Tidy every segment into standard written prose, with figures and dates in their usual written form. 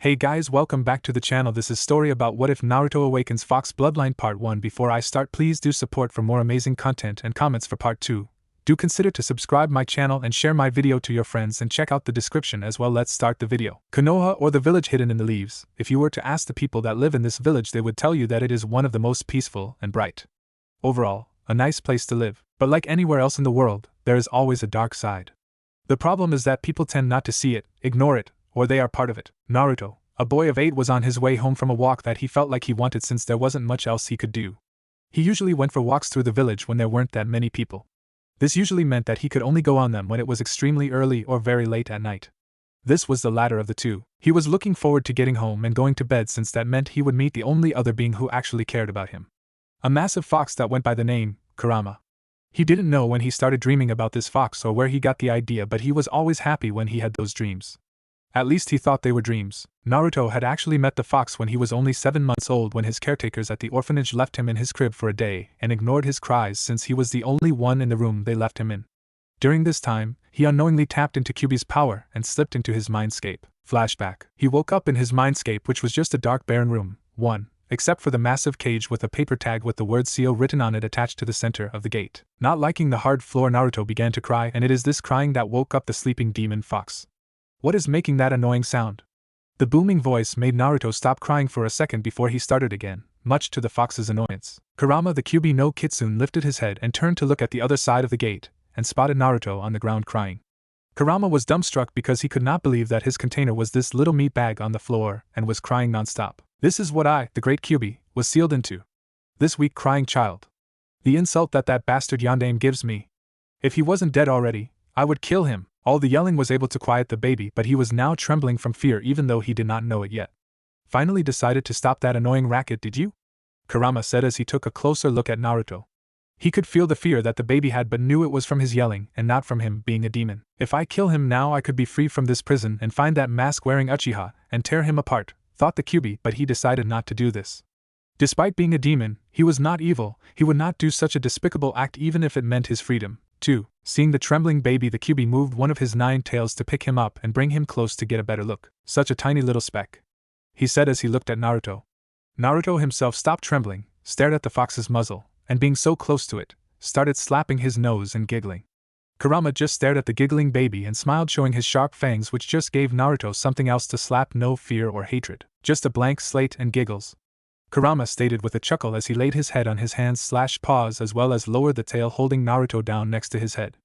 Hey guys, welcome back to the channel. This is story about What If Naruto Awakens Fox Bloodline Part 1. Before I start, please do support for more amazing content and comments for Part 2. Do consider to subscribe my channel and share my video to your friends and check out the description as well. Let's start the video. Konoha, or the village hidden in the leaves. If you were to ask the people that live in this village, they would tell you that it is one of the most peaceful and bright. Overall, a nice place to live. But like anywhere else in the world, there is always a dark side. The problem is that people tend not to see it, ignore it, or they are part of it. Naruto, a boy of 8, was on his way home from a walk that he felt like he wanted since there wasn't much else he could do. He usually went for walks through the village when there weren't that many people. This usually meant that he could only go on them when it was extremely early or very late at night. This was the latter of the two. He was looking forward to getting home and going to bed since that meant he would meet the only other being who actually cared about him. A massive fox that went by the name Kurama. He didn't know when he started dreaming about this fox or where he got the idea, but he was always happy when he had those dreams. At least he thought they were dreams. Naruto had actually met the fox when he was only 7 months old, when his caretakers at the orphanage left him in his crib for a day and ignored his cries since he was the only one in the room they left him in. During this time, he unknowingly tapped into Kyuubi's power and slipped into his mindscape. Flashback. He woke up in his mindscape, which was just a dark barren room, except for the massive cage with a paper tag with the word CO written on it attached to the center of the gate. Not liking the hard floor, Naruto began to cry, and it is this crying that woke up the sleeping demon fox. What is making that annoying sound? The booming voice made Naruto stop crying for a second before he started again, much to the fox's annoyance. Kurama the Kyuubi no Kitsune lifted his head and turned to look at the other side of the gate, and spotted Naruto on the ground crying. Kurama was dumbstruck because he could not believe that his container was this little meat bag on the floor and was crying nonstop. This is what I, the great Kyuubi, was sealed into. This weak crying child. The insult that bastard Yondaime gives me. If he wasn't dead already, I would kill him. All the yelling was able to quiet the baby, but he was now trembling from fear even though he did not know it yet. Finally decided to stop that annoying racket, did you? Kurama said as he took a closer look at Naruto. He could feel the fear that the baby had but knew it was from his yelling and not from him being a demon. If I kill him now, I could be free from this prison and find that mask-wearing Uchiha and tear him apart, thought the Kyuubi, but he decided not to do this. Despite being a demon, he was not evil. He would not do such a despicable act even if it meant his freedom. 2. Seeing the trembling baby, the Kyuubi moved one of his 9 tails to pick him up and bring him close to get a better look. Such a tiny little speck, he said as he looked at Naruto. Naruto himself stopped trembling, stared at the fox's muzzle, and being so close to it, started slapping his nose and giggling. Kurama just stared at the giggling baby and smiled, showing his sharp fangs, which just gave Naruto something else to slap. No fear or hatred, just a blank slate and giggles. Kurama stated with a chuckle as he laid his head on his hands/paws as well as lowered the tail, holding Naruto down next to his head.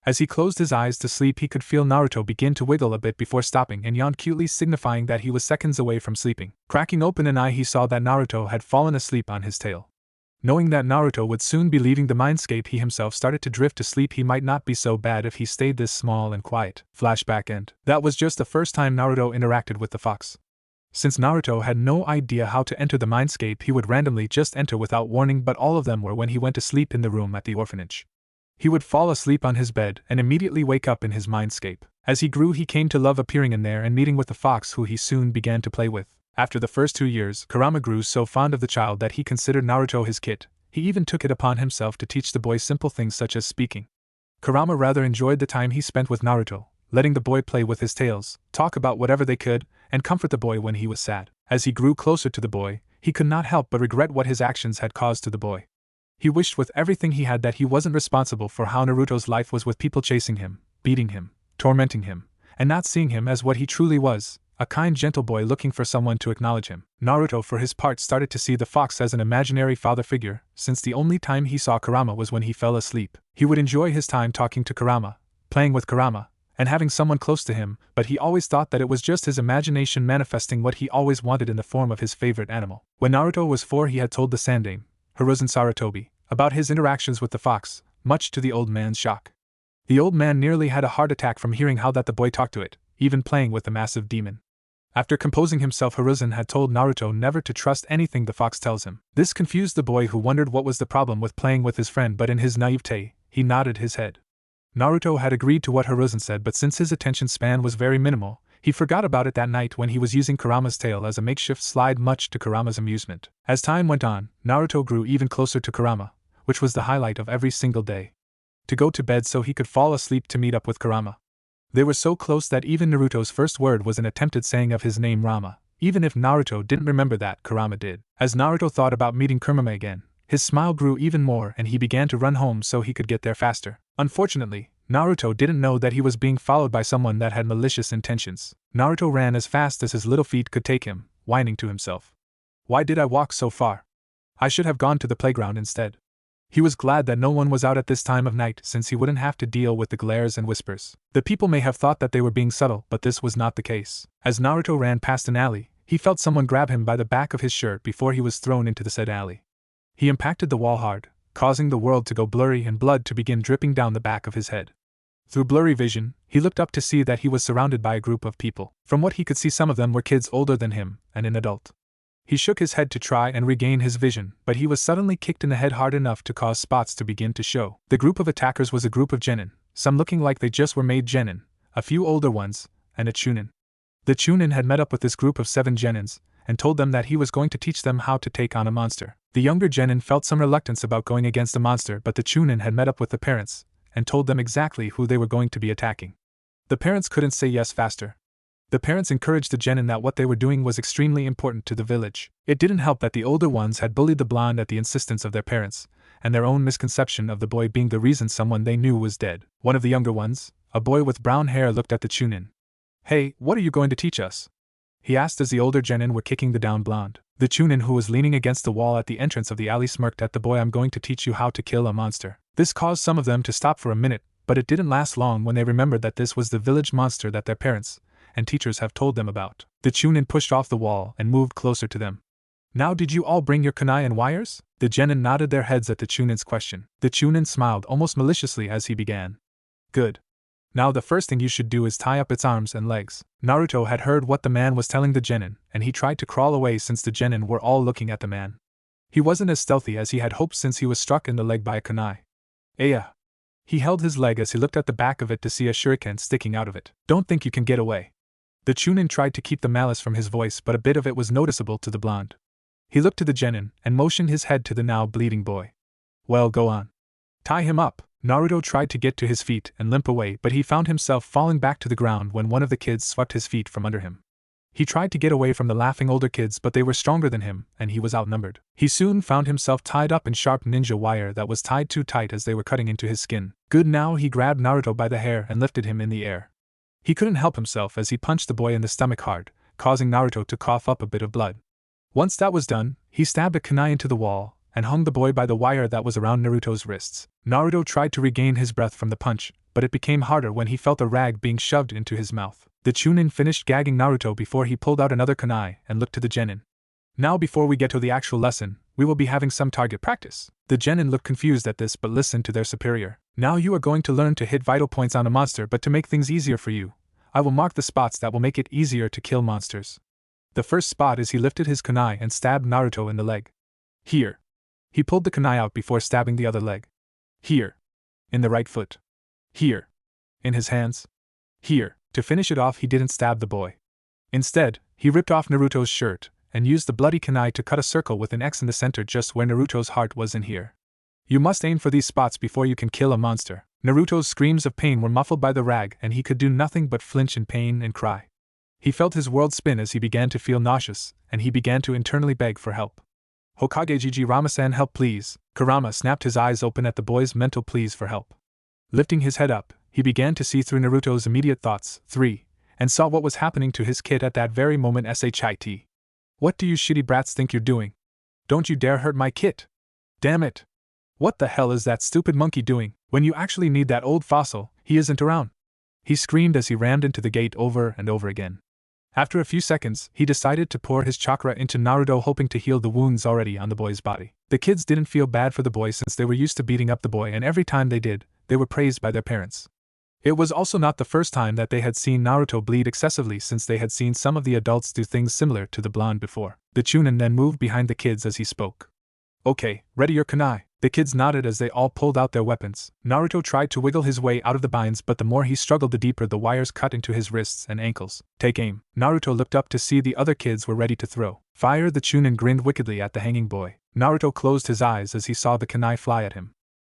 As he closed his eyes to sleep, he could feel Naruto begin to wiggle a bit before stopping and yawned cutely, signifying that he was seconds away from sleeping. Cracking open an eye, he saw that Naruto had fallen asleep on his tail. Knowing that Naruto would soon be leaving the mindscape, he himself started to drift to sleep. He might not be so bad if he stayed this small and quiet. Flashback end. That was just the first time Naruto interacted with the fox. Since Naruto had no idea how to enter the mindscape, he would randomly just enter without warning, but all of them were when he went to sleep in the room at the orphanage. He would fall asleep on his bed and immediately wake up in his mindscape. As he grew, he came to love appearing in there and meeting with the fox, who he soon began to play with. After the first 2 years, Kurama grew so fond of the child that he considered Naruto his kid. He even took it upon himself to teach the boy simple things such as speaking. Kurama rather enjoyed the time he spent with Naruto, letting the boy play with his tails, talk about whatever they could, and comfort the boy when he was sad. As he grew closer to the boy, he could not help but regret what his actions had caused to the boy. He wished with everything he had that he wasn't responsible for how Naruto's life was, with people chasing him, beating him, tormenting him, and not seeing him as what he truly was, a kind, gentle boy looking for someone to acknowledge him. Naruto, for his part, started to see the fox as an imaginary father figure, since the only time he saw Kurama was when he fell asleep. He would enjoy his time talking to Kurama, playing with Kurama, and having someone close to him, but he always thought that it was just his imagination manifesting what he always wanted in the form of his favorite animal. When Naruto was 4, he had told the Sandaime, Hiruzen Sarutobi, about his interactions with the fox, much to the old man's shock. The old man nearly had a heart attack from hearing how that the boy talked to it, even playing with the massive demon. After composing himself, Hiruzen had told Naruto never to trust anything the fox tells him. This confused the boy, who wondered what was the problem with playing with his friend, but in his naivete, he nodded his head. Naruto had agreed to what Hiruzen said, but since his attention span was very minimal, he forgot about it that night when he was using Kurama's tail as a makeshift slide, much to Kurama's amusement. As time went on, Naruto grew even closer to Kurama, which was the highlight of every single day. To go to bed so he could fall asleep to meet up with Kurama. They were so close that even Naruto's first word was an attempted saying of his name, Rama. even if Naruto didn't remember that, Kurama did. As Naruto thought about meeting Kurama again, his smile grew even more and he began to run home so he could get there faster. Unfortunately, Naruto didn't know that he was being followed by someone that had malicious intentions. Naruto ran as fast as his little feet could take him, whining to himself. Why did I walk so far? I should have gone to the playground instead. He was glad that no one was out at this time of night since he wouldn't have to deal with the glares and whispers. The people may have thought that they were being subtle, but this was not the case. As Naruto ran past an alley, he felt someone grab him by the back of his shirt before he was thrown into the said alley. He impacted the wall hard, causing the world to go blurry and blood to begin dripping down the back of his head. Through blurry vision, he looked up to see that he was surrounded by a group of people. From what he could see, some of them were kids older than him, and an adult. He shook his head to try and regain his vision, but he was suddenly kicked in the head hard enough to cause spots to begin to show. The group of attackers was a group of genin, some looking like they just were made genin, a few older ones, and a chunin. The chunin had met up with this group of 7 genins, and told them that he was going to teach them how to take on a monster. The younger genin felt some reluctance about going against the monster, but the chunin had met up with the parents, and told them exactly who they were going to be attacking. The parents couldn't say yes faster. The parents encouraged the genin that what they were doing was extremely important to the village. It didn't help that the older ones had bullied the blonde at the insistence of their parents, and their own misconception of the boy being the reason someone they knew was dead. One of the younger ones, a boy with brown hair, looked at the chunin. Hey, what are you going to teach us? He asked as the older genin were kicking the down blonde. The chunin, who was leaning against the wall at the entrance of the alley, smirked at the boy. I'm going to teach you how to kill a monster. This caused some of them to stop for a minute, but it didn't last long when they remembered that this was the village monster that their parents and teachers have told them about. The chunin pushed off the wall and moved closer to them. Now, did you all bring your kunai and wires? The genin nodded their heads at the chunin's question. The chunin smiled almost maliciously as he began. Good. Now the first thing you should do is tie up its arms and legs. Naruto had heard what the man was telling the genin, and he tried to crawl away since the genin were all looking at the man. He wasn't as stealthy as he had hoped since he was struck in the leg by a kunai. Aya! He held his leg as he looked at the back of it to see a shuriken sticking out of it. Don't think you can get away. The chunin tried to keep the malice from his voice, but a bit of it was noticeable to the blonde. He looked to the genin and motioned his head to the now bleeding boy. Well, go on. Tie him up. Naruto tried to get to his feet and limp away, but he found himself falling back to the ground when one of the kids swept his feet from under him. He tried to get away from the laughing older kids, but they were stronger than him, and he was outnumbered. He soon found himself tied up in sharp ninja wire that was tied too tight as they were cutting into his skin. Good. Now he grabbed Naruto by the hair and lifted him in the air. He couldn't help himself as he punched the boy in the stomach hard, causing Naruto to cough up a bit of blood. Once that was done, he stabbed a kunai into the wall and hung the boy by the wire that was around Naruto's wrists. Naruto tried to regain his breath from the punch, but it became harder when he felt a rag being shoved into his mouth. The chunin finished gagging Naruto before he pulled out another kunai and looked to the genin. Now, before we get to the actual lesson, we will be having some target practice. The genin looked confused at this but listened to their superior. Now you are going to learn to hit vital points on a monster, but to make things easier for you, I will mark the spots that will make it easier to kill monsters. The first spot is he lifted his kunai and stabbed Naruto in the leg. Here. He pulled the kunai out before stabbing the other leg. Here. In the right foot. Here. In his hands. Here. To finish it off, he didn't stab the boy. Instead, he ripped off Naruto's shirt and used the bloody kunai to cut a circle with an X in the center just where Naruto's heart was in here. You must aim for these spots before you can kill a monster. Naruto's screams of pain were muffled by the rag and he could do nothing but flinch in pain and cry. He felt his world spin as he began to feel nauseous, and he began to internally beg for help. Hokage Gigi Rama-san, help please. Kurama snapped his eyes open at the boy's mental pleas for help. Lifting his head up, he began to see through Naruto's immediate thoughts, and saw what was happening to his kid at that very moment. Shit. What do you shitty brats think you're doing? Don't you dare hurt my kid! Damn it! What the hell is that stupid monkey doing? When you actually need that old fossil, he isn't around. He screamed as he rammed into the gate over and over again. After a few seconds, he decided to pour his chakra into Naruto, hoping to heal the wounds already on the boy's body. The kids didn't feel bad for the boy since they were used to beating up the boy, and every time they did, they were praised by their parents. It was also not the first time that they had seen Naruto bleed excessively, since they had seen some of the adults do things similar to the blonde before. The Chunin then moved behind the kids as he spoke. Okay, ready your kunai. The kids nodded as they all pulled out their weapons. Naruto tried to wiggle his way out of the binds, but the more he struggled, the deeper the wires cut into his wrists and ankles. Take aim. Naruto looked up to see the other kids were ready to throw. Fire. The Chunin grinned wickedly at the hanging boy. Naruto closed his eyes as he saw the kunai fly at him.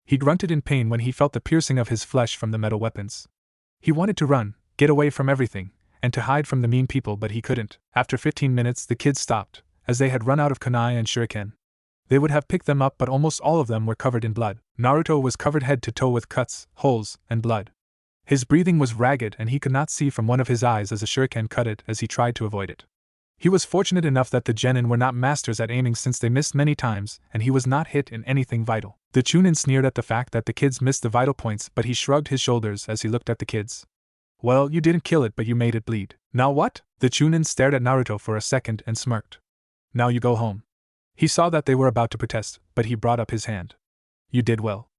He grunted in pain when he felt the piercing of his flesh from the metal weapons. He wanted to run, get away from everything, and to hide from the mean people, but he couldn't. After 15 minutes, the kids stopped, as they had run out of kunai and shuriken. They would have picked them up, but almost all of them were covered in blood. Naruto was covered head to toe with cuts, holes, and blood. His breathing was ragged and he could not see from one of his eyes as a shuriken cut it as he tried to avoid it. He was fortunate enough that the genin were not masters at aiming, since they missed many times, and he was not hit in anything vital. The Chunin sneered at the fact that the kids missed the vital points, but he shrugged his shoulders as he looked at the kids. Well, you didn't kill it, but you made it bleed. Now what? The Chunin stared at Naruto for a second and smirked. Now you go home. He saw that they were about to protest, but he brought up his hand. You did well.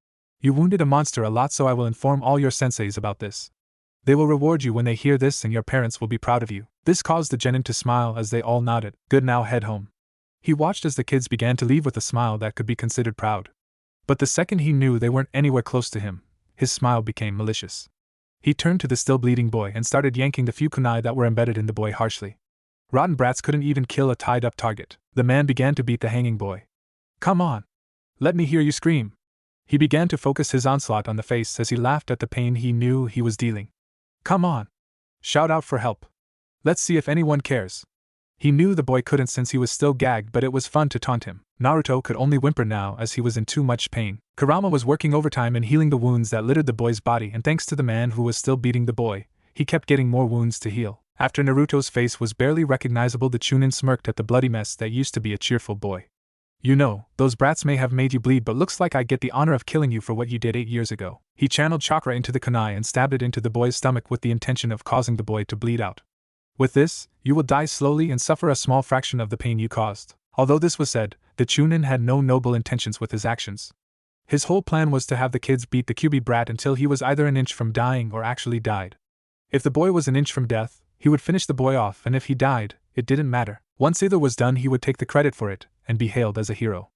You wounded a monster a lot, so I will inform all your senseis about this. They will reward you when they hear this, and your parents will be proud of you. This caused the genin to smile as they all nodded. Good, now head home. He watched as the kids began to leave with a smile that could be considered proud. But the second he knew they weren't anywhere close to him, his smile became malicious. He turned to the still bleeding boy and started yanking the few kunai that were embedded in the boy harshly. Rotten brats couldn't even kill a tied-up target. The man began to beat the hanging boy. Come on. Let me hear you scream. He began to focus his onslaught on the face as he laughed at the pain he knew he was dealing. Come on. Shout out for help. Let's see if anyone cares. He knew the boy couldn't since he was still gagged, but it was fun to taunt him. Naruto could only whimper now as he was in too much pain. Kurama was working overtime and healing the wounds that littered the boy's body, and thanks to the man who was still beating the boy, he kept getting more wounds to heal. After Naruto's face was barely recognizable, the Chunin smirked at the bloody mess that used to be a cheerful boy. You know, those brats may have made you bleed, but looks like I get the honor of killing you for what you did 8 years ago. He channeled chakra into the kunai and stabbed it into the boy's stomach with the intention of causing the boy to bleed out. With this, you will die slowly and suffer a small fraction of the pain you caused. Although this was said, the Chunin had no noble intentions with his actions. His whole plan was to have the kids beat the QB brat until he was either an inch from dying or actually died. If the boy was an inch from death, he would finish the boy off, and if he died, it didn't matter. Once either was done, he would take the credit for it and be hailed as a hero.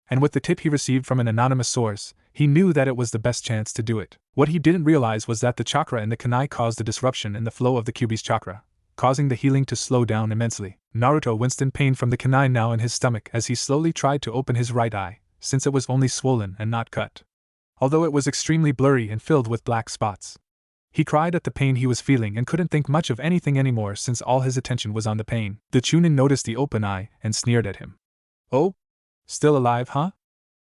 And with the tip he received from an anonymous source, he knew that it was the best chance to do it. What he didn't realize was that the chakra in the kunai caused a disruption in the flow of the QB's chakra, causing the healing to slow down immensely. Naruto winced in pain from the kunai now in his stomach as he slowly tried to open his right eye, since it was only swollen and not cut. Although it was extremely blurry and filled with black spots. He cried at the pain he was feeling and couldn't think much of anything anymore since all his attention was on the pain. The Chunin noticed the open eye and sneered at him. Oh? Still alive, huh?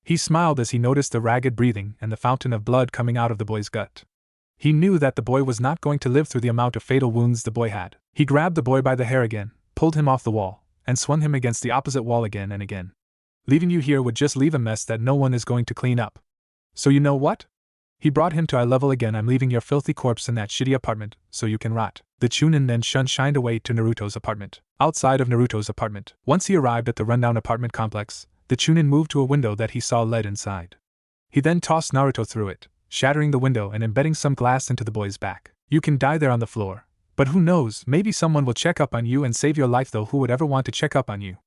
He smiled as he noticed the ragged breathing and the fountain of blood coming out of the boy's gut. He knew that the boy was not going to live through the amount of fatal wounds the boy had. He grabbed the boy by the hair again, pulled him off the wall, and swung him against the opposite wall again and again. Leaving you here would just leave a mess that no one is going to clean up. So you know what? He brought him to eye level again. I'm leaving your filthy corpse in that shitty apartment, so you can rot. The Chunin then shined away to Naruto's apartment. Outside of Naruto's apartment, once he arrived at the rundown apartment complex, the Chunin moved to a window that he saw led inside. He then tossed Naruto through it, shattering the window and embedding some glass into the boy's back. You can die there on the floor, but who knows, maybe someone will check up on you and save your life, though who would ever want to check up on you?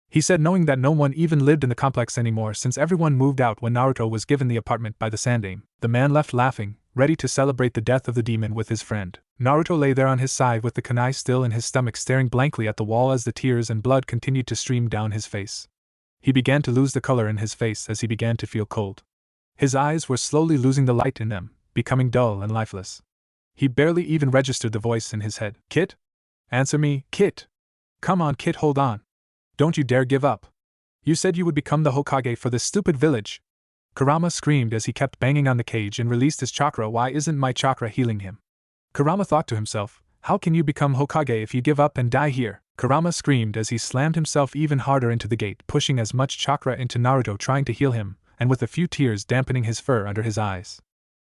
He said, knowing that no one even lived in the complex anymore since everyone moved out when Naruto was given the apartment by the Sandaime. The man left laughing, ready to celebrate the death of the demon with his friend. Naruto lay there on his side with the kunai still in his stomach, staring blankly at the wall as the tears and blood continued to stream down his face. He began to lose the color in his face as he began to feel cold. His eyes were slowly losing the light in them, becoming dull and lifeless. He barely even registered the voice in his head. Kit? Answer me, Kit! Come on, Kit, hold on. Don't you dare give up. You said you would become the Hokage for this stupid village. Kurama screamed as he kept banging on the cage and released his chakra. Why isn't my chakra healing him? Kurama thought to himself, how can you become Hokage if you give up and die here? Kurama screamed as he slammed himself even harder into the gate, pushing as much chakra into Naruto, trying to heal him, and with a few tears dampening his fur under his eyes.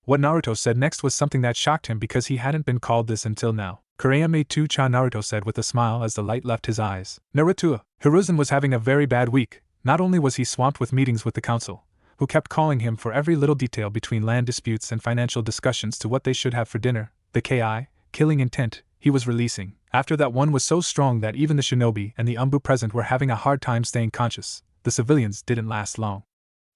What Naruto said next was something that shocked him because he hadn't been called this until now. Kurame-tu-cha, Naruto said with a smile as the light left his eyes. Naruto, Hiruzen was having a very bad week. Not only was he swamped with meetings with the council, who kept calling him for every little detail between land disputes and financial discussions to what they should have for dinner, the killing intent he was releasing. After that one was so strong that even the shinobi and the umbu present were having a hard time staying conscious. The civilians didn't last long.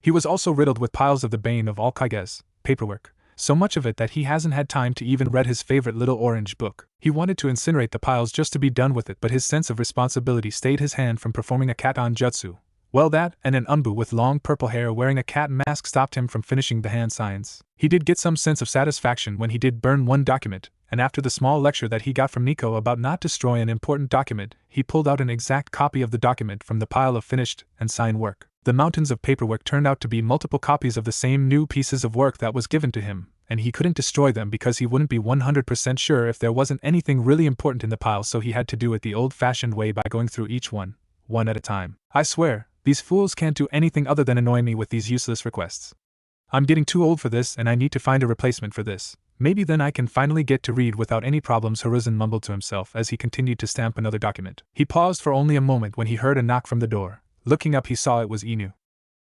He was also riddled with piles of the bane of all kages, paperwork, so much of it that he hasn't had time to even read his favorite little orange book. He wanted to incinerate the piles just to be done with it, but his sense of responsibility stayed his hand from performing a cat-on jutsu. Well, that, and an umbu with long purple hair wearing a cat mask stopped him from finishing the hand signs. He did get some sense of satisfaction when he did burn one document, and after the small lecture that he got from Nico about not destroying an important document, he pulled out an exact copy of the document from the pile of finished and signed work. The mountains of paperwork turned out to be multiple copies of the same new pieces of work that was given to him, and he couldn't destroy them because he wouldn't be 100% sure if there wasn't anything really important in the pile, so he had to do it the old-fashioned way by going through each one at a time. I swear, these fools can't do anything other than annoy me with these useless requests. I'm getting too old for this and I need to find a replacement for this. Maybe then I can finally get to read without any problems, Hiruzen mumbled to himself as he continued to stamp another document. He paused for only a moment when he heard a knock from the door. Looking up, he saw it was Inu.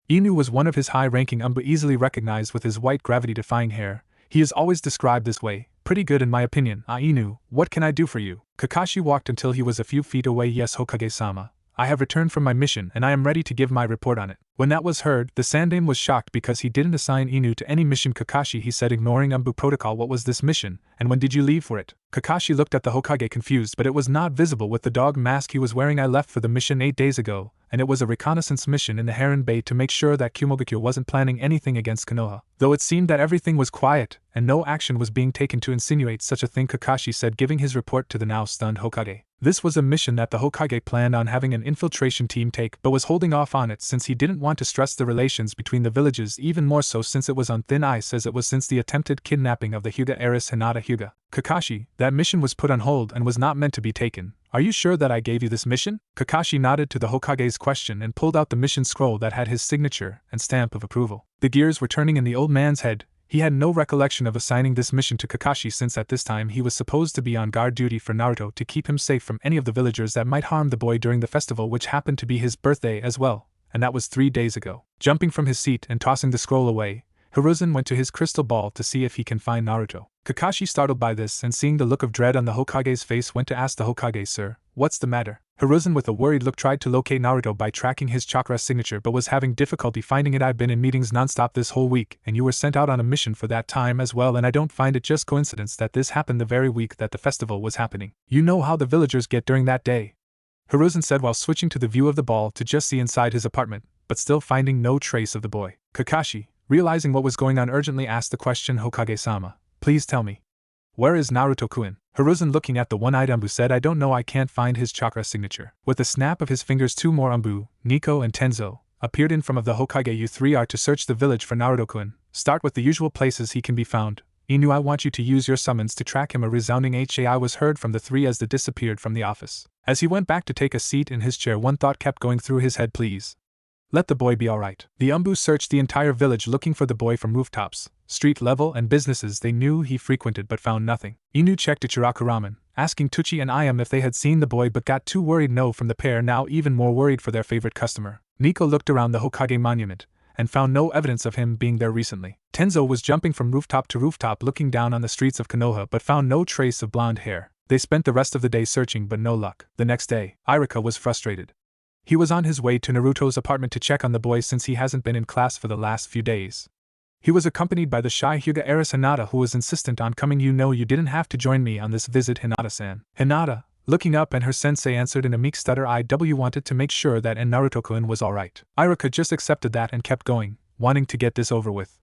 Inu was one of his high-ranking Umbu, easily recognized with his white gravity-defying hair. He is always described this way. Pretty good in my opinion. Inu, what can I do for you? Kakashi walked until he was a few feet away. Yes, Hokage-sama. I have returned from my mission and I am ready to give my report on it. When that was heard, the Sandaime was shocked because he didn't assign Inu to any mission. Kakashi, he said, ignoring Umbu protocol. What was this mission, and when did you leave for it? Kakashi looked at the Hokage confused, but it was not visible with the dog mask he was wearing. I left for the mission 8 days ago, and it was a reconnaissance mission in the Heron Bay to make sure that Kumogakure wasn't planning anything against Konoha. Though it seemed that everything was quiet, and no action was being taken to insinuate such a thing, Kakashi said, giving his report to the now stunned Hokage. This was a mission that the Hokage planned on having an infiltration team take, but was holding off on it since he didn't want to stress the relations between the villages, even more so since it was on thin ice as it was since the attempted kidnapping of the Hyuga heiress Hinata Hyuga. Kakashi, that mission was put on hold and was not meant to be taken. Are you sure that I gave you this mission? Kakashi nodded to the Hokage's question and pulled out the mission scroll that had his signature and stamp of approval. The gears were turning in the old man's head. He had no recollection of assigning this mission to Kakashi since at this time he was supposed to be on guard duty for Naruto to keep him safe from any of the villagers that might harm the boy during the festival, which happened to be his birthday as well, and that was 3 days ago. Jumping from his seat and tossing the scroll away, Hiruzen went to his crystal ball to see if he can find Naruto. Kakashi, startled by this and seeing the look of dread on the Hokage's face, went to ask the Hokage, "Sir, what's the matter?" Hiruzen, with a worried look, tried to locate Naruto by tracking his chakra signature but was having difficulty finding it. I've been in meetings nonstop this whole week, and you were sent out on a mission for that time as well, and I don't find it just coincidence that this happened the very week that the festival was happening. You know how the villagers get during that day," Hiruzen said while switching to the view of the ball to just see inside his apartment, but still finding no trace of the boy. Kakashi, realizing what was going on, urgently asked the question, "Hokage-sama, please tell me. Where is Naruto-kun?" Hiruzen, looking at the one-eyed Umbu, said, "I don't know, I can't find his chakra signature." With a snap of his fingers, 2 more Umbu, Nico and Tenzo, appeared in front of the Hokage. "You 3 are to search the village for Naruto-kun. Start with the usual places he can be found. Inu, I want you to use your summons to track him." A resounding HAI was heard from the 3 as they disappeared from the office. As he went back to take a seat in his chair, one thought kept going through his head: please let the boy be alright. The Umbu searched the entire village looking for the boy from rooftops, street level, and businesses they knew he frequented, but found nothing. Inu checked Ichiraku Ramen, asking Tuchi and Ayam if they had seen the boy, but got too worried no from the pair, now even more worried for their favorite customer. Nico looked around the Hokage monument and found no evidence of him being there recently. Tenzo was jumping from rooftop to rooftop looking down on the streets of Konoha but found no trace of blonde hair. They spent the rest of the day searching but no luck. The next day, Irika was frustrated. He was on his way to Naruto's apartment to check on the boy since he hasn't been in class for the last few days. He was accompanied by the shy Hyuga heiress Hinata, who was insistent on coming. "You know you didn't have to join me on this visit, Hinata-san." Hinata, looking up, and her sensei answered in a meek stutter, "IW wanted to make sure that Naruto-kun was alright." Irika just accepted that and kept going, wanting to get this over with.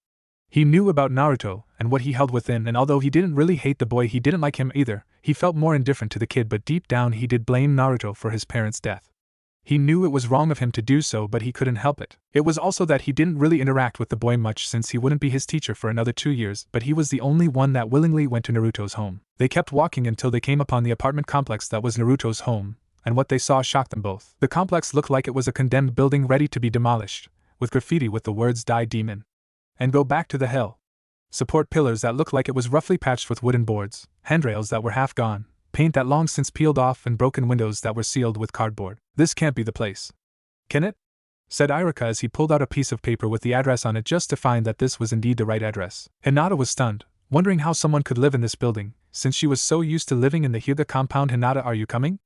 He knew about Naruto and what he held within, and although he didn't really hate the boy, he didn't like him either. He felt more indifferent to the kid, but deep down he did blame Naruto for his parents' death. He knew it was wrong of him to do so, but he couldn't help it. It was also that he didn't really interact with the boy much since he wouldn't be his teacher for another 2 years, but he was the only one that willingly went to Naruto's home. They kept walking until they came upon the apartment complex that was Naruto's home, and what they saw shocked them both. The complex looked like it was a condemned building ready to be demolished, with graffiti with the words "Die Demon" and "Go Back to the Hell." Support pillars that looked like it was roughly patched with wooden boards, handrails that were half gone, paint that long since peeled off, and broken windows that were sealed with cardboard. "This can't be the place, can it?" said Irika as he pulled out a piece of paper with the address on it, just to find that this was indeed the right address. Hinata was stunned, wondering how someone could live in this building, since she was so used to living in the Hyuga compound. "Hinata, are you coming?"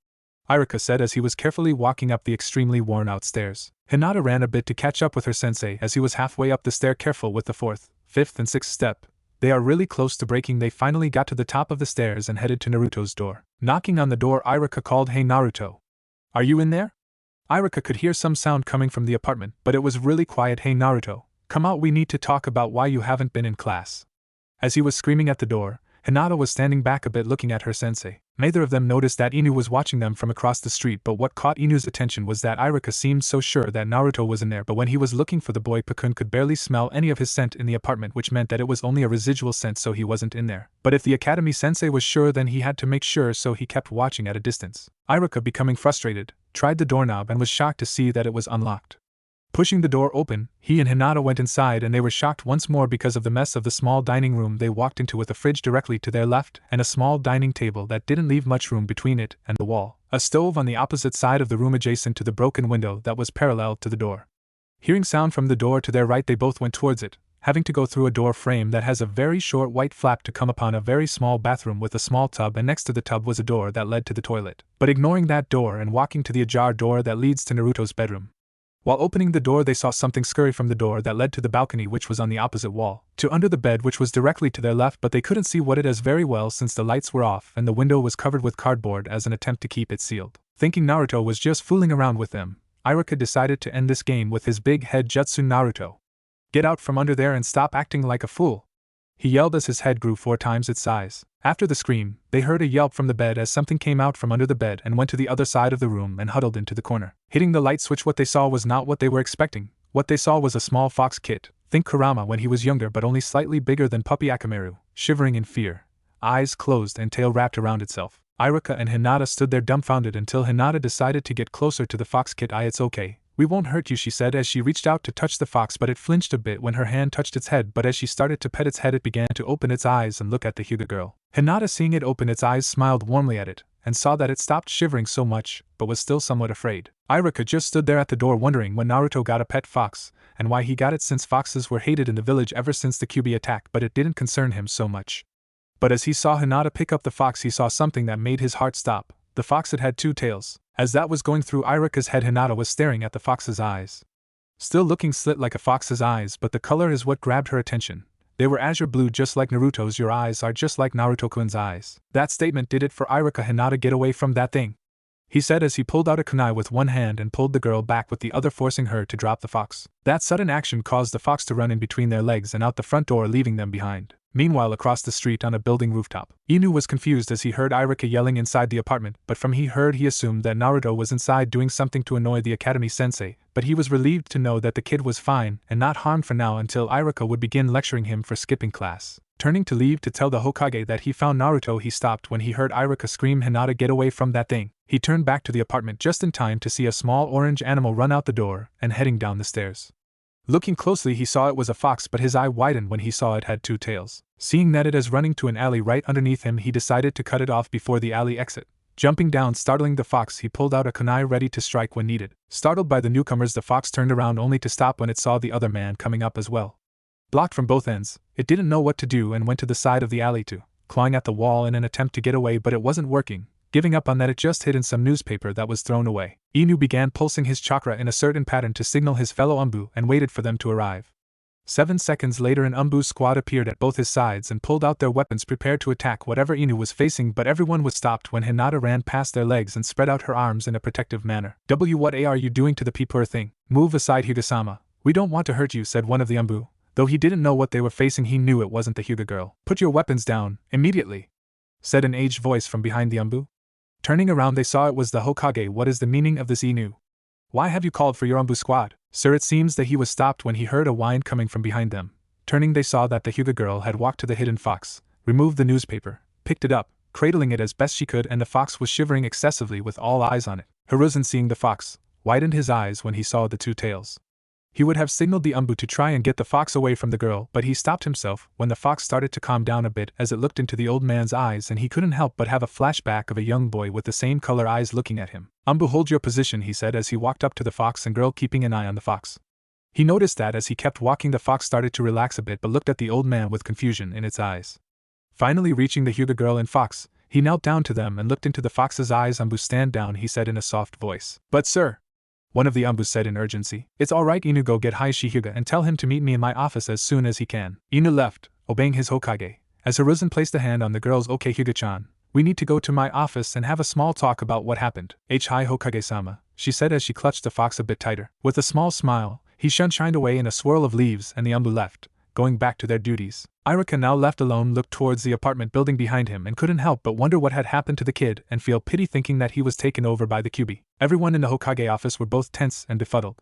Irika said as he was carefully walking up the extremely worn-out stairs. Hinata ran a bit to catch up with her sensei as he was halfway up the stair, careful with the 4th, 5th, and 6th step. They are really close to breaking. They finally got to the top of the stairs and headed to Naruto's door. Knocking on the door, Irika called, "Hey Naruto. Are you in there?" Irika could hear some sound coming from the apartment, but it was really quiet. "Hey Naruto, come out, we need to talk about why you haven't been in class." As he was screaming at the door, Hinata was standing back a bit looking at her sensei. Neither of them noticed that Inu was watching them from across the street, but what caught Inu's attention was that Irika seemed so sure that Naruto was in there, but when he was looking for the boy, Pakun could barely smell any of his scent in the apartment, which meant that it was only a residual scent, so he wasn't in there. But if the academy sensei was sure, then he had to make sure, so he kept watching at a distance. Irika, becoming frustrated, tried the doorknob and was shocked to see that it was unlocked. Pushing the door open, he and Hinata went inside, and they were shocked once more because of the mess of the small dining room they walked into, with a fridge directly to their left and a small dining table that didn't leave much room between it and the wall, a stove on the opposite side of the room adjacent to the broken window that was parallel to the door. Hearing sound from the door to their right, they both went towards it, having to go through a door frame that has a very short white flap to come upon a very small bathroom with a small tub, and next to the tub was a door that led to the toilet. But ignoring that door and walking to the ajar door that leads to Naruto's bedroom. While opening the door, they saw something scurry from the door that led to the balcony, which was on the opposite wall, to under the bed, which was directly to their left, but they couldn't see what it is very well since the lights were off and the window was covered with cardboard as an attempt to keep it sealed. Thinking Naruto was just fooling around with them, Irika decided to end this game with his big head jutsu. Naruto, get out from under there and stop acting like a fool, he yelled as his head grew 4 times its size. After the scream, they heard a yelp from the bed as something came out from under the bed and went to the other side of the room and huddled into the corner. Hitting the light switch, what they saw was not what they were expecting. What they saw was a small fox kid, think Kurama when he was younger but only slightly bigger than Puppy Akamaru, shivering in fear, eyes closed and tail wrapped around itself. Irika and Hinata stood there dumbfounded until Hinata decided to get closer to the fox kid. It's okay. We won't hurt you, she said as she reached out to touch the fox, but it flinched a bit when her hand touched its head, but as she started to pet its head, it began to open its eyes and look at the Hyuga girl. Hinata, seeing it open its eyes, smiled warmly at it, and saw that it stopped shivering so much, but was still somewhat afraid. Irika just stood there at the door wondering when Naruto got a pet fox, and why he got it, since foxes were hated in the village ever since the Kyuubi attack, but it didn't concern him so much. But as he saw Hinata pick up the fox, he saw something that made his heart stop. The fox had 2 tails. As that was going through Irika's head, Hinata was staring at the fox's eyes. Still looking slit like a fox's eyes, but the color is what grabbed her attention. They were azure blue, just like Naruto's. Your eyes are just like Naruto-kun's eyes. That statement did it for Irika. Hinata, get away from that thing, he said as he pulled out a kunai with one hand and pulled the girl back with the other, forcing her to drop the fox. That sudden action caused the fox to run in between their legs and out the front door, leaving them behind. Meanwhile, across the street on a building rooftop, Inu was confused as he heard Irika yelling inside the apartment, but from he assumed that Naruto was inside doing something to annoy the academy sensei, but he was relieved to know that the kid was fine and not harmed for now until Irika would begin lecturing him for skipping class. Turning to leave to tell the Hokage that he found Naruto, he stopped when he heard Irika scream, Hinata, get away from that thing. He turned back to the apartment just in time to see a small orange animal run out the door and heading down the stairs. Looking closely, he saw it was a fox, but his eye widened when he saw it had 2 tails. Seeing that it is running to an alley right underneath him, he decided to cut it off before the alley exit. Jumping down, startling the fox, he pulled out a kunai ready to strike when needed. Startled by the newcomers, the fox turned around only to stop when it saw the other man coming up as well. Blocked from both ends, it didn't know what to do and went to the side of the alley to, clawing at the wall in an attempt to get away, but it wasn't working. Giving up on that, it just hid in some newspaper that was thrown away. Inu began pulsing his chakra in a certain pattern to signal his fellow Umbu and waited for them to arrive. 7 seconds later, an Umbu squad appeared at both his sides and pulled out their weapons, prepared to attack whatever Inu was facing, but everyone was stopped when Hinata ran past their legs and spread out her arms in a protective manner. What are you doing to the poor thing? Move aside, Hyuga-sama. We don't want to hurt you, said one of the Umbu. Though he didn't know what they were facing, he knew it wasn't the Hyuga girl. Put your weapons down, immediately, said an aged voice from behind the Umbu. Turning around, they saw it was the Hokage. What is the meaning of this, Inu? Why have you called for your Umbu squad? Sir, it seems that he was stopped when he heard a whine coming from behind them. Turning, they saw that the Hyuga girl had walked to the hidden fox, removed the newspaper, picked it up, cradling it as best she could, and the fox was shivering excessively with all eyes on it. Hiruzen, seeing the fox, widened his eyes when he saw the 2 tails. He would have signaled the Umbu to try and get the fox away from the girl, but he stopped himself when the fox started to calm down a bit as it looked into the old man's eyes, and he couldn't help but have a flashback of a young boy with the same color eyes looking at him. Umbu, hold your position, he said as he walked up to the fox and girl, keeping an eye on the fox. He noticed that as he kept walking, the fox started to relax a bit but looked at the old man with confusion in its eyes. Finally reaching the Hyuga girl and fox, he knelt down to them and looked into the fox's eyes. Umbu, stand down, he said in a soft voice. But sir, one of the Umbu said in urgency. It's alright, Inu, go get Hayashi Hyuga and tell him to meet me in my office as soon as he can. Inu left, obeying his Hokage, as Hiruzen placed a hand on the girl's. Okay, Hyuga-chan, we need to go to my office and have a small talk about what happened. Hi, Hokage-sama, she said as she clutched the fox a bit tighter. With a small smile, he shunshined away in a swirl of leaves and the Umbu left, going back to their duties. Irika, now left alone, looked towards the apartment building behind him and couldn't help but wonder what had happened to the kid and feel pity thinking that he was taken over by the Kyuubi. Everyone in the Hokage office were both tense and befuddled.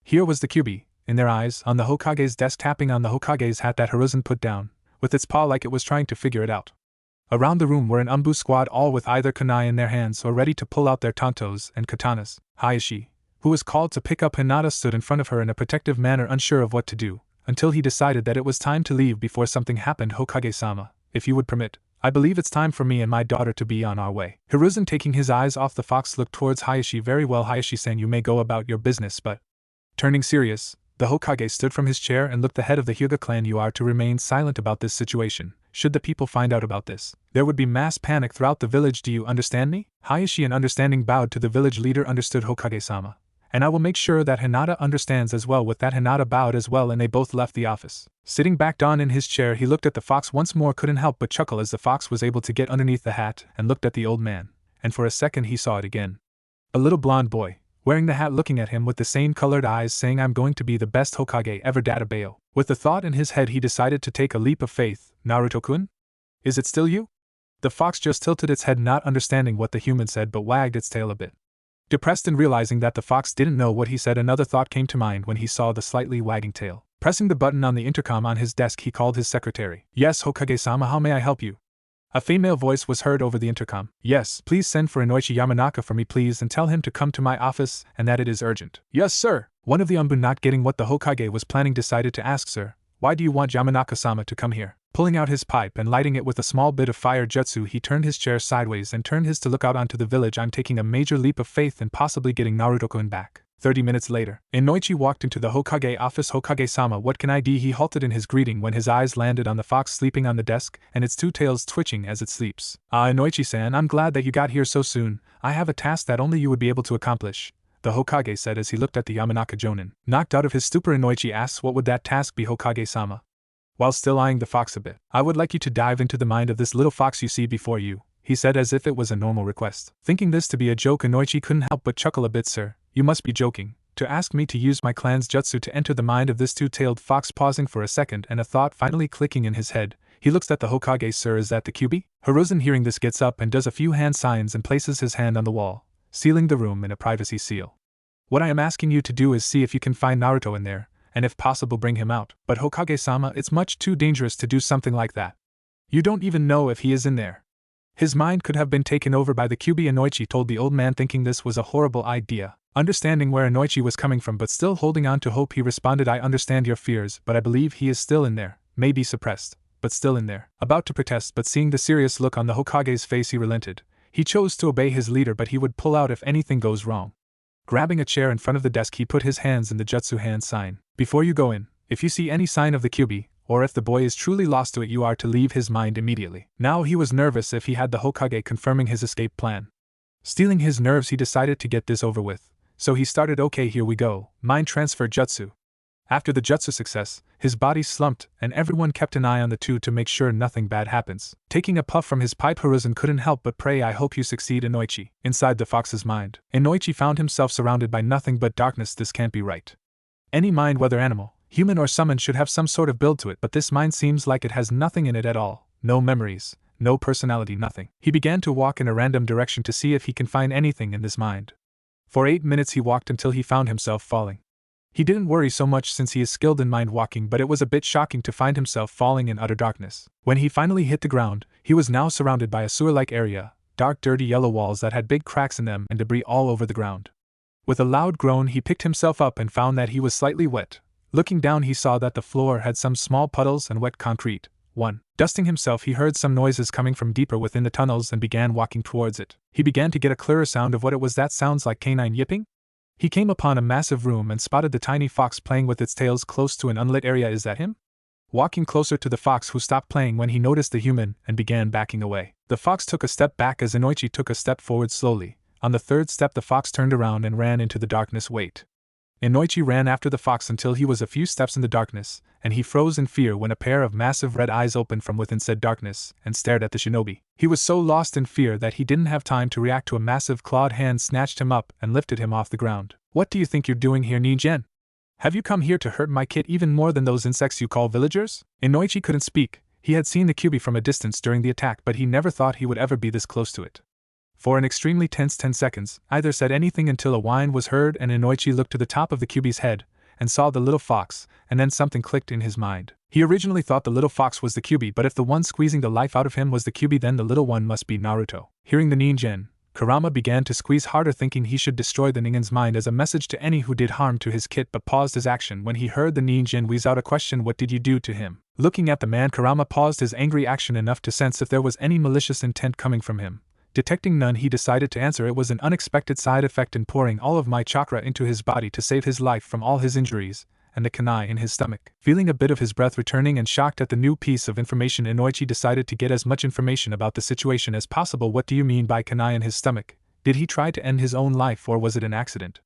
Here was the Kyuubi, in their eyes, on the Hokage's desk, tapping on the Hokage's hat that Hiruzen put down, with its paw like it was trying to figure it out. Around the room were an Umbu squad, all with either kunai in their hands or ready to pull out their tantos and katanas. Hayashi, who was called to pick up Hinata, stood in front of her in a protective manner, unsure of what to do, until he decided that it was time to leave before something happened. Hokage-sama, if you would permit, I believe it's time for me and my daughter to be on our way. Hiruzen, taking his eyes off the fox, looked towards Hayashi. Very well, Hayashi-san, you may go about your business, but… Turning serious, the Hokage stood from his chair and looked the head of the Hyuga clan. You are to remain silent about this situation. Should the people find out about this, there would be mass panic throughout the village. Do you understand me? Hayashi, in understanding, bowed to the village leader. Understood, Hokage-sama. And I will make sure that Hinata understands as well. With that, Hinata bowed as well and they both left the office. Sitting back down in his chair, he looked at the fox once more, couldn't help but chuckle as the fox was able to get underneath the hat, and looked at the old man, and for a second he saw it again. A little blonde boy, wearing the hat, looking at him with the same colored eyes, saying, I'm going to be the best Hokage ever. Dadabayo. With the thought in his head, he decided to take a leap of faith. Naruto-kun? Is it still you? The fox just tilted its head, not understanding what the human said, but wagged its tail a bit. Depressed and realizing that the fox didn't know what he said, another thought came to mind when he saw the slightly wagging tail. Pressing the button on the intercom on his desk, he called his secretary. Yes, Hokage-sama, how may I help you? A female voice was heard over the intercom. Yes, please send for Inoichi Yamanaka for me, please, and tell him to come to my office and that it is urgent. Yes, sir. One of the Umbu, not getting what the Hokage was planning, decided to ask, Sir, why do you want Yamanaka-sama to come here? Pulling out his pipe and lighting it with a small bit of fire jutsu, he turned his chair sideways and turned his to look out onto the village. I'm taking a major leap of faith in possibly getting Naruto-kun back. 30 minutes later, Inoichi walked into the Hokage office. Hokage-sama, what can I do? He halted in his greeting when his eyes landed on the fox sleeping on the desk and its two tails twitching as it sleeps. Inoichi-san, I'm glad that you got here so soon. I have a task that only you would be able to accomplish, the Hokage said as he looked at the Yamanaka Jonin. Knocked out of his stupor, Inoichi asked, what would that task be, Hokage-sama? While still eyeing the fox a bit. I would like you to dive into the mind of this little fox you see before you, he said as if it was a normal request. Thinking this to be a joke, Inoichi couldn't help but chuckle a bit. Sir, you must be joking. To ask me to use my clan's jutsu to enter the mind of this two-tailed fox. Pausing for a second and a thought finally clicking in his head, he looks at the Hokage. Sir, is that the Kyuubi? Hiruzen, hearing this, gets up and does a few hand signs and places his hand on the wall, sealing the room in a privacy seal. What I am asking you to do is see if you can find Naruto in there, and if possible bring him out. But Hokage-sama, it's much too dangerous to do something like that. You don't even know if he is in there. His mind could have been taken over by the Kyuubi. Inoichi told the old man, thinking this was a horrible idea. Understanding where Inoichi was coming from but still holding on to hope, he responded, I understand your fears, but I believe he is still in there, maybe suppressed, but still in there. About to protest, but seeing the serious look on the Hokage's face, he relented. He chose to obey his leader, but he would pull out if anything goes wrong. Grabbing a chair in front of the desk, he put his hands in the jutsu hand sign. Before you go in, if you see any sign of the Kyuubi, or if the boy is truly lost to it, you are to leave his mind immediately. Now he was nervous if he had the Hokage confirming his escape plan. Stealing his nerves, he decided to get this over with. So he started, okay, here we go, mind transfer jutsu. After the jutsu success, his body slumped and everyone kept an eye on the two to make sure nothing bad happens. Taking a puff from his pipe, Hiruzen couldn't help but pray, I hope you succeed, Inoichi. Inside the fox's mind, Inoichi found himself surrounded by nothing but darkness. This can't be right. Any mind, whether animal, human or summon, should have some sort of build to it, but this mind seems like it has nothing in it at all. No memories, no personality, nothing. He began to walk in a random direction to see if he can find anything in this mind. For 8 minutes he walked until he found himself falling. He didn't worry so much since he is skilled in mind walking, but it was a bit shocking to find himself falling in utter darkness. When he finally hit the ground, he was now surrounded by a sewer-like area, dark dirty yellow walls that had big cracks in them and debris all over the ground. With a loud groan he picked himself up and found that he was slightly wet. Looking down he saw that the floor had some small puddles and wet concrete. Dusting himself, he heard some noises coming from deeper within the tunnels and began walking towards it. He began to get a clearer sound of what it was. That sounds like canine yipping? He came upon a massive room and spotted the tiny fox playing with its tails close to an unlit area. Is that him? Walking closer to the fox, who stopped playing when he noticed the human and began backing away. The fox took a step back as Inoichi took a step forward slowly. On the third step the fox turned around and ran into the darkness. Wait. Inoichi ran after the fox until he was a few steps in the darkness, and he froze in fear when a pair of massive red eyes opened from within said darkness and stared at the shinobi. He was so lost in fear that he didn't have time to react to a massive clawed hand snatched him up and lifted him off the ground. What do you think you're doing here, Nijen? Have you come here to hurt my kit even more than those insects you call villagers? Inoichi couldn't speak. He had seen the Kyuubi from a distance during the attack, but he never thought he would ever be this close to it. For an extremely tense 10 seconds, neither said anything until a whine was heard and Inoichi looked to the top of the Kyuubi's head and saw the little fox, and then something clicked in his mind. He originally thought the little fox was the Kyuubi, but if the one squeezing the life out of him was the Kyuubi, then the little one must be Naruto. Hearing the Ningen, Kurama began to squeeze harder, thinking he should destroy the Ningen's mind as a message to any who did harm to his kit, but paused his action when he heard the Ningen wheeze out a question: "What did you do to him?" Looking at the man, Kurama paused his angry action enough to sense if there was any malicious intent coming from him. Detecting none, he decided to answer. It was an unexpected side effect in pouring all of my chakra into his body to save his life from all his injuries, and the kunai in his stomach. Feeling a bit of his breath returning and shocked at the new piece of information, Inoichi decided to get as much information about the situation as possible. What do you mean by kunai in his stomach? Did he try to end his own life, or was it an accident?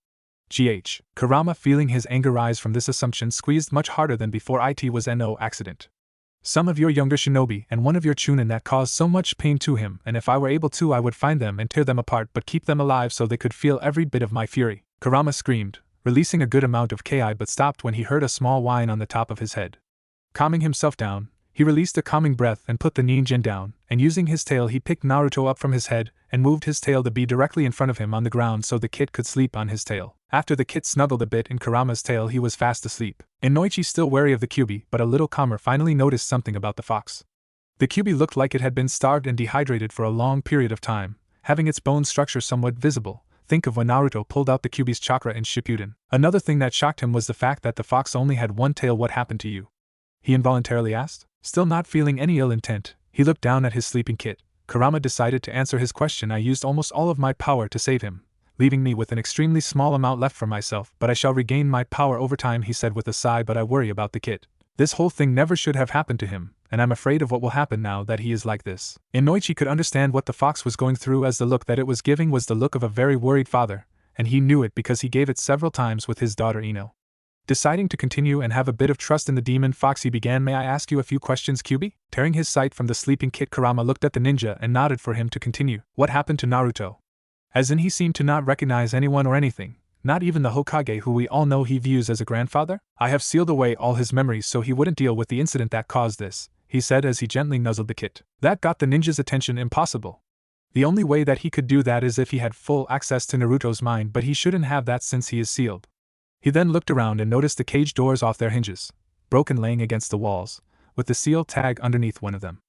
Kurama, feeling his anger rise from this assumption, squeezed much harder than before. It was no accident. Some of your younger shinobi and one of your chunin that caused so much pain to him, and if I were able to, I would find them and tear them apart, but keep them alive so they could feel every bit of my fury. Kurama screamed, releasing a good amount of ki, but stopped when he heard a small whine on the top of his head. Calming himself down, he released a calming breath and put the Ningen down, and using his tail he picked Naruto up from his head and moved his tail to be directly in front of him on the ground so the kit could sleep on his tail. After the kit snuggled a bit in Kurama's tail, he was fast asleep. Inoichi, still wary of the Kyuubi but a little calmer, finally noticed something about the fox. The Kyuubi looked like it had been starved and dehydrated for a long period of time, having its bone structure somewhat visible. Think of when Naruto pulled out the Kyuubi's chakra in Shippuden. Another thing that shocked him was the fact that the fox only had one tail. What happened to you? He involuntarily asked. Still not feeling any ill intent, he looked down at his sleeping kit. Kurama decided to answer his question. I used almost all of my power to save him, leaving me with an extremely small amount left for myself, but I shall regain my power over time, he said with a sigh. But I worry about the kit. This whole thing never should have happened to him, and I'm afraid of what will happen now that he is like this. Inoichi could understand what the fox was going through, as the look that it was giving was the look of a very worried father, and he knew it because he gave it several times with his daughter Ino. Deciding to continue and have a bit of trust in the demon fox, he began, "May I ask you a few questions, Kyuubi?" Tearing his sight from the sleeping kit, Kurama looked at the ninja and nodded for him to continue. What happened to Naruto? As in, he seemed to not recognize anyone or anything, not even the Hokage, who we all know he views as a grandfather. I have sealed away all his memories so he wouldn't deal with the incident that caused this, he said as he gently nuzzled the kit. That got the ninja's attention. Impossible. The only way that he could do that is if he had full access to Naruto's mind, but he shouldn't have that since he is sealed. He then looked around and noticed the cage doors off their hinges, broken, laying against the walls, with the seal tag underneath one of them.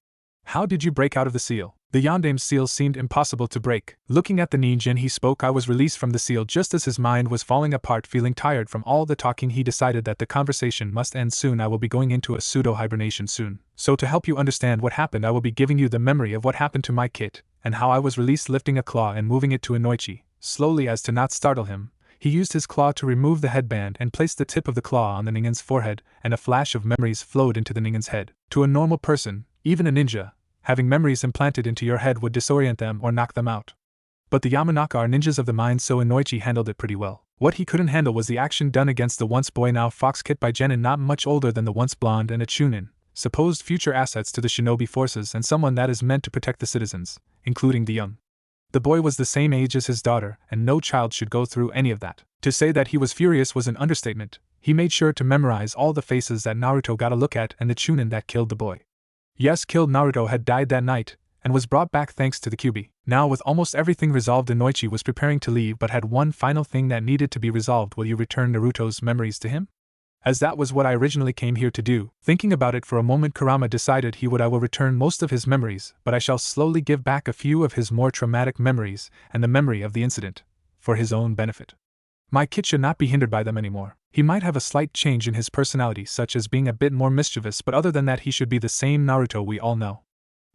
How did you break out of the seal? The Yandame's seal seemed impossible to break. Looking at the Ningen, he spoke. I was released from the seal just as his mind was falling apart. Feeling tired from all the talking, he decided that the conversation must end soon. I will be going into a pseudo-hibernation soon. So to help you understand what happened, I will be giving you the memory of what happened to my kit, and how I was released. Lifting a claw and moving it to Inoichi, slowly as to not startle him, he used his claw to remove the headband and placed the tip of the claw on the Ningen's forehead, and a flash of memories flowed into the Ningen's head. To a normal person, even a ninja, having memories implanted into your head would disorient them or knock them out. But the Yamanaka are ninjas of the mind, so Inoichi handled it pretty well. What he couldn't handle was the action done against the once boy, now fox kit by Genin, not much older than the once blonde and a Chunin, supposed future assets to the shinobi forces and someone that is meant to protect the citizens, including the young. The boy was the same age as his daughter, and no child should go through any of that. To say that he was furious was an understatement. He made sure to memorize all the faces that Naruto got a look at, and the Chunin that killed the boy. Yes, killed Naruto had died that night, and was brought back thanks to the Kyuubi. Now, with almost everything resolved, Inoichi was preparing to leave but had one final thing that needed to be resolved. Will you return Naruto's memories to him? As that was what I originally came here to do. Thinking about it for a moment, Kurama decided he would. I will return most of his memories, but I shall slowly give back a few of his more traumatic memories, and the memory of the incident, for his own benefit. My kit should not be hindered by them anymore. He might have a slight change in his personality, such as being a bit more mischievous, but other than that he should be the same Naruto we all know.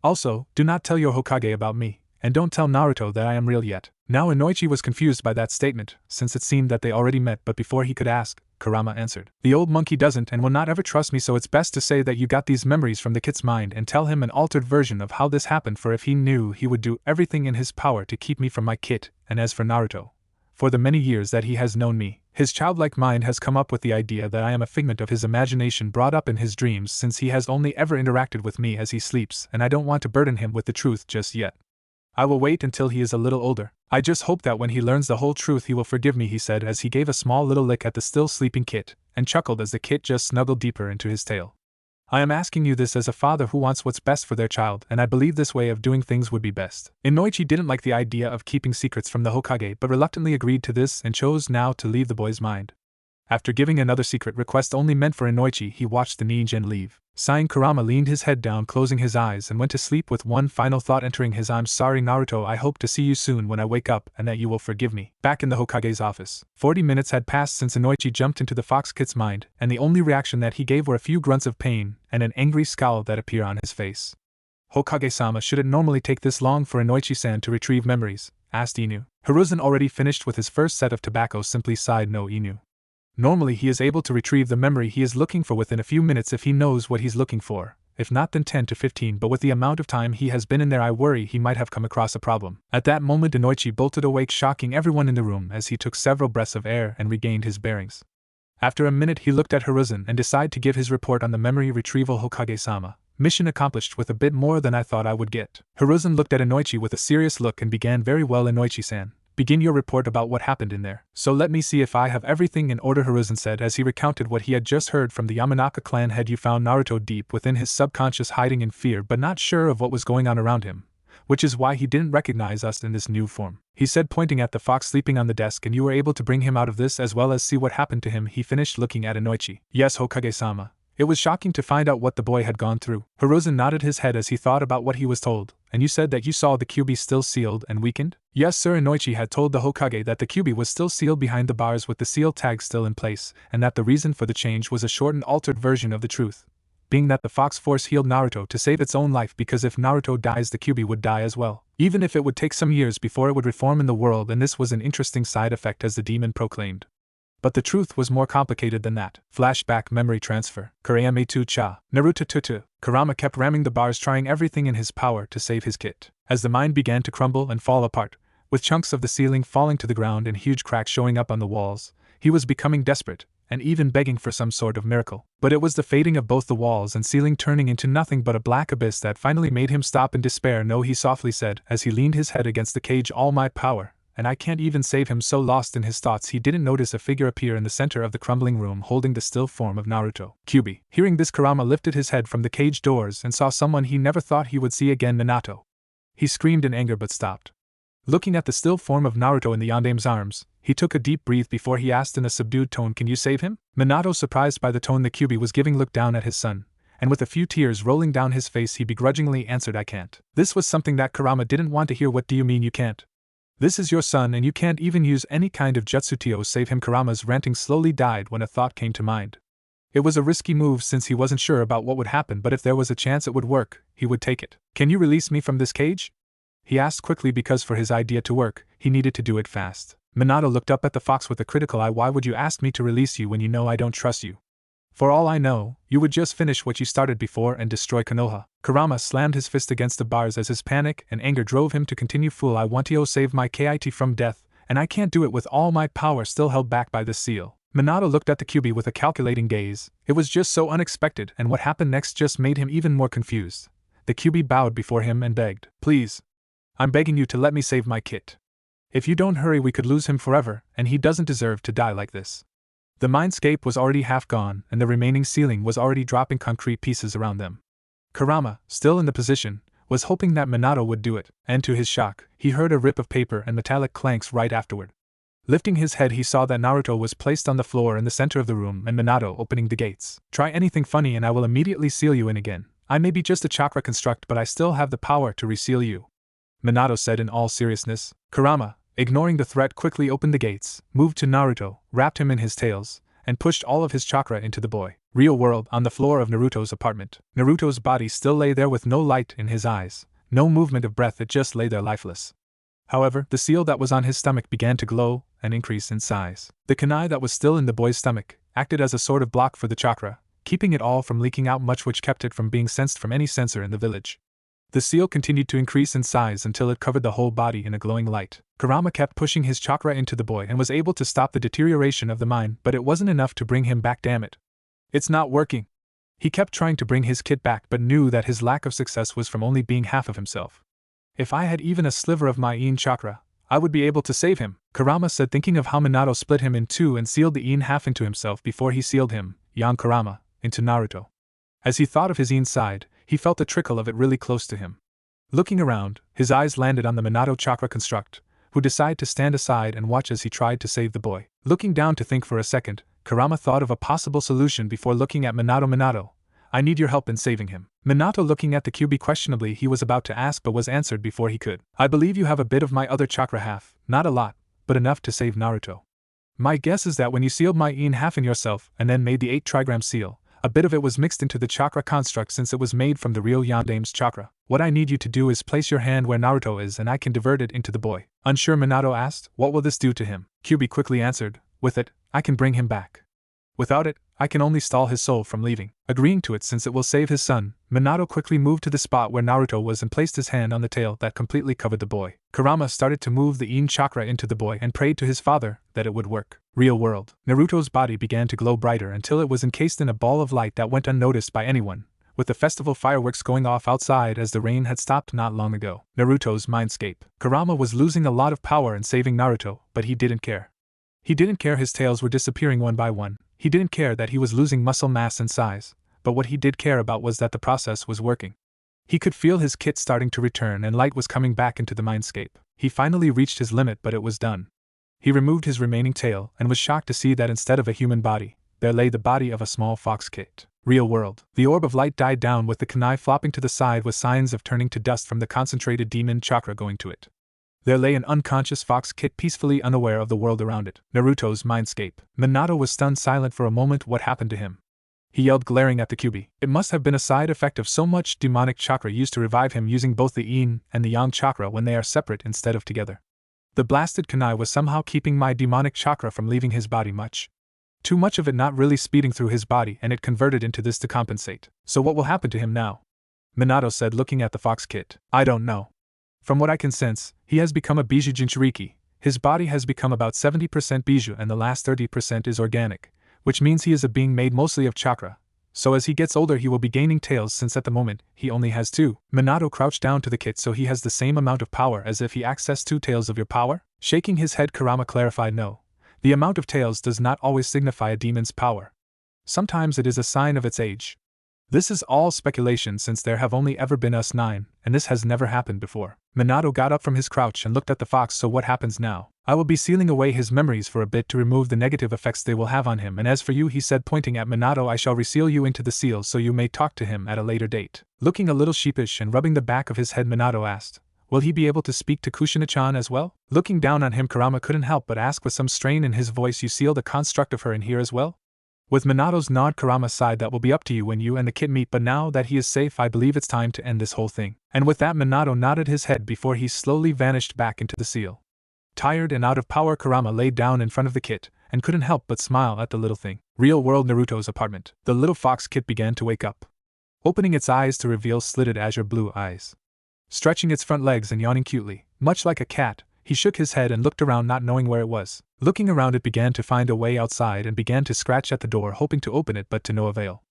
Also, do not tell your Hokage about me, and don't tell Naruto that I am real yet. Now Inoichi was confused by that statement, since it seemed that they already met, but before he could ask, Kurama answered. The old monkey doesn't and will not ever trust me, so it's best to say that you got these memories from the kid's mind and tell him an altered version of how this happened, for if he knew, he would do everything in his power to keep me from my kit. And as for Naruto, for the many years that he has known me, his childlike mind has come up with the idea that I am a figment of his imagination, brought up in his dreams, since he has only ever interacted with me as he sleeps, and I don't want to burden him with the truth just yet. I will wait until he is a little older. I just hope that when he learns the whole truth he will forgive me, he said as he gave a small little lick at the still sleeping kit, and chuckled as the kit just snuggled deeper into his tail. I am asking you this as a father who wants what's best for their child, and I believe this way of doing things would be best. Inoichi didn't like the idea of keeping secrets from the Hokage but reluctantly agreed to this and chose now to leave the boy's mind. After giving another secret request only meant for Inoichi, he watched the ninja leave. Sighing, Kurama leaned his head down, closing his eyes, and went to sleep with one final thought entering his: I'm sorry Naruto, I hope to see you soon when I wake up and that you will forgive me. Back in the Hokage's office. 40 minutes had passed since Inoichi jumped into the fox kid's mind, and the only reaction that he gave were a few grunts of pain and an angry scowl that appeared on his face. Hokage-sama, should it normally take this long for Inoichi-san to retrieve memories? Asked Inu. Hiruzen, already finished with his first set of tobacco, simply sighed. No, Inu. Normally he is able to retrieve the memory he is looking for within a few minutes if he knows what he's looking for, if not then 10 to 15, but with the amount of time he has been in there I worry he might have come across a problem. At that moment Inoichi bolted awake, shocking everyone in the room as he took several breaths of air and regained his bearings. After a minute he looked at Hiruzen and decided to give his report on the memory retrieval. Hokage-sama, mission accomplished with a bit more than I thought I would get. Hiruzen looked at Inoichi with a serious look and began: very well Inoichi-san. Begin your report about what happened in there. So let me see if I have everything in order, Hiruzen said as he recounted what he had just heard from the Yamanaka clan head. You found Naruto deep within his subconscious, hiding in fear but not sure of what was going on around him, which is why he didn't recognize us in this new form, he said, pointing at the fox sleeping on the desk, and you were able to bring him out of this as well as see what happened to him, he finished, looking at Inoichi. Yes, Hokage-sama. It was shocking to find out what the boy had gone through. Hiruzen nodded his head as he thought about what he was told. And you said that you saw the QB still sealed and weakened? Yes sir, Inoichi had told the Hokage that the QB was still sealed behind the bars with the seal tag still in place, and that the reason for the change was a shortened, altered version of the truth, being that the Fox Force healed Naruto to save its own life, because if Naruto dies the QB would die as well, even if it would take some years before it would reform in the world, and this was an interesting side effect as the demon proclaimed. But the truth was more complicated than that. Flashback memory transfer. Kurame tu cha. Naruto tutu. Kurama kept ramming the bars, trying everything in his power to save his kit. As the mine began to crumble and fall apart, with chunks of the ceiling falling to the ground and huge cracks showing up on the walls, he was becoming desperate, and even begging for some sort of miracle. But it was the fading of both the walls and ceiling turning into nothing but a black abyss that finally made him stop in despair. No, he softly said as he leaned his head against the cage, all my power, and I can't even save him. So lost in his thoughts he didn't notice a figure appear in the center of the crumbling room holding the still form of Naruto. QB. Hearing this, Kurama lifted his head from the cage doors and saw someone he never thought he would see again, Minato. He screamed in anger but stopped. Looking at the still form of Naruto in the Yandame's arms, he took a deep breath before he asked in a subdued tone, can you save him? Minato, surprised by the tone the QB was giving, looked down at his son, and with a few tears rolling down his face he begrudgingly answered, I can't. This was something that Kurama didn't want to hear. What do you mean you can't? This is your son and you can't even use any kind of jutsu to save him. Kurama's ranting slowly died when a thought came to mind. It was a risky move since he wasn't sure about what would happen, but if there was a chance it would work, he would take it. Can you release me from this cage? He asked quickly, because for his idea to work, he needed to do it fast. Minato looked up at the fox with a critical eye. Why would you ask me to release you when you know I don't trust you? For all I know, you would just finish what you started before and destroy Konoha. Kurama slammed his fist against the bars as his panic and anger drove him to continue. Fool, I want to save my kit from death, and I can't do it with all my power still held back by this seal. Minato looked at the QB with a calculating gaze. It was just so unexpected, and what happened next just made him even more confused. The QB bowed before him and begged, please, I'm begging you to let me save my kit. If you don't hurry we could lose him forever, and he doesn't deserve to die like this. The mindscape was already half gone, and the remaining ceiling was already dropping concrete pieces around them. Kurama, still in the position, was hoping that Minato would do it, and to his shock, he heard a rip of paper and metallic clanks right afterward. Lifting his head he saw that Naruto was placed on the floor in the center of the room and Minato opening the gates. Try anything funny and I will immediately seal you in again. I may be just a chakra construct but I still have the power to reseal you, Minato said in all seriousness. Kurama, ignoring the threat, quickly opened the gates, moved to Naruto, wrapped him in his tails, and pushed all of his chakra into the boy. Real world, on the floor of Naruto's apartment. Naruto's body still lay there with no light in his eyes, no movement of breath, it just lay there lifeless. However, the seal that was on his stomach began to glow and increase in size. The kunai that was still in the boy's stomach acted as a sort of block for the chakra, keeping it all from leaking out, much which kept it from being sensed from any sensor in the village. The seal continued to increase in size until it covered the whole body in a glowing light. Kurama kept pushing his chakra into the boy and was able to stop the deterioration of the mind, but it wasn't enough to bring him back. Damn it. It's not working. He kept trying to bring his kid back but knew that his lack of success was from only being half of himself. If I had even a sliver of my yin chakra, I would be able to save him. Kurama said, thinking of how Minato split him in two and sealed the in half into himself before he sealed him, young Kurama, into Naruto. As he thought of his inside, he felt a trickle of it really close to him. Looking around, his eyes landed on the Minato chakra construct, who decided to stand aside and watch as he tried to save the boy. Looking down to think for a second, Kurama thought of a possible solution before looking at Minato. Minato, I need your help in saving him. Minato looking at the QB questionably he was about to ask but was answered before he could. I believe you have a bit of my other chakra half, not a lot, but enough to save Naruto. My guess is that when you sealed my in half in yourself and then made the 8 trigram seal, a bit of it was mixed into the chakra construct since it was made from the real Yandame's chakra. What I need you to do is place your hand where Naruto is and I can divert it into the boy. Unsure, Minato asked, what will this do to him? QB quickly answered, with it, I can bring him back. Without it, I can only stall his soul from leaving. Agreeing to it since it will save his son, Minato quickly moved to the spot where Naruto was and placed his hand on the tail that completely covered the boy. Kurama started to move the In chakra into the boy and prayed to his father that it would work. Real world. Naruto's body began to glow brighter until it was encased in a ball of light that went unnoticed by anyone, with the festival fireworks going off outside as the rain had stopped not long ago. Naruto's mindscape. Kurama was losing a lot of power in saving Naruto, but he didn't care. He didn't care his tails were disappearing one by one. He didn't care that he was losing muscle mass and size, but what he did care about was that the process was working. He could feel his kit starting to return and light was coming back into the mindscape. He finally reached his limit, but it was done. He removed his remaining tail and was shocked to see that instead of a human body, there lay the body of a small fox kit. Real world. The orb of light died down with the kunai flopping to the side with signs of turning to dust from the concentrated demon chakra going to it. There lay an unconscious fox kit peacefully unaware of the world around it. Naruto's mindscape. Minato was stunned silent for a moment. What happened to him? He yelled, glaring at the QB. It must have been a side effect of so much demonic chakra used to revive him using both the Yin and the Yang chakra when they are separate instead of together. The blasted kunai was somehow keeping my demonic chakra from leaving his body much. Too much of it not really speeding through his body, and it converted into this to compensate. So what will happen to him now? Minato said, looking at the fox kit. I don't know. From what I can sense, he has become a Biju Jinchuriki. His body has become about 70% Biju and the last 30% is organic, which means he is a being made mostly of chakra. So as he gets older he will be gaining tails since at the moment, he only has 2. Minato crouched down to the kit so he has the same amount of power as if he accessed 2 tails of your power? Shaking his head, Kurama clarified, no. The amount of tails does not always signify a demon's power. Sometimes it is a sign of its age. This is all speculation since there have only ever been us 9, and this has never happened before. Minato got up from his crouch and looked at the fox. So what happens now? I will be sealing away his memories for a bit to remove the negative effects they will have on him, and as for you, he said, pointing at Minato, I shall reseal you into the seal so you may talk to him at a later date. Looking a little sheepish and rubbing the back of his head, Minato asked, will he be able to speak to Kushina-chan as well? Looking down on him, Kurama couldn't help but ask with some strain in his voice, you sealed a construct of her in here as well? With Minato's nod, Kurama sighed, that will be up to you when you and the kid meet, but now that he is safe I believe it's time to end this whole thing. And with that Minato nodded his head before he slowly vanished back into the seal. Tired and out of power, Kurama laid down in front of the kit, and couldn't help but smile at the little thing. Real world. Naruto's apartment. The little fox kit began to wake up. Opening its eyes to reveal slitted azure blue eyes. Stretching its front legs and yawning cutely, much like a cat, he shook his head and looked around, not knowing where it was. Looking around, it began to find a way outside and began to scratch at the door, hoping to open it, but to no avail.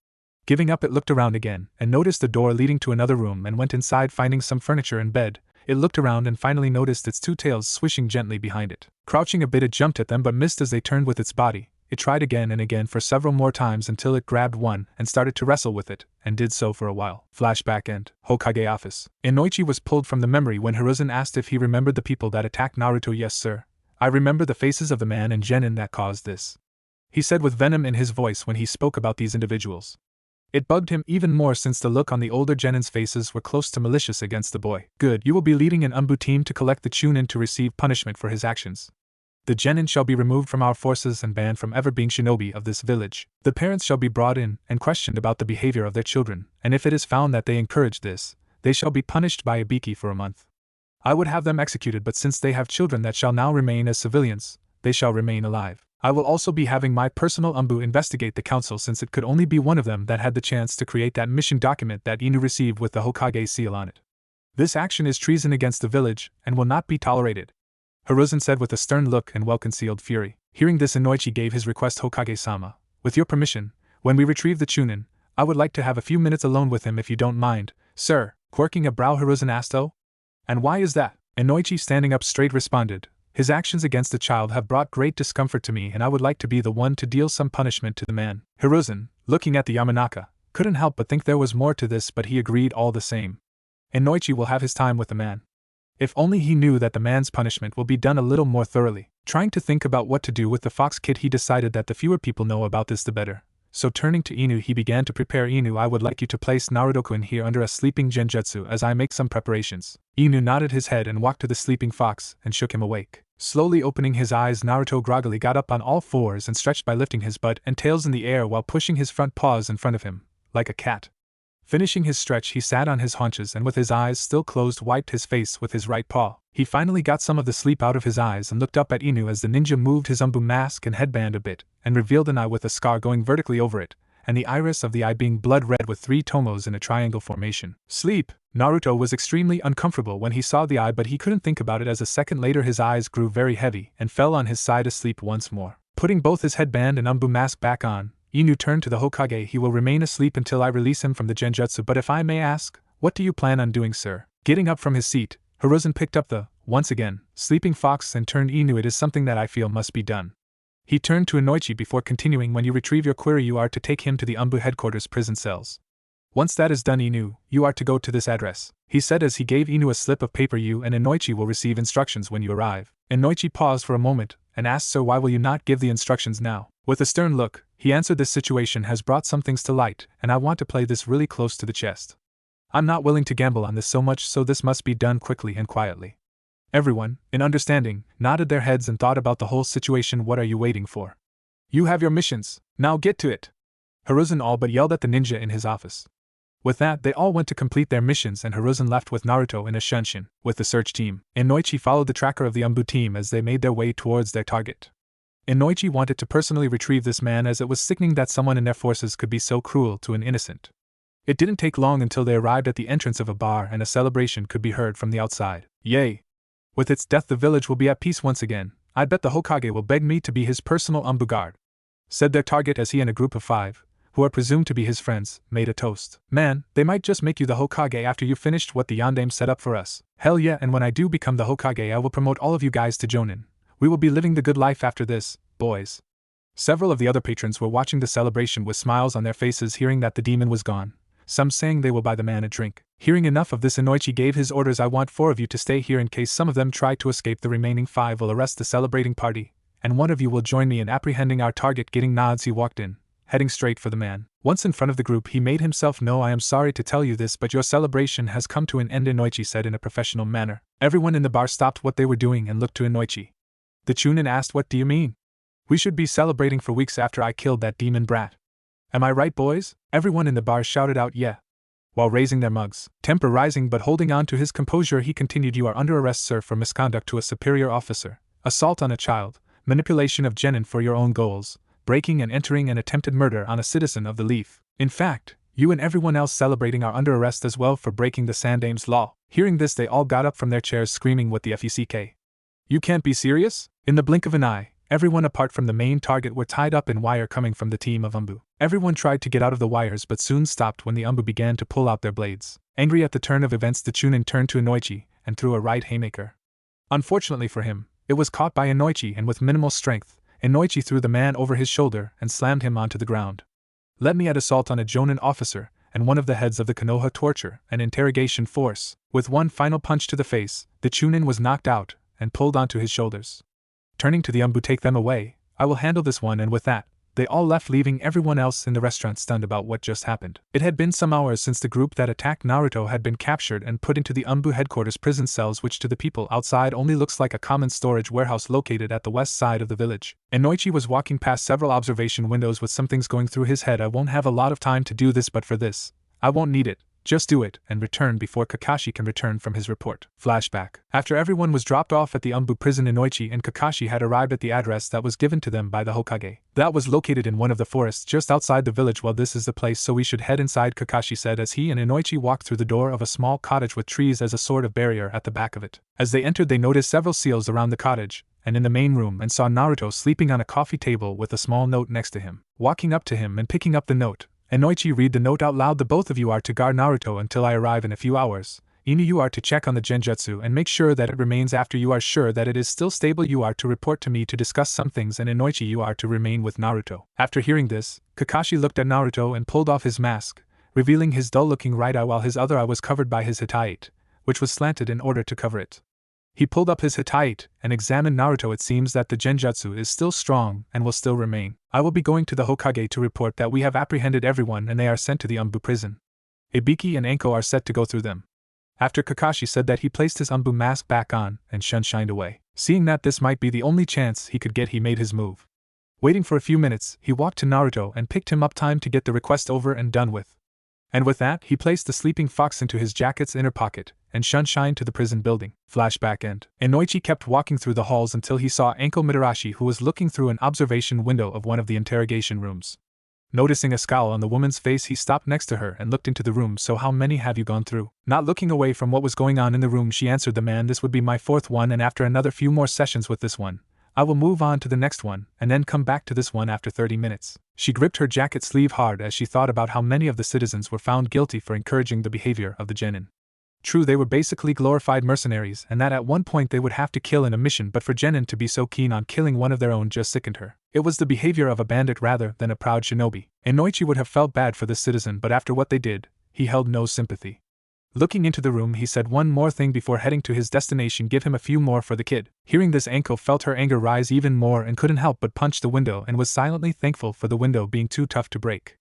Giving up, it looked around again, and noticed the door leading to another room and went inside, finding some furniture and bed. It looked around and finally noticed its 2 tails swishing gently behind it. Crouching a bit, it jumped at them but missed as they turned with its body. It tried again and again for several more times until it grabbed one and started to wrestle with it, and did so for a while. Flashback end. Hokage office. Inoichi was pulled from the memory when Hiruzen asked if he remembered the people that attacked Naruto. Yes sir. I remember the faces of the man and genin that caused this, he said with venom in his voice when he spoke about these individuals. It bugged him even more since the look on the older genin's faces were close to malicious against the boy. Good, you will be leading an Umbu team to collect the Chunin to receive punishment for his actions. The genin shall be removed from our forces and banned from ever being shinobi of this village. The parents shall be brought in and questioned about the behavior of their children, and if it is found that they encourage this, they shall be punished by Ibiki for a month. I would have them executed, but since they have children that shall now remain as civilians, they shall remain alive. I will also be having my personal Umbu investigate the council, since it could only be one of them that had the chance to create that mission document that Inu received with the Hokage seal on it. This action is treason against the village and will not be tolerated, Hiruzen said with a stern look and well-concealed fury. Hearing this, Inoichi gave his request. Hokage-sama, with your permission, when we retrieve the Chunin, I would like to have a few minutes alone with him if you don't mind. Sir, quirking a brow, Hiruzen asked. Oh? And why is that? Inoichi, standing up straight, responded, His actions against the child have brought great discomfort to me, and I would like to be the one to deal some punishment to the man." Hiruzen, looking at the Yamanaka, couldn't help but think there was more to this, but he agreed all the same. "Inoichi will have his time with the man. If only he knew that the man's punishment will be done a little more thoroughly." Trying to think about what to do with the fox kid, he decided that the fewer people know about this the better. So turning to Inu, he began to prepare. "Inu, I would like you to place Naruto-kun here under a sleeping genjutsu as I make some preparations." Inu nodded his head and walked to the sleeping fox and shook him awake. Slowly opening his eyes, Naruto groggily got up on all fours and stretched by lifting his butt and tails in the air while pushing his front paws in front of him, like a cat. Finishing his stretch, he sat on his haunches and with his eyes still closed wiped his face with his right paw. He finally got some of the sleep out of his eyes and looked up at Inu as the ninja moved his umbu mask and headband a bit and revealed an eye with a scar going vertically over it, and the iris of the eye being blood red with 3 tomos in a triangle formation. "Sleep!" Naruto was extremely uncomfortable when he saw the eye, but he couldn't think about it as a second later his eyes grew very heavy and fell on his side asleep once more. Putting both his headband and umbu mask back on, Inu turned to the Hokage. "He will remain asleep until I release him from the genjutsu, but if I may ask, what do you plan on doing, sir?" Getting up from his seat, Hiruzen picked up the, once again, sleeping fox and turned Inu. "It is something that I feel must be done." He turned to Inoichi before continuing, "When you retrieve your query, you are to take him to the Umbu headquarters prison cells. Once that is done, Inu, you are to go to this address," he said as he gave Inu a slip of paper. "You and Inoichi will receive instructions when you arrive." Inoichi paused for a moment and asked, "Sir, why will you not give the instructions now?" With a stern look, he answered, "This situation has brought some things to light, and I want to play this really close to the chest. I'm not willing to gamble on this so much, so this must be done quickly and quietly." Everyone, in understanding, nodded their heads and thought about the whole situation. "What are you waiting for? You have your missions, now get to it!" Hiruzen all but yelled at the ninja in his office. With that, they all went to complete their missions, and Hiruzen left with Naruto in a shunshin. With the search team, Inoichi followed the tracker of the Umbu team as they made their way towards their target. Inoichi wanted to personally retrieve this man, as it was sickening that someone in their forces could be so cruel to an innocent. It didn't take long until they arrived at the entrance of a bar, and a celebration could be heard from the outside. "Yay! With its death, the village will be at peace once again. I bet the Hokage will beg me to be his personal Umbu guard," said their target as he and a group of 5, who are presumed to be his friends, made a toast. "Man, they might just make you the Hokage after you've finished what the Yondaime set up for us." "Hell yeah, and when I do become the Hokage, I will promote all of you guys to Jonin. We will be living the good life after this, boys." Several of the other patrons were watching the celebration with smiles on their faces, hearing that the demon was gone, some saying they will buy the man a drink. Hearing enough of this, Inoichi gave his orders. "I want 4 of you to stay here in case some of them try to escape. The remaining 5 will arrest the celebrating party, and one of you will join me in apprehending our target." Getting nods, he walked in, heading straight for the man. Once in front of the group, he made himself known. "I am sorry to tell you this, but your celebration has come to an end," Inoichi said in a professional manner. Everyone in the bar stopped what they were doing and looked to Inoichi. The Chunin asked, "What do you mean? We should be celebrating for weeks after I killed that demon brat. Am I right, boys?" Everyone in the bar shouted out, "Yeah," while raising their mugs. Temper rising but holding on to his composure, he continued, "You are under arrest, sir, for misconduct to a superior officer, assault on a child, manipulation of genin for your own goals, breaking and entering, and attempted murder on a citizen of the Leaf. In fact, you and everyone else celebrating are under arrest as well for breaking the Sandaime's law." Hearing this, they all got up from their chairs screaming, "What the fuck? You can't be serious?" In the blink of an eye, everyone apart from the main target were tied up in wire coming from the team of Umbu. Everyone tried to get out of the wires but soon stopped when the Umbu began to pull out their blades. Angry at the turn of events, the Chunin turned to Inoichi and threw a right haymaker. Unfortunately for him, it was caught by Inoichi, and with minimal strength, Inoichi threw the man over his shoulder and slammed him onto the ground. "Let me add assault on a Jonin officer and one of the heads of the Konoha torture and interrogation force." With one final punch to the face, the Chunin was knocked out and pulled onto his shoulders. Turning to the Umbu, "Take them away, I will handle this one," and with that, they all left, leaving everyone else in the restaurant stunned about what just happened. It had been some hours since the group that attacked Naruto had been captured and put into the Umbu headquarters prison cells, which to the people outside only looks like a common storage warehouse located at the west side of the village. Inoichi was walking past several observation windows with some things going through his head. "I won't have a lot of time to do this, but for this, I won't need it. Just do it and return before Kakashi can return from his report." Flashback. After everyone was dropped off at the Umbu prison, Inoichi and Kakashi had arrived at the address that was given to them by the Hokage. That was located in one of the forests just outside the village. "Well, this is the place, so we should head inside," Kakashi said as he and Inoichi walked through the door of a small cottage with trees as a sort of barrier at the back of it. As they entered, they noticed several seals around the cottage and in the main room, and saw Naruto sleeping on a coffee table with a small note next to him. Walking up to him and picking up the note, Inoichi read the note out loud. "The both of you are to guard Naruto until I arrive in a few hours. Inu, you are to check on the genjutsu and make sure that it remains. After you are sure that it is still stable, you are to report to me to discuss some things, and Inoichi, you are to remain with Naruto. After hearing this, Kakashi looked at Naruto and pulled off his mask, revealing his dull-looking right eye while his other eye was covered by his hitite, which was slanted in order to cover it. He pulled up his hitite and examined Naruto. It seems that the genjutsu is still strong and will still remain. I will be going to the Hokage to report that we have apprehended everyone and they are sent to the Umbu prison. Ibiki and Anko are set to go through them. After Kakashi said that, he placed his Umbu mask back on and shined away. Seeing that this might be the only chance he could get, he made his move. Waiting for a few minutes, he walked to Naruto and picked him up. Time to get the request over and done with. And with that, he placed the sleeping fox into his jacket's inner pocket and shined to the prison building. Flashback end. Inoichi kept walking through the halls until he saw Anko Mitarashi, who was looking through an observation window of one of the interrogation rooms. Noticing a scowl on the woman's face, he stopped next to her and looked into the room. So how many have you gone through? Not looking away from what was going on in the room, she answered the man, this would be my 4th one, and after another few more sessions with this one, I will move on to the next one, and then come back to this one after 30 minutes. She gripped her jacket sleeve hard as she thought about how many of the citizens were found guilty for encouraging the behavior of the genin. True, they were basically glorified mercenaries, and that at one point they would have to kill in a mission, but for genin to be so keen on killing one of their own just sickened her. It was the behavior of a bandit rather than a proud shinobi. Inoichi would have felt bad for this citizen, but after what they did, he held no sympathy. Looking into the room, he said one more thing before heading to his destination, give him a few more for the kid. Hearing this, Anko felt her anger rise even more and couldn't help but punch the window, and was silently thankful for the window being too tough to break.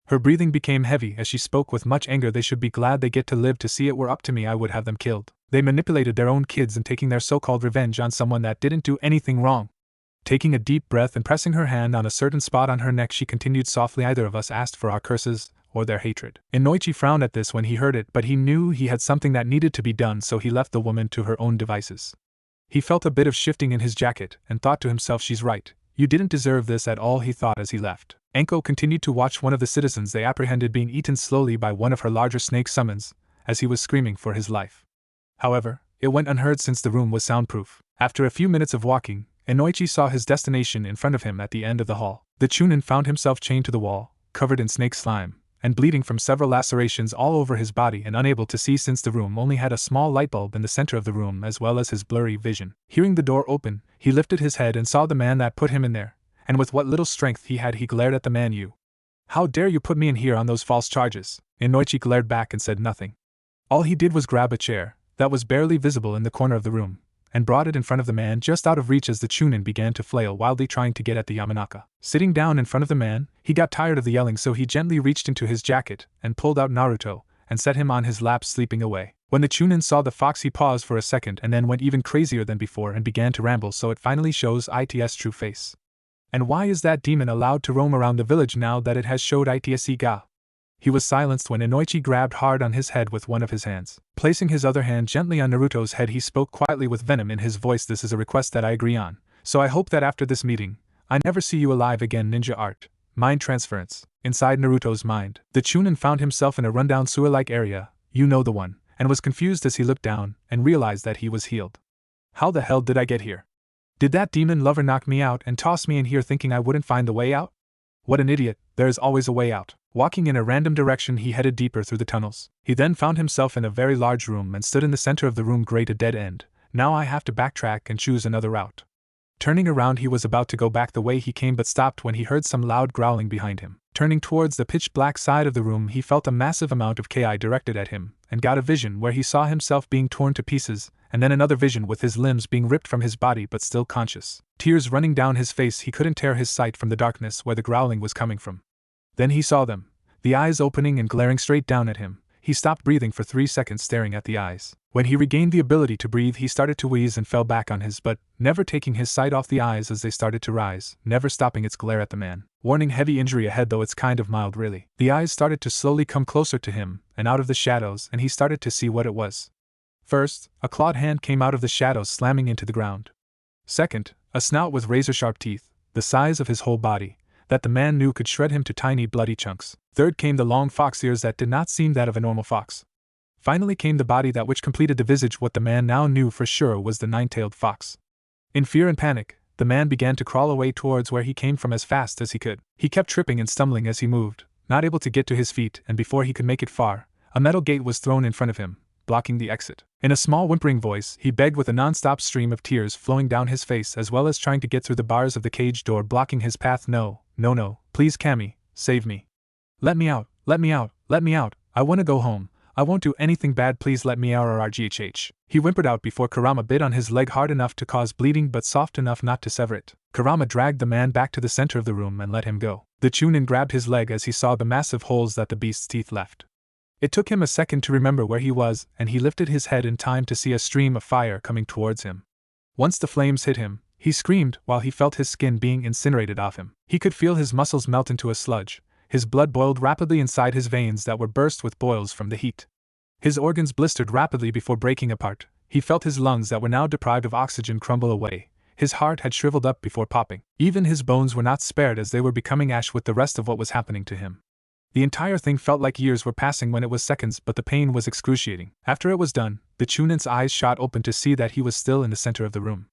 Her breathing became heavy as she spoke with much anger. They should be glad they get to live to see it. Were up to me, I would have them killed. They manipulated their own kids and taking their so-called revenge on someone that didn't do anything wrong. Taking a deep breath and pressing her hand on a certain spot on her neck, she continued softly, either of us asked for our curses or their hatred. Inoichi frowned at this when he heard it, but he knew he had something that needed to be done, so he left the woman to her own devices. He felt a bit of shifting in his jacket and thought to himself, she's right. You didn't deserve this at all, he thought as he left. Anko continued to watch one of the citizens they apprehended being eaten slowly by one of her larger snake summons, as he was screaming for his life. However, it went unheard since the room was soundproof. After a few minutes of walking, Inoichi saw his destination in front of him at the end of the hall. The Chunin found himself chained to the wall, covered in snake slime, and bleeding from several lacerations all over his body and unable to see since the room only had a small light bulb in the center of the room as well as his blurry vision. Hearing the door open, he lifted his head and saw the man that put him in there, and with what little strength he had, he glared at the man. You. How dare you put me in here on those false charges? Inoichi glared back and said nothing. All he did was grab a chair, that was barely visible in the corner of the room, and brought it in front of the man just out of reach as the Chunin began to flail wildly trying to get at the Yamanaka. Sitting down in front of the man, he got tired of the yelling, so he gently reached into his jacket and pulled out Naruto and set him on his lap, sleeping away. When the Chunin saw the fox, he paused for a second and then went even crazier than before and began to ramble, so it finally shows its true face. And why is that demon allowed to roam around the village now that it has showed its ga? He was silenced when Inoichi grabbed hard on his head with one of his hands. Placing his other hand gently on Naruto's head, he spoke quietly with venom in his voice, this is a request that I agree on, so I hope that after this meeting, I never see you alive again. Ninja art. Mind transference. Inside Naruto's mind, the Chunin found himself in a rundown sewer-like area, you know the one, and was confused as he looked down and realized that he was healed. How the hell did I get here? Did that demon lover knock me out and toss me in here thinking I wouldn't find the way out? What an idiot, there is always a way out. Walking in a random direction, he headed deeper through the tunnels. He then found himself in a very large room and stood in the center of the room. Great, a dead end. Now I have to backtrack and choose another route. Turning around, he was about to go back the way he came but stopped when he heard some loud growling behind him. Turning towards the pitch-black side of the room, he felt a massive amount of ki directed at him, and got a vision where he saw himself being torn to pieces, and then another vision with his limbs being ripped from his body but still conscious. Tears running down his face, he couldn't tear his sight from the darkness where the growling was coming from. Then he saw them, the eyes opening and glaring straight down at him. He stopped breathing for 3 seconds staring at the eyes. When he regained the ability to breathe, he started to wheeze and fell back on his butt, never taking his sight off the eyes as they started to rise, never stopping its glare at the man. Warning, heavy injury ahead, though it's kind of mild really. The eyes started to slowly come closer to him, and out of the shadows, and he started to see what it was. First, a clawed hand came out of the shadows slamming into the ground. Second, a snout with razor-sharp teeth, the size of his whole body, that the man knew could shred him to tiny bloody chunks. Third came the long fox ears that did not seem that of a normal fox. Finally came the body that which completed the visage, what the man now knew for sure was the nine-tailed fox. In fear and panic, the man began to crawl away towards where he came from as fast as he could. He kept tripping and stumbling as he moved, not able to get to his feet, and before he could make it far, a metal gate was thrown in front of him, blocking the exit. In a small whimpering voice, he begged with a non-stop stream of tears flowing down his face as well as trying to get through the bars of the cage door blocking his path. No, please Cammy, save me. Let me out, let me out, let me out, I wanna go home. I won't do anything bad, please let me out or RGHH. He whimpered out before Kurama bit on his leg hard enough to cause bleeding but soft enough not to sever it. Kurama dragged the man back to the center of the room and let him go. The Chunin grabbed his leg as he saw the massive holes that the beast's teeth left. It took him a second to remember where he was, and he lifted his head in time to see a stream of fire coming towards him. Once the flames hit him, he screamed while he felt his skin being incinerated off him. He could feel his muscles melt into a sludge. His blood boiled rapidly inside his veins that were burst with boils from the heat. His organs blistered rapidly before breaking apart. He felt his lungs that were now deprived of oxygen crumble away. His heart had shriveled up before popping. Even his bones were not spared as they were becoming ash with the rest of what was happening to him. The entire thing felt like years were passing when it was seconds, but the pain was excruciating. After it was done, the Chunin's eyes shot open to see that he was still in the center of the room.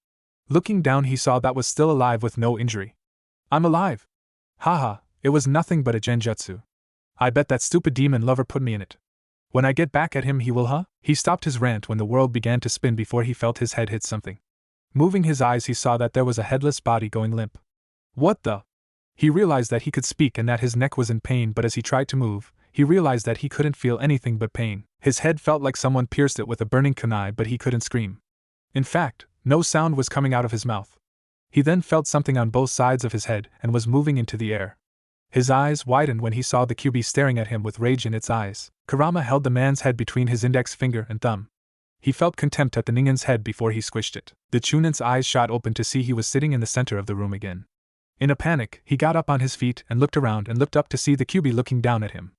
Looking down, he saw that was still alive with no injury. I'm alive! Haha, it was nothing but a genjutsu. I bet that stupid demon lover put me in it. When I get back at him he will, He stopped his rant when the world began to spin before he felt his head hit something. Moving his eyes he saw that there was a headless body going limp. What the? He realized that he could speak and that his neck was in pain, but as he tried to move, he realized that he couldn't feel anything but pain. His head felt like someone pierced it with a burning kunai, but he couldn't scream. In fact, no sound was coming out of his mouth. He then felt something on both sides of his head and was moving into the air. His eyes widened when he saw the QB staring at him with rage in its eyes. Kurama held the man's head between his index finger and thumb. He felt contempt at the ningen's head before he squished it. The Chunin's eyes shot open to see he was sitting in the center of the room again. In a panic, he got up on his feet and looked around and looked up to see the QB looking down at him.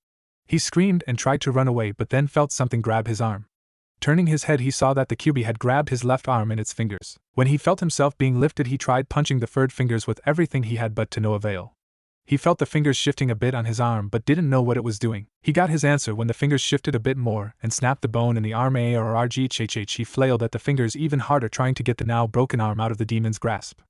He screamed and tried to run away but then felt something grab his arm. Turning his head he saw that the QB had grabbed his left arm in its fingers. When he felt himself being lifted he tried punching the furred fingers with everything he had but to no avail. He felt the fingers shifting a bit on his arm but didn't know what it was doing. He got his answer when the fingers shifted a bit more and snapped the bone in the arm. ARRGHH. He flailed at the fingers even harder, trying to get the now broken arm out of the demon's grasp.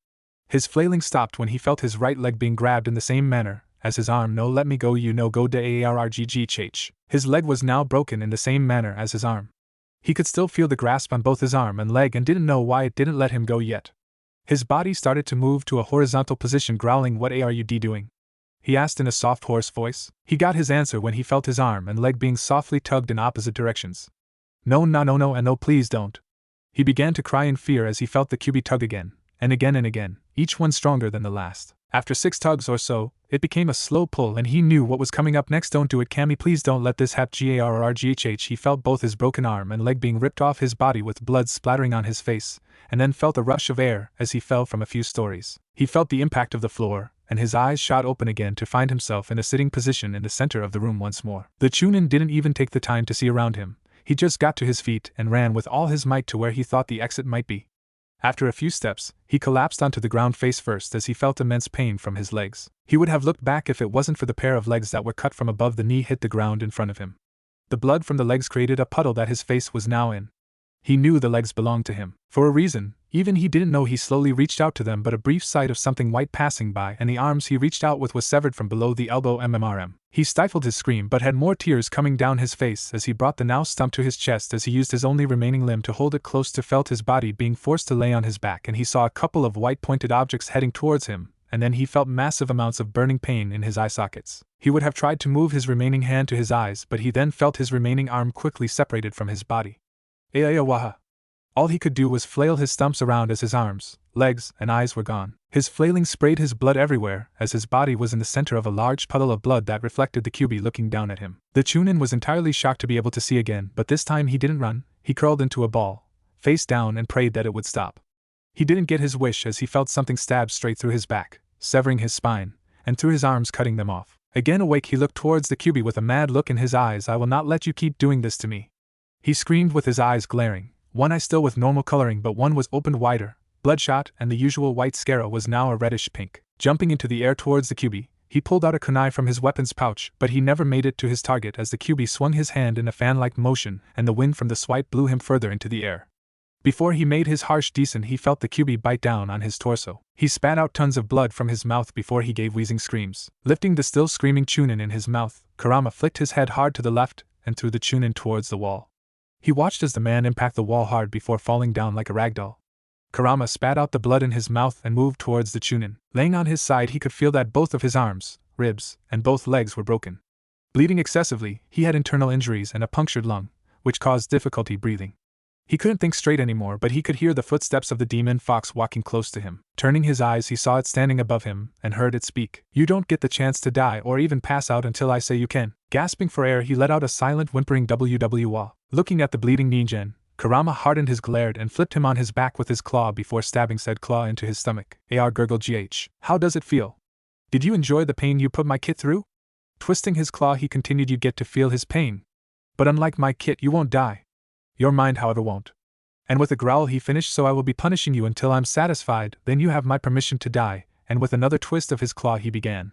His flailing stopped when he felt his right leg being grabbed in the same manner as his arm. No, let me go, you no go de ARRGHH. His leg was now broken in the same manner as his arm. He could still feel the grasp on both his arm and leg and didn't know why it didn't let him go yet. His body started to move to a horizontal position, growling, "What are you doing?" he asked in a soft, hoarse voice. He got his answer when he felt his arm and leg being softly tugged in opposite directions. No, and no, please don't. He began to cry in fear as he felt the QB tug again, and again, each one stronger than the last. After 6 tugs or so, it became a slow pull and he knew what was coming up next. Don't do it, Cammy, please don't let this happen. GARRGHH. He felt both his broken arm and leg being ripped off his body with blood splattering on his face, and then felt a rush of air as he fell from a few stories. He felt the impact of the floor, and his eyes shot open again to find himself in a sitting position in the center of the room once more. The Chunin didn't even take the time to see around him. He just got to his feet and ran with all his might to where he thought the exit might be. After a few steps, he collapsed onto the ground face first as he felt immense pain from his legs. He would have looked back if it wasn't for the pair of legs that were cut from above the knee hit the ground in front of him. The blood from the legs created a puddle that his face was now in. He knew the legs belonged to him. For a reason, even he didn't know. He slowly reached out to them, but a brief sight of something white passing by and the arms he reached out with was severed from below the elbow. He stifled his scream but had more tears coming down his face as he brought the now stump to his chest as he used his only remaining limb to hold it close to felt his body being forced to lay on his back, and he saw a couple of white pointed objects heading towards him, and then he felt massive amounts of burning pain in his eye sockets. He would have tried to move his remaining hand to his eyes, but he then felt his remaining arm quickly separated from his body. Ayawaha. All he could do was flail his stumps around as his arms, legs, and eyes were gone. His flailing sprayed his blood everywhere as his body was in the center of a large puddle of blood that reflected the QB looking down at him. The Chunin was entirely shocked to be able to see again, but this time he didn't run. He curled into a ball, face down, and prayed that it would stop. He didn't get his wish as he felt something stab straight through his back, severing his spine, and through his arms cutting them off. Again awake, he looked towards the QB with a mad look in his eyes. "I will not let you keep doing this to me," he screamed with his eyes glaring. One eye still with normal coloring, but one was opened wider, bloodshot, and the usual white scara was now a reddish pink. Jumping into the air towards the QB, he pulled out a kunai from his weapons pouch, but he never made it to his target as the QB swung his hand in a fan-like motion and the wind from the swipe blew him further into the air. Before he made his harsh descent, he felt the QB bite down on his torso. He spat out tons of blood from his mouth before he gave wheezing screams. Lifting the still screaming Chunin in his mouth, Kurama flicked his head hard to the left and threw the Chunin towards the wall. He watched as the man impact the wall hard before falling down like a ragdoll. Kurama spat out the blood in his mouth and moved towards the Chunin. Laying on his side, he could feel that both of his arms, ribs, and both legs were broken. Bleeding excessively, he had internal injuries and a punctured lung, which caused difficulty breathing. He couldn't think straight anymore, but he could hear the footsteps of the demon fox walking close to him. Turning his eyes, he saw it standing above him and heard it speak. "You don't get the chance to die or even pass out until I say you can." Gasping for air, he let out a silent whimpering wwah. Looking at the bleeding ninja, Kurama hardened his glare and flipped him on his back with his claw before stabbing said claw into his stomach. Ar gurgled gh. "How does it feel? Did you enjoy the pain you put my kit through?" Twisting his claw, he continued, "You get to feel his pain. But unlike my kit, you won't die. Your mind, however, won't." And with a growl he finished, "So I will be punishing you until I'm satisfied, then you have my permission to die." And with another twist of his claw he began.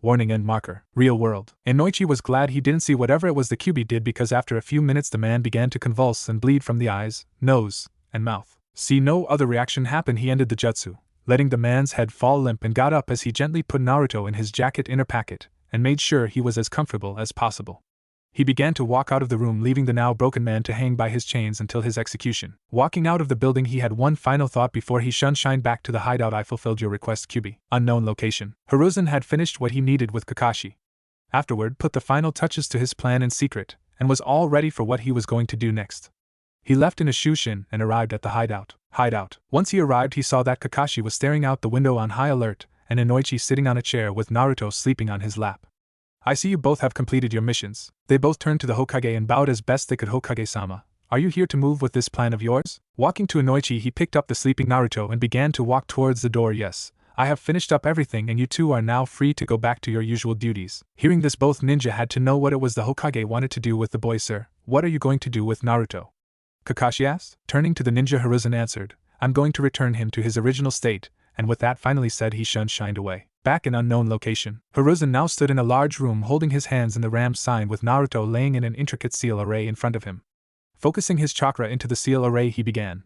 Warning end marker. Real world. Inoichi was glad he didn't see whatever it was the QB did, because after a few minutes the man began to convulse and bleed from the eyes, nose, and mouth. See no other reaction happen, he ended the jutsu, letting the man's head fall limp, and got up as he gently put Naruto in his jacket inner pocket and made sure he was as comfortable as possible. He began to walk out of the room, leaving the now broken man to hang by his chains until his execution. Walking out of the building, he had one final thought before he shined back to the hideout. "I fulfilled your request, QB. Unknown location." Hiruzen had finished what he needed with Kakashi. Afterward, put the final touches to his plan in secret, and was all ready for what he was going to do next. He left in a shushin and arrived at the hideout. Once he arrived, he saw that Kakashi was staring out the window on high alert, and Inoichi sitting on a chair with Naruto sleeping on his lap. "I see you both have completed your missions." They both turned to the Hokage and bowed as best they could. "Hokage-sama, are you here to move with this plan of yours?" Walking to Inoichi, he picked up the sleeping Naruto and began to walk towards the door. "Yes, I have finished up everything and you two are now free to go back to your usual duties." Hearing this, both ninja had to know what it was the Hokage wanted to do with the boy. "Sir, what are you going to do with Naruto?" Kakashi asked. Turning to the ninja, Hiruzen answered, "I'm going to return him to his original state," and with that finally said he shined away. Back in unknown location, Hiruzen now stood in a large room holding his hands in the Ram sign with Naruto laying in an intricate seal array in front of him. Focusing his chakra into the seal array, he began.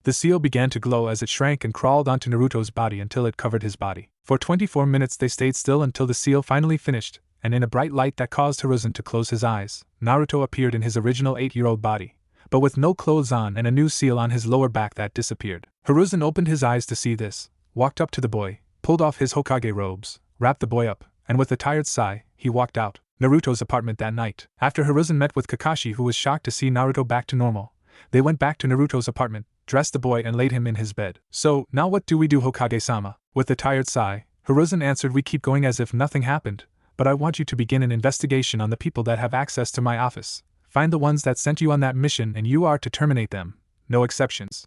The seal began to glow as it shrank and crawled onto Naruto's body until it covered his body. For 24 minutes they stayed still until the seal finally finished, and in a bright light that caused Hiruzen to close his eyes, Naruto appeared in his original 8-year-old body, but with no clothes on and a new seal on his lower back that disappeared. Hiruzen opened his eyes to see this, walked up to the boy, pulled off his Hokage robes, wrapped the boy up, and with a tired sigh, he walked out. Naruto's apartment that night. After Hiruzen met with Kakashi, who was shocked to see Naruto back to normal, they went back to Naruto's apartment, dressed the boy and laid him in his bed. "So, now what do we do, Hokage-sama?" With a tired sigh, Hiruzen answered, "We keep going as if nothing happened, but I want you to begin an investigation on the people that have access to my office. Find the ones that sent you on that mission and you are to terminate them. No exceptions,"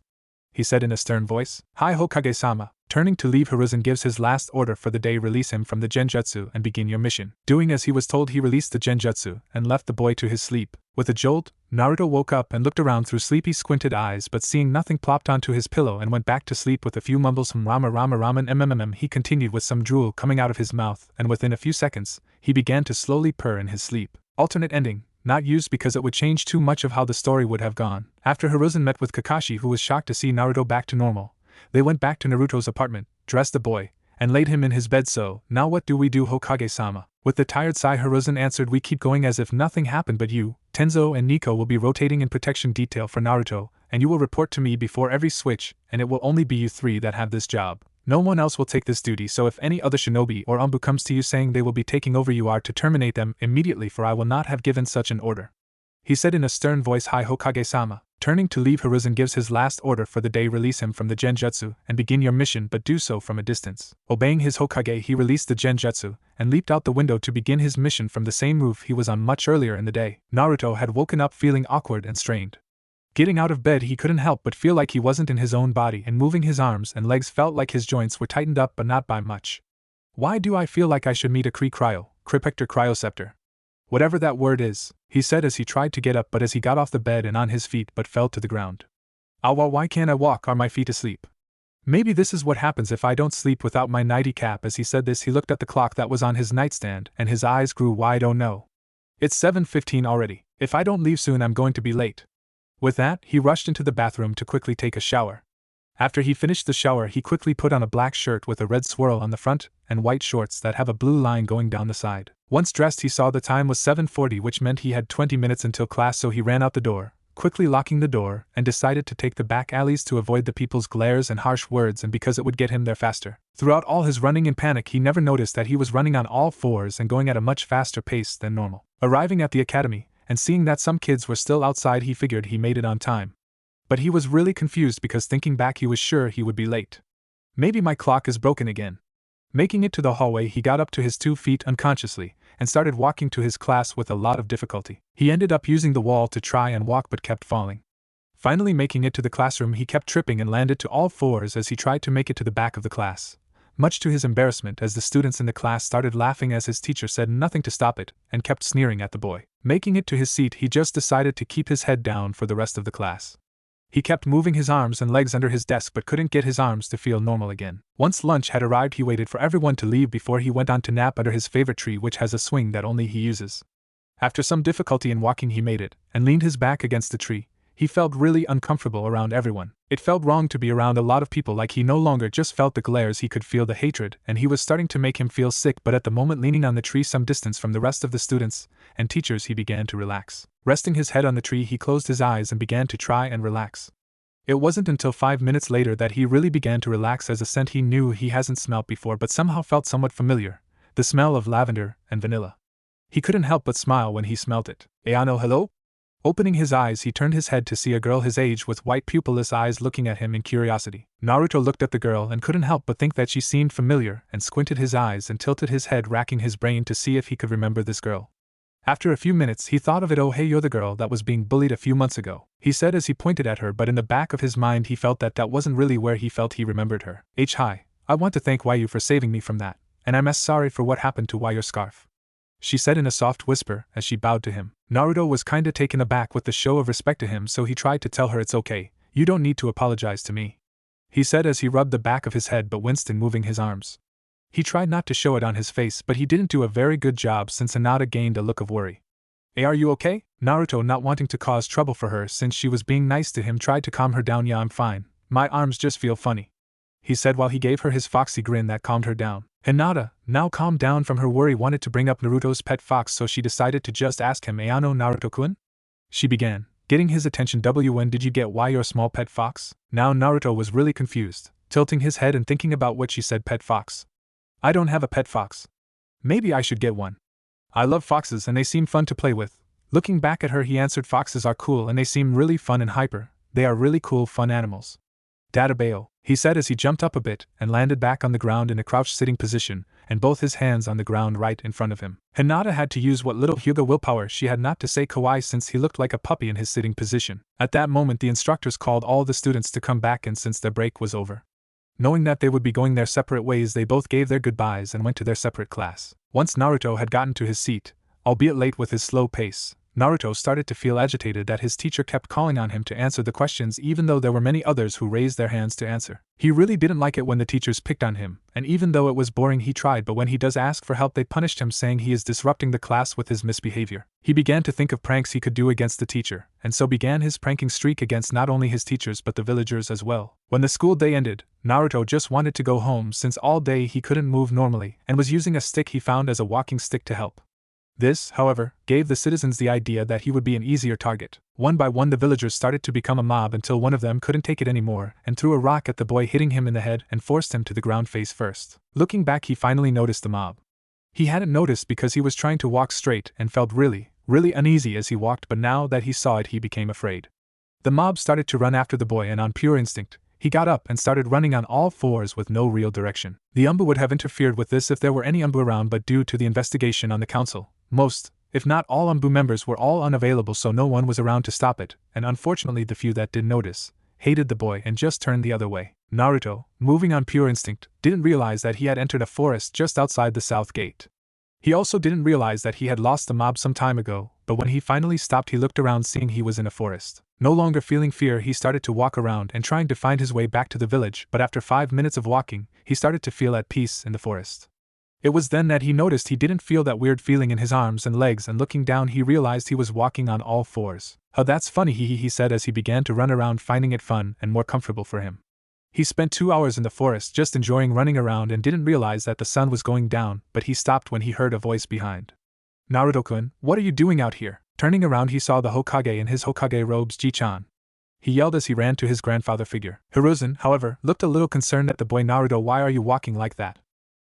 he said in a stern voice. "Hi, Hokage-sama." Turning to leave, Hiruzen gives his last order for the day: release him from the genjutsu and begin your mission. Doing as he was told, he released the genjutsu and left the boy to his sleep. With a jolt, Naruto woke up and looked around through sleepy squinted eyes, but seeing nothing plopped onto his pillow and went back to sleep with a few mumbles from Rama ramen mmm. He continued with some drool coming out of his mouth, and within a few seconds, he began to slowly purr in his sleep. Alternate ending. Not used because it would change too much of how the story would have gone. After Hiruzen met with Kakashi, who was shocked to see Naruto back to normal, they went back to Naruto's apartment, dressed the boy, and laid him in his bed. "So, now what do we do, Hokage-sama?" With a tired sigh, Hiruzen answered, "We keep going as if nothing happened, but you, Tenzo, and Nico will be rotating in protection detail for Naruto, and you will report to me before every switch, and it will only be you three that have this job. No one else will take this duty, so if any other shinobi or umbu comes to you saying they will be taking over, you are to terminate them immediately, for I will not have given such an order," he said in a stern voice. "Hi, Hokage-sama." Turning to leave, Hiruzen gives his last order for the day: release him from the genjutsu and begin your mission, but do so from a distance. Obeying his Hokage, he released the genjutsu and leaped out the window to begin his mission from the same roof he was on much earlier in the day. Naruto had woken up feeling awkward and strained. Getting out of bed, he couldn't help but feel like he wasn't in his own body, and moving his arms and legs felt like his joints were tightened up, but not by much. "Why do I feel like I should meet a cryoceptor? Whatever that word is," he said as he tried to get up, but as he got off the bed and on his feet but fell to the ground. "Awa, why can't I walk? Are my feet asleep? Maybe this is what happens if I don't sleep without my nightie cap." As he said this, he looked at the clock that was on his nightstand, and his eyes grew wide. "Oh no. It's 7:15 already. If I don't leave soon, I'm going to be late." With that, he rushed into the bathroom to quickly take a shower. After he finished the shower, he quickly put on a black shirt with a red swirl on the front, and white shorts that have a blue line going down the side. Once dressed, he saw the time was 7:40, which meant he had 20 minutes until class, so he ran out the door, quickly locking the door, and decided to take the back alleys to avoid the people's glares and harsh words and because it would get him there faster. Throughout all his running in panic, he never noticed that he was running on all fours and going at a much faster pace than normal. Arriving at the academy, and seeing that some kids were still outside, he figured he made it on time. But he was really confused because thinking back he was sure he would be late. Maybe my clock is broken again. Making it to the hallway, he got up to his 2 feet unconsciously and started walking to his class with a lot of difficulty. He ended up using the wall to try and walk but kept falling. Finally making it to the classroom, he kept tripping and landed to all fours as he tried to make it to the back of the class. Much to his embarrassment, as the students in the class started laughing as his teacher said nothing to stop it and kept sneering at the boy. Making it to his seat, he just decided to keep his head down for the rest of the class. He kept moving his arms and legs under his desk but couldn't get his arms to feel normal again. Once lunch had arrived, he waited for everyone to leave before he went on to nap under his favorite tree, which has a swing that only he uses. After some difficulty in walking, he made it and leaned his back against the tree. He felt really uncomfortable around everyone. It felt wrong to be around a lot of people, like he no longer just felt the glares, he could feel the hatred, and he was starting to make him feel sick. But at the moment, leaning on the tree some distance from the rest of the students and teachers, he began to relax. Resting his head on the tree, he closed his eyes and began to try and relax. It wasn't until 5 minutes later that he really began to relax, as a scent he knew he hasn't smelt before but somehow felt somewhat familiar, the smell of lavender and vanilla. He couldn't help but smile when he smelt it. Ayano, hello? Opening his eyes, he turned his head to see a girl his age with white pupilless eyes looking at him in curiosity. Naruto looked at the girl and couldn't help but think that she seemed familiar and squinted his eyes and tilted his head, racking his brain to see if he could remember this girl. After a few minutes, he thought of it. Oh hey, you're the girl that was being bullied a few months ago, he said as he pointed at her, but in the back of his mind he felt that that wasn't really where he felt he remembered her. Hi, I want to thank Yu for saving me from that, and I'm sorry for what happened to your scarf, she said in a soft whisper as she bowed to him. Naruto was kinda taken aback with the show of respect to him, so he tried to tell her it's okay, you don't need to apologize to me, he said as he rubbed the back of his head but winced in moving his arms. He tried not to show it on his face, but he didn't do a very good job since Hinata gained a look of worry. Hey, are you okay? Naruto, not wanting to cause trouble for her since she was being nice to him, tried to calm her down. Yeah, I'm fine, my arms just feel funny, he said while he gave her his foxy grin that calmed her down. Hinata, now calmed down from her worry, wanted to bring up Naruto's pet fox, so she decided to just ask him. Ayano, Naruto-kun? She began, getting his attention. When did you get your small pet fox? Now Naruto was really confused, tilting his head and thinking about what she said. Pet fox? I don't have a pet fox. Maybe I should get one. I love foxes and they seem fun to play with. Looking back at her, he answered, foxes are cool and they seem really fun and hyper. They are really cool, fun animals. Databeo, he said as he jumped up a bit and landed back on the ground in a crouched sitting position, and both his hands on the ground right in front of him. Hinata had to use what little Hyuga willpower she had not to say kawaii, since he looked like a puppy in his sitting position. At that moment, the instructors called all the students to come back in since their break was over. Knowing that they would be going their separate ways, they both gave their goodbyes and went to their separate class. Once Naruto had gotten to his seat, albeit late with his slow pace, Naruto started to feel agitated that his teacher kept calling on him to answer the questions even though there were many others who raised their hands to answer. He really didn't like it when the teachers picked on him, and even though it was boring he tried, but when he does ask for help they punished him, saying he is disrupting the class with his misbehavior. He began to think of pranks he could do against the teacher, and so began his pranking streak against not only his teachers but the villagers as well. When the school day ended, Naruto just wanted to go home since all day he couldn't move normally and was using a stick he found as a walking stick to help. This, however, gave the citizens the idea that he would be an easier target. One by one the villagers started to become a mob until one of them couldn't take it anymore and threw a rock at the boy, hitting him in the head and forced him to the ground face first. Looking back, he finally noticed the mob. He hadn't noticed because he was trying to walk straight and felt really uneasy as he walked, but now that he saw it he became afraid. The mob started to run after the boy, and on pure instinct, he got up and started running on all fours with no real direction. The Umbu would have interfered with this if there were any Umbu around, but due to the investigation on the council, most, if not all Umbu members were all unavailable, so no one was around to stop it, and unfortunately the few that did notice hated the boy and just turned the other way. Naruto, moving on pure instinct, didn't realize that he had entered a forest just outside the south gate. He also didn't realize that he had lost the mob some time ago, but when he finally stopped he looked around, seeing he was in a forest. No longer feeling fear, he started to walk around and trying to find his way back to the village, but after 5 minutes of walking, he started to feel at peace in the forest. It was then that he noticed he didn't feel that weird feeling in his arms and legs, and looking down he realized he was walking on all fours. Oh, that's funny, he said as he began to run around, finding it fun and more comfortable for him. He spent 2 hours in the forest just enjoying running around and didn't realize that the sun was going down, but he stopped when he heard a voice behind. Naruto-kun, what are you doing out here? Turning around he saw the Hokage in his Hokage robes Ji-chan. He yelled as he ran to his grandfather figure. Hiruzen, however, looked a little concerned at the boy. Naruto, why are you walking like that?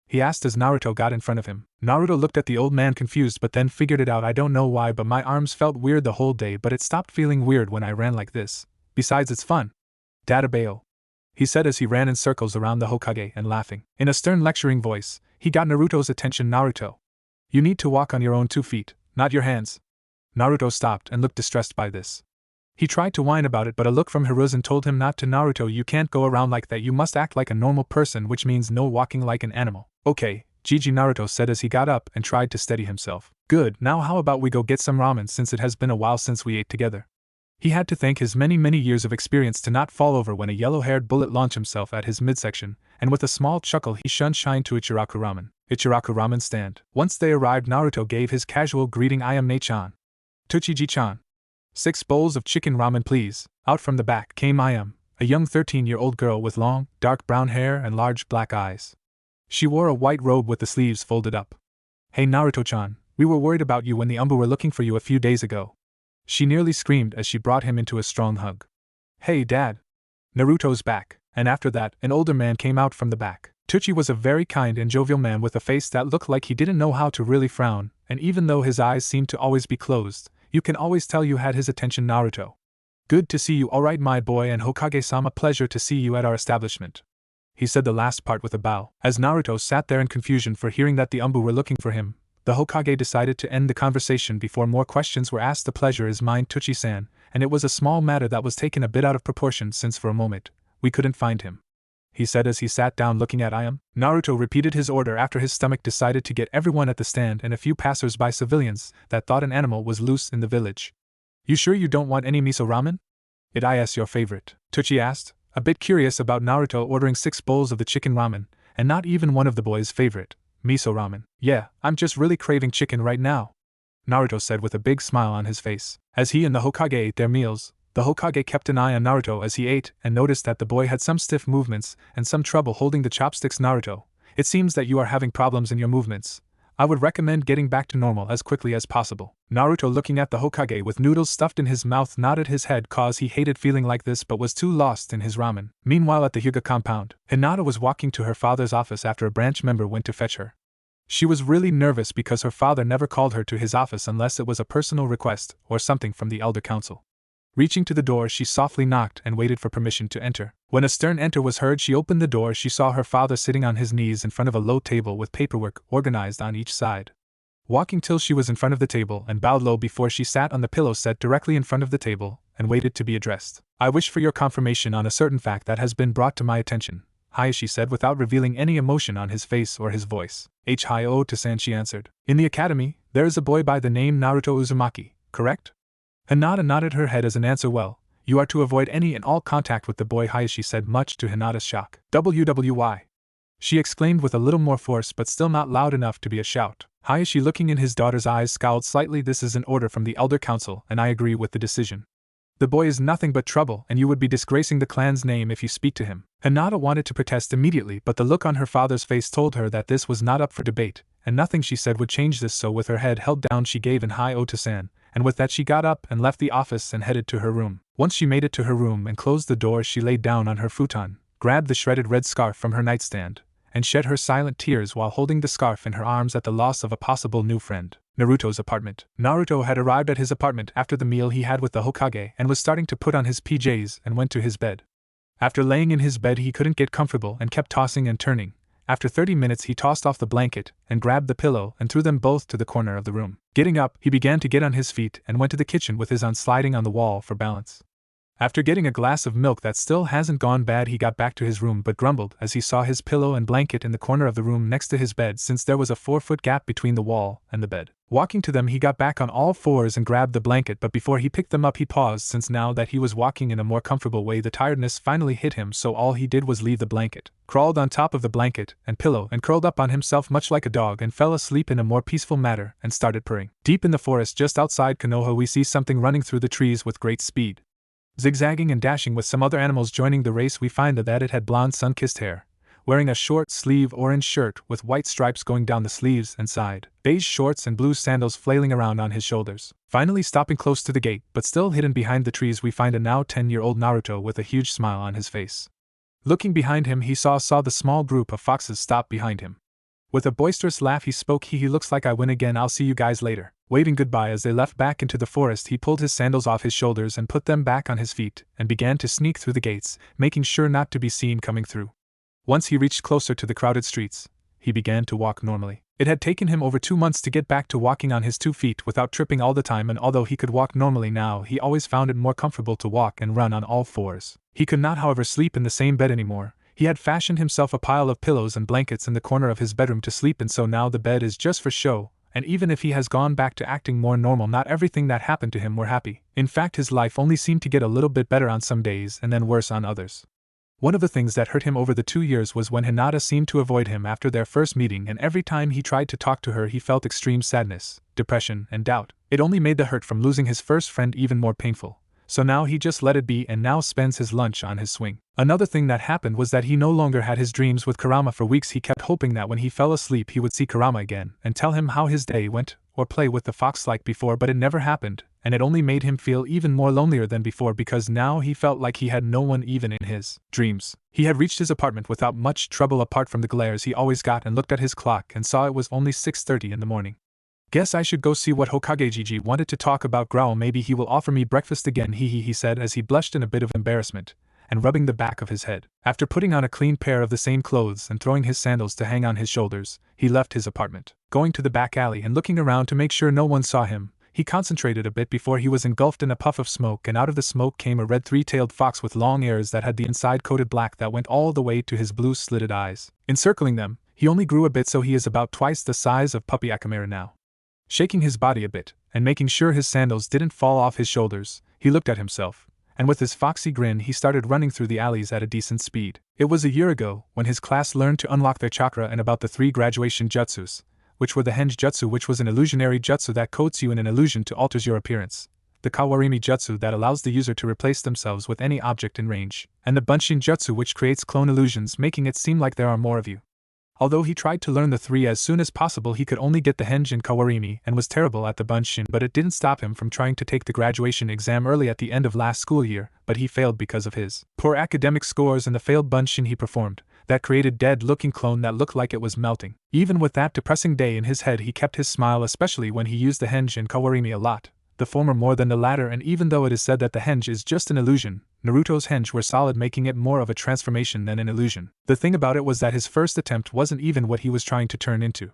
He asked as Naruto got in front of him. Naruto looked at the old man confused but then figured it out. I don't know why but my arms felt weird the whole day but it stopped feeling weird when I ran like this. Besides it's fun. Databao. He said as he ran in circles around the Hokage and laughing. In a stern lecturing voice, he got Naruto's attention. Naruto. You need to walk on your own 2 feet, not your hands. Naruto stopped and looked distressed by this. He tried to whine about it but a look from Hiruzen told him not to. Naruto, you can't go around like that, you must act like a normal person, which means no walking like an animal. Okay, Gigi, Naruto said as he got up and tried to steady himself. Good, now how about we go get some ramen since it has been a while since we ate together. He had to thank his many years of experience to not fall over when a yellow-haired bullet launched himself at his midsection, and with a small chuckle he shined to Ichiraku Ramen. Ichiraku Ramen stand. Once they arrived Naruto gave his casual greeting. I am Ne-chan. Tochiji-chan. 6 bowls of chicken ramen please. Out from the back came Ayam, a young 13-year-old girl with long, dark brown hair and large black eyes. She wore a white robe with the sleeves folded up. Hey Naruto-chan, we were worried about you when the Umbu were looking for you a few days ago. She nearly screamed as she brought him into a strong hug. Hey Dad. Naruto's back, and after that, an older man came out from the back. Tucci was a very kind and jovial man with a face that looked like he didn't know how to really frown, and even though his eyes seemed to always be closed, you can always tell you had his attention. Naruto. Good to see you, alright my boy, and Hokage-sama, pleasure to see you at our establishment. He said the last part with a bow. As Naruto sat there in confusion for hearing that the Umbu were looking for him, the Hokage decided to end the conversation before more questions were asked. The pleasure is mine, Tucci-san, and it was a small matter that was taken a bit out of proportion since for a moment, we couldn't find him. He said as he sat down looking at Ayam. Naruto repeated his order after his stomach decided to get everyone at the stand and a few passers-by civilians that thought an animal was loose in the village. You sure you don't want any miso ramen? It is your favorite? Tucci asked, a bit curious about Naruto ordering 6 bowls of the chicken ramen, and not even one of the boys' favorite. Miso ramen. Yeah, I'm just really craving chicken right now, Naruto said with a big smile on his face. As he and the Hokage ate their meals, the Hokage kept an eye on Naruto as he ate and noticed that the boy had some stiff movements and some trouble holding the chopsticks. Naruto, it seems that you are having problems in your movements. I would recommend getting back to normal as quickly as possible. Naruto, looking at the Hokage with noodles stuffed in his mouth, nodded his head cause he hated feeling like this but was too lost in his ramen. Meanwhile at the Hyuga compound, Hinata was walking to her father's office after a branch member went to fetch her. She was really nervous because her father never called her to his office unless it was a personal request or something from the Elder Council. Reaching to the door, she softly knocked and waited for permission to enter. When a stern enter was heard, she opened the door. She saw her father sitting on his knees in front of a low table with paperwork organized on each side. Walking till she was in front of the table and bowed low before she sat on the pillow set directly in front of the table and waited to be addressed. I wish for your confirmation on a certain fact that has been brought to my attention, Hayashi said without revealing any emotion on his face or his voice. Hi-o-to-san, she answered. In the academy, there is a boy by the name Naruto Uzumaki, correct? Hinata nodded her head as an answer. Well, you are to avoid any and all contact with the boy, Hayashi said, much to Hinata's shock. WWY. She exclaimed with a little more force but still not loud enough to be a shout. Hayashi, looking in his daughter's eyes, scowled slightly. This is an order from the Elder Council and I agree with the decision. The boy is nothing but trouble and you would be disgracing the clan's name if you speak to him. Hinata wanted to protest immediately but the look on her father's face told her that this was not up for debate, and nothing she said would change this, so with her head held down she gave an hi-o-to-san, and with that she got up and left the office and headed to her room. Once she made it to her room and closed the door, she laid down on her futon, grabbed the shredded red scarf from her nightstand, and shed her silent tears while holding the scarf in her arms at the loss of a possible new friend. Naruto's apartment. Naruto had arrived at his apartment after the meal he had with the Hokage and was starting to put on his PJs and went to his bed. After laying in his bed he couldn't get comfortable and kept tossing and turning. After 30 minutes he tossed off the blanket and grabbed the pillow and threw them both to the corner of the room. Getting up, he began to get on his feet and went to the kitchen with his arm sliding on the wall for balance. After getting a glass of milk that still hasn't gone bad, he got back to his room but grumbled as he saw his pillow and blanket in the corner of the room next to his bed, since there was a 4-foot gap between the wall and the bed. Walking to them, he got back on all fours and grabbed the blanket, but before he picked them up he paused, since now that he was walking in a more comfortable way the tiredness finally hit him, so all he did was leave the blanket, crawled on top of the blanket and pillow and curled up on himself much like a dog and fell asleep in a more peaceful manner and started purring. Deep in the forest just outside Konoha we see something running through the trees with great speed. Zigzagging and dashing with some other animals joining the race, we find that it had blonde sun-kissed hair, wearing a short-sleeve orange shirt with white stripes going down the sleeves and side, beige shorts and blue sandals flailing around on his shoulders. Finally stopping close to the gate, but still hidden behind the trees, we find a now 10-year-old Naruto with a huge smile on his face. Looking behind him, he saw the small group of foxes stop behind him. With a boisterous laugh he spoke, he looks like I win again, I'll see you guys later. Waving goodbye as they left back into the forest, he pulled his sandals off his shoulders and put them back on his feet, and began to sneak through the gates, making sure not to be seen coming through. Once he reached closer to the crowded streets, he began to walk normally. It had taken him over 2 months to get back to walking on his 2 feet without tripping all the time, and although he could walk normally now, he always found it more comfortable to walk and run on all 4s. He could not, however, sleep in the same bed anymore. He had fashioned himself a pile of pillows and blankets in the corner of his bedroom to sleep in, so now the bed is just for show, and even if he has gone back to acting more normal, not everything that happened to him were happy. In fact, his life only seemed to get a little bit better on some days and then worse on others. One of the things that hurt him over the 2 years was when Hinata seemed to avoid him after their first meeting, and every time he tried to talk to her he felt extreme sadness, depression, and doubt. It only made the hurt from losing his first friend even more painful. So now he just let it be and now spends his lunch on his swing. Another thing that happened was that he no longer had his dreams with Kurama. For weeks he kept hoping that when he fell asleep he would see Kurama again and tell him how his day went, or play with the fox like before, but it never happened, and it only made him feel even more lonelier than before, because now he felt like he had no one even in his dreams. He had reached his apartment without much trouble apart from the glares he always got, and looked at his clock and saw it was only 6:30 in the morning. Guess I should go see what Hokage Gigi wanted to talk about. Growl, maybe he will offer me breakfast again, he said as he blushed in a bit of embarrassment, and rubbing the back of his head. After putting on a clean pair of the same clothes and throwing his sandals to hang on his shoulders, he left his apartment. Going to the back alley and looking around to make sure no one saw him, he concentrated a bit before he was engulfed in a puff of smoke, and out of the smoke came a red 3-tailed fox with long ears that had the inside coated black that went all the way to his blue slitted eyes. Encircling them, he only grew a bit, so he is about twice the size of puppy Akamura now. Shaking his body a bit, and making sure his sandals didn't fall off his shoulders, he looked at himself, and with his foxy grin he started running through the alleys at a decent speed. It was a year ago, when his class learned to unlock their chakra and about the 3 graduation jutsus, which were the Henge Jutsu, which was an illusionary jutsu that coats you in an illusion to alters your appearance, the Kawarimi Jutsu that allows the user to replace themselves with any object in range, and the Bunshin Jutsu which creates clone illusions, making it seem like there are more of you. Although he tried to learn the 3 as soon as possible, he could only get the Henge and Kawarimi and was terrible at the Bunshin, but it didn't stop him from trying to take the graduation exam early at the end of last school year, but he failed because of his poor academic scores and the failed Bunshin he performed, that created dead-looking clone that looked like it was melting. Even with that depressing day in his head, he kept his smile, especially when he used the Henge and Kawarimi a lot, the former more than the latter, and even though it is said that the Henge is just an illusion, Naruto's Henge were solid, making it more of a transformation than an illusion. The thing about it was that his first attempt wasn't even what he was trying to turn into.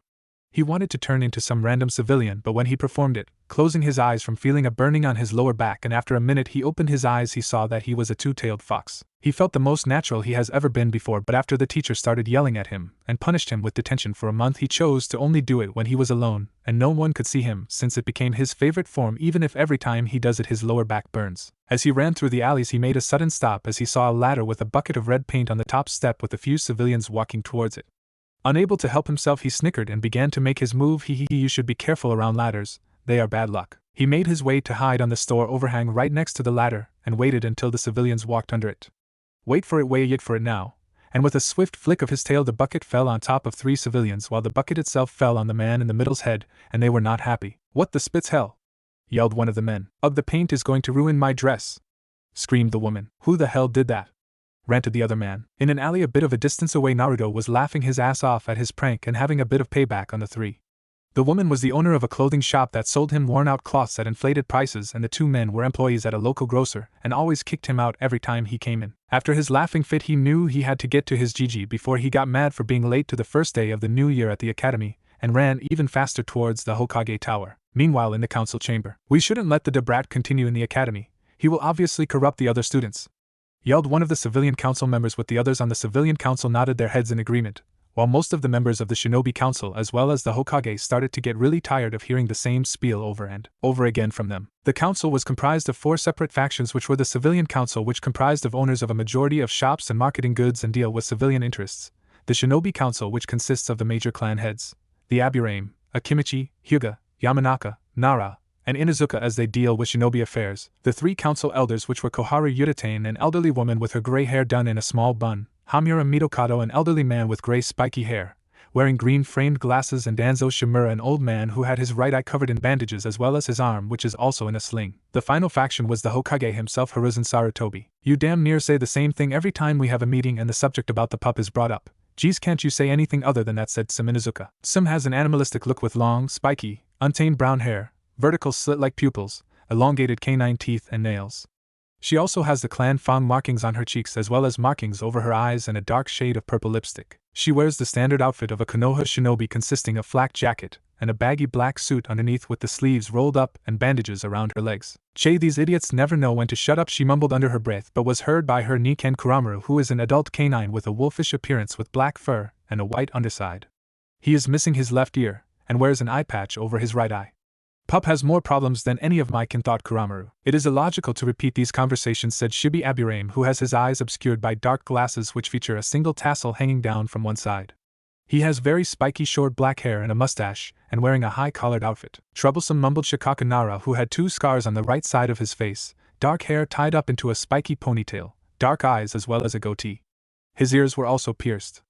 He wanted to turn into some random civilian, but when he performed it, closing his eyes from feeling a burning on his lower back, and after a minute he opened his eyes, he saw that he was a 2-tailed fox. He felt the most natural he has ever been before, but after the teacher started yelling at him and punished him with detention for a month, he chose to only do it when he was alone and no one could see him, since it became his favorite form, even if every time he does it his lower back burns. As he ran through the alleys, he made a sudden stop as he saw a ladder with a bucket of red paint on the top step with a few civilians walking towards it. Unable to help himself, he snickered and began to make his move. You should be careful around ladders, they are bad luck. He made his way to hide on the store overhang right next to the ladder and waited until the civilians walked under it. Wait for it now. And with a swift flick of his tail, the bucket fell on top of 3 civilians, while the bucket itself fell on the man in the middle's head, and they were not happy. What the spit's hell? Yelled one of the men. Ugh, the paint is going to ruin my dress, screamed the woman. Who the hell did that? Ranted the other man. In an alley a bit of a distance away, Naruto was laughing his ass off at his prank and having a bit of payback on the 3. The woman was the owner of a clothing shop that sold him worn-out cloths at inflated prices, and the 2 men were employees at a local grocer and always kicked him out every time he came in. After his laughing fit, he knew he had to get to his Gigi before he got mad for being late to the first day of the new year at the academy, and ran even faster towards the Hokage Tower. Meanwhile, in the council chamber, we shouldn't let the brat continue in the academy. He will obviously corrupt the other students, yelled one of the civilian council members, with the others on the civilian council nodded their heads in agreement, while most of the members of the Shinobi Council as well as the Hokage started to get really tired of hearing the same spiel over and over again from them. The council was comprised of 4 separate factions, which were the Civilian Council, which comprised of owners of a majority of shops and marketing goods and deal with civilian interests, the Shinobi Council, which consists of the major clan heads, the Aburame, Akimichi, Hyuga, Yamanaka, Nara, and Inazuka, as they deal with shinobi affairs, the 3 council elders, which were Koharu Yuritane, an elderly woman with her gray hair done in a small bun, Hamura Mitokado, an elderly man with gray spiky hair, wearing green-framed glasses, and Danzo Shimura, an old man who had his right eye covered in bandages as well as his arm, which is also in a sling. The final faction was the Hokage himself, Hiruzen Sarutobi. You damn near say the same thing every time we have a meeting and the subject about the pup is brought up. Geez, can't you say anything other than that, said Minazuka. Sim has an animalistic look with long, spiky, untamed brown hair, vertical slit-like pupils, elongated canine teeth and nails. She also has the clan Fang markings on her cheeks as well as markings over her eyes and a dark shade of purple lipstick. She wears the standard outfit of a Konoha shinobi consisting of flak jacket and a baggy black suit underneath with the sleeves rolled up and bandages around her legs. Che, these idiots never know when to shut up, she mumbled under her breath, but was heard by her Niken Kuramaru, who is an adult canine with a wolfish appearance with black fur and a white underside. He is missing his left ear and wears an eye patch over his right eye. Pup has more problems than any of my kin, thought Kuramaru. It is illogical to repeat these conversations, said Shibi Aburame, who has his eyes obscured by dark glasses which feature a single tassel hanging down from one side. He has very spiky short black hair and a mustache, and wearing a high-collared outfit. Troublesome, mumbled Shikaka Nara, who had 2 scars on the right side of his face, dark hair tied up into a spiky ponytail, dark eyes as well as a goatee. His ears were also pierced.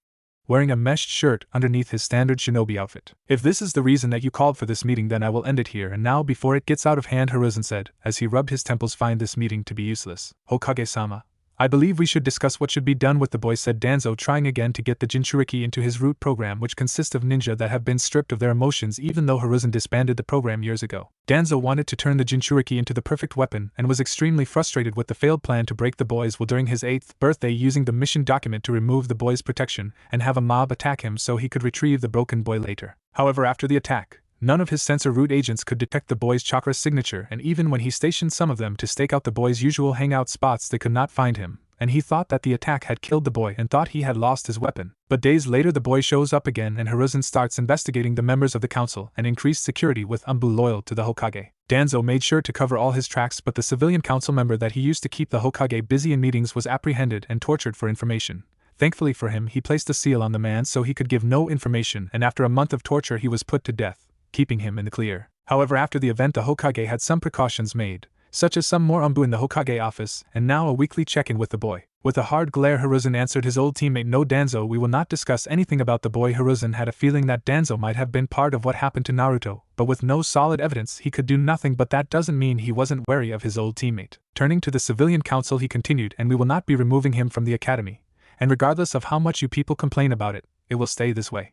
Wearing a meshed shirt underneath his standard shinobi outfit. If this is the reason that you called for this meeting, then I will end it here and now before it gets out of hand, Hiruzen said, as he rubbed his temples. Find this meeting to be useless. Hokage-sama, I believe we should discuss what should be done with the boy, said Danzo, trying again to get the Jinchuriki into his root program, which consists of ninja that have been stripped of their emotions even though Hiruzen disbanded the program years ago. Danzo wanted to turn the Jinchuriki into the perfect weapon and was extremely frustrated with the failed plan to break the boy's will during his 8th birthday, using the mission document to remove the boy's protection and have a mob attack him so he could retrieve the broken boy later. However, after the attack, none of his sensor root agents could detect the boy's chakra signature, and even when he stationed some of them to stake out the boy's usual hangout spots, they could not find him, and he thought that the attack had killed the boy and thought he had lost his weapon. But days later the boy shows up again and Hiruzen starts investigating the members of the council and increased security with Umbu loyal to the Hokage. Danzo made sure to cover all his tracks, but the civilian council member that he used to keep the Hokage busy in meetings was apprehended and tortured for information. Thankfully for him, he placed a seal on the man so he could give no information, and after a month of torture he was put to death, keeping him in the clear. However, after the event the Hokage had some precautions made, such as some more Umbu in the Hokage office, and now a weekly check-in with the boy. With a hard glare, Hiruzen answered his old teammate, "No, Danzo, we will not discuss anything about the boy." Hiruzen had a feeling that Danzo might have been part of what happened to Naruto, but with no solid evidence he could do nothing, but that doesn't mean he wasn't wary of his old teammate. Turning to the civilian council he continued, "And we will not be removing him from the academy, and regardless of how much you people complain about it, it will stay this way.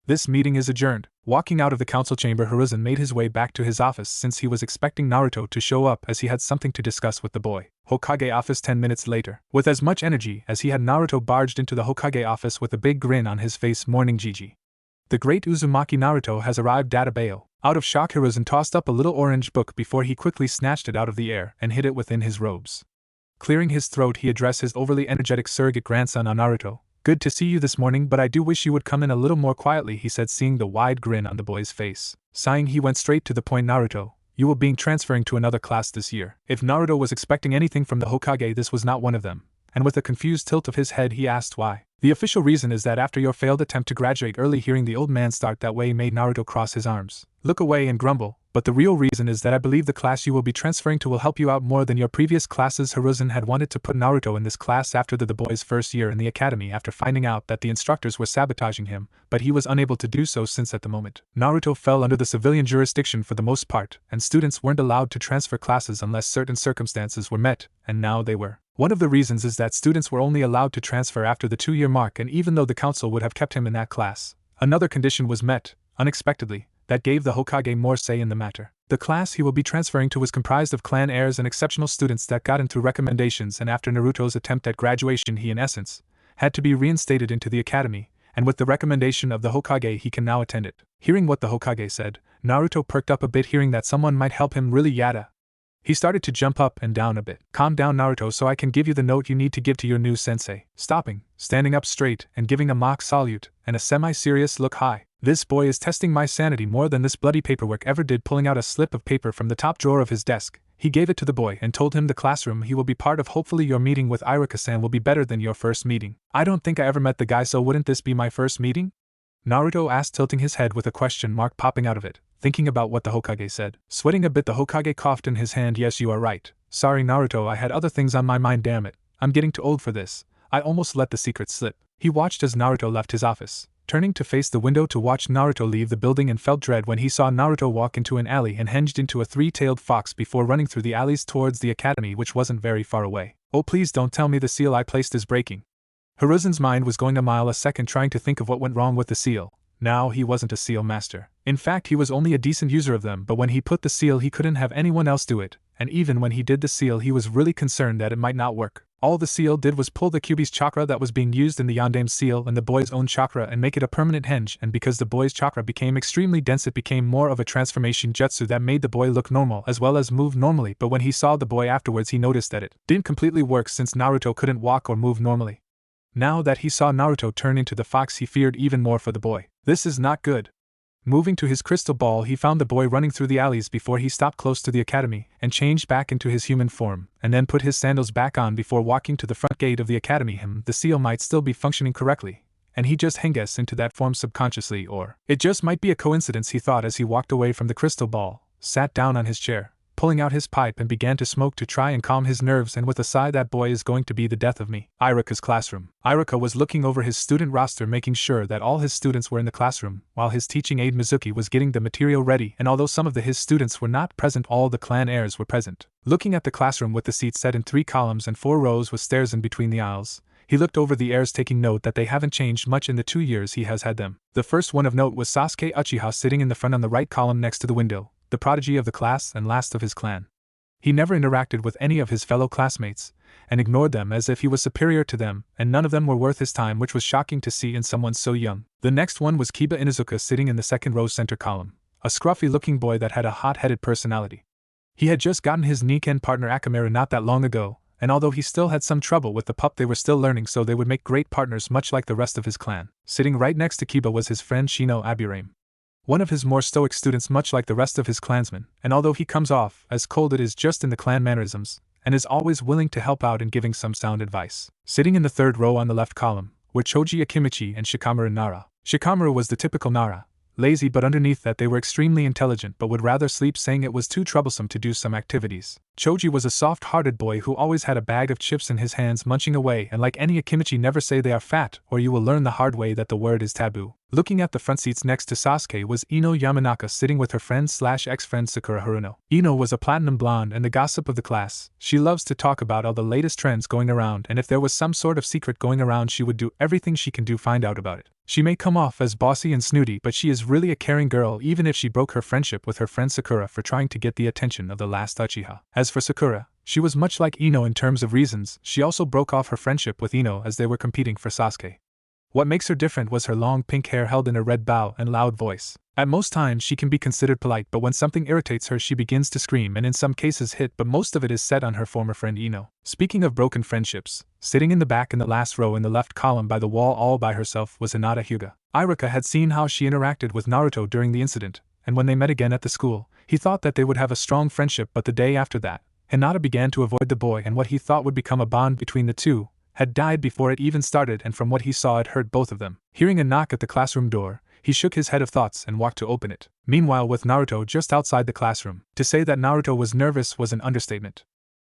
This meeting is adjourned." Walking out of the council chamber, Hiruzen made his way back to his office since he was expecting Naruto to show up, as he had something to discuss with the boy. Hokage office 10 minutes later. With as much energy as he had, Naruto barged into the Hokage office with a big grin on his face. "Morning, Gigi. The great Uzumaki Naruto has arrived." Databayo. Out of shock, Hiruzen tossed up a little orange book before he quickly snatched it out of the air and hid it within his robes. Clearing his throat, he addressed his overly energetic surrogate grandson Naruto. "Good to see you this morning, but I do wish you would come in a little more quietly," he said, seeing the wide grin on the boy's face. Sighing, he went straight to the point. "Naruto, you will be transferring to another class this year." If Naruto was expecting anything from the Hokage, this was not one of them, and with a confused tilt of his head he asked why. "The official reason is that after your failed attempt to graduate early," hearing the old man start that way made Naruto cross his arms, look away and grumble. "But the real reason is that I believe the class you will be transferring to will help you out more than your previous classes." Hiruzen had wanted to put Naruto in this class after the boy's first year in the academy after finding out that the instructors were sabotaging him, but he was unable to do so since at the moment Naruto fell under the civilian jurisdiction for the most part, and students weren't allowed to transfer classes unless certain circumstances were met, and now they were. One of the reasons is that students were only allowed to transfer after the 2-year mark, and even though the council would have kept him in that class, another condition was met, unexpectedly, that gave the Hokage more say in the matter. The class he will be transferring to was comprised of clan heirs and exceptional students that got in through recommendations, and after Naruto's attempt at graduation he, in essence, had to be reinstated into the academy, and with the recommendation of the Hokage he can now attend it. Hearing what the Hokage said, Naruto perked up a bit, hearing that someone might help him. "Really, Yada?" He started to jump up and down a bit. "Calm down, Naruto, so I can give you the note you need to give to your new sensei." Stopping, standing up straight, and giving a mock salute, and a semi-serious look. "Hi. This boy is testing my sanity more than this bloody paperwork ever did." Pulling out a slip of paper from the top drawer of his desk, he gave it to the boy and told him the classroom he will be part of. "Hopefully your meeting with Iruka-san will be better than your first meeting." "I don't think I ever met the guy, so wouldn't this be my first meeting?" Naruto asked, tilting his head with a question mark popping out of it, thinking about what the Hokage said. Sweating a bit, the Hokage coughed in his hand. "Yes, you are right. Sorry, Naruto, I had other things on my mind, damn it. I'm getting too old for this. I almost let the secret slip. He watched as Naruto left his office, turning to face the window to watch Naruto leave the building, and felt dread when he saw Naruto walk into an alley and hinged into a three-tailed fox before running through the alleys towards the academy, which wasn't very far away. Oh, please don't tell me the seal I placed is breaking. Hiruzen's mind was going a mile a second trying to think of what went wrong with the seal. Now, he wasn't a seal master. In fact, he was only a decent user of them, but when he put the seal he couldn't have anyone else do it, and even when he did the seal he was really concerned that it might not work. All the seal did was pull the Kyuubi's chakra that was being used in the Yondame's seal and the boy's own chakra and make it a permanent henge, and because the boy's chakra became extremely dense it became more of a transformation jutsu that made the boy look normal as well as move normally, but when he saw the boy afterwards he noticed that it didn't completely work since Naruto couldn't walk or move normally. Now that he saw Naruto turn into the fox he feared even more for the boy. This is not good. Moving to his crystal ball he found the boy running through the alleys before he stopped close to the academy and changed back into his human form, and then put his sandals back on before walking to the front gate of the academy. The seal might still be functioning correctly, and he just henges into that form subconsciously, or it just might be a coincidence, he thought as he walked away from the crystal ball, sat down on his chair, pulling out his pipe and began to smoke to try and calm his nerves, and with a sigh, that boy is going to be the death of me. Iruka's classroom. Iruka was looking over his student roster, making sure that all his students were in the classroom, while his teaching aide Mizuki was getting the material ready, and although some of his students were not present, all the clan heirs were present. Looking at the classroom with the seats set in 3 columns and 4 rows with stairs in between the aisles, he looked over the heirs, taking note that they haven't changed much in the 2 years he has had them. The first one of note was Sasuke Uchiha, sitting in the front on the right column next to the window, the prodigy of the class and last of his clan. He never interacted with any of his fellow classmates, and ignored them as if he was superior to them, and none of them were worth his time, which was shocking to see in someone so young. The next one was Kiba Inuzuka, sitting in the second row center column, a scruffy-looking boy that had a hot-headed personality. He had just gotten his Nikken partner Akamaru not that long ago, and although he still had some trouble with the pup, they were still learning, so they would make great partners much like the rest of his clan. Sitting right next to Kiba was his friend Shino Aburame, one of his more stoic students much like the rest of his clansmen, and although he comes off as cold, it is just in the clan mannerisms, and is always willing to help out in giving some sound advice. Sitting in the third row on the left column were Choji Akimichi and Shikamaru Nara. Shikamaru was the typical Nara, lazy, but underneath that they were extremely intelligent but would rather sleep, saying it was too troublesome to do some activities. Choji was a soft-hearted boy who always had a bag of chips in his hands munching away, and like any Akimichi, never say they are fat or you will learn the hard way that the word is taboo. Looking at the front seats next to Sasuke was Ino Yamanaka, sitting with her friend/ex-friend Sakura Haruno. Ino was a platinum blonde and the gossip of the class. She loves to talk about all the latest trends going around, and if there was some sort of secret going around she would do everything she can to find out about it. She may come off as bossy and snooty, but she is really a caring girl, even if she broke her friendship with her friend Sakura for trying to get the attention of the last Uchiha. As for Sakura, she was much like Ino in terms of reasons. She also broke off her friendship with Ino as they were competing for Sasuke. What makes her different was her long pink hair held in a red bow and loud voice. At most times she can be considered polite, but when something irritates her she begins to scream and in some cases hit, but most of it is set on her former friend Ino. Speaking of broken friendships, sitting in the back in the last row in the left column by the wall all by herself was Hinata Hyuga. Iruka had seen how she interacted with Naruto during the incident, and when they met again at the school, he thought that they would have a strong friendship, but the day after that, Hinata began to avoid the boy, and what he thought would become a bond between the two had died before it even started, and from what he saw it hurt both of them. Hearing a knock at the classroom door, he shook his head of thoughts and walked to open it. Meanwhile, with Naruto just outside the classroom, to say that Naruto was nervous was an understatement.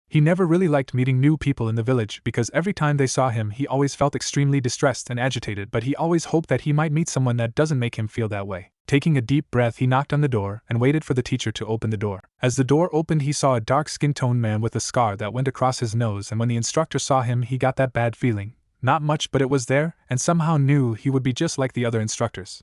He never really liked meeting new people in the village because every time they saw him he always felt extremely distressed and agitated, but he always hoped that he might meet someone that doesn't make him feel that way. Taking a deep breath, he knocked on the door and waited for the teacher to open the door. As the door opened, he saw a dark skin-toned man with a scar that went across his nose, and when the instructor saw him he got that bad feeling. Not much, but it was there, and somehow knew he would be just like the other instructors.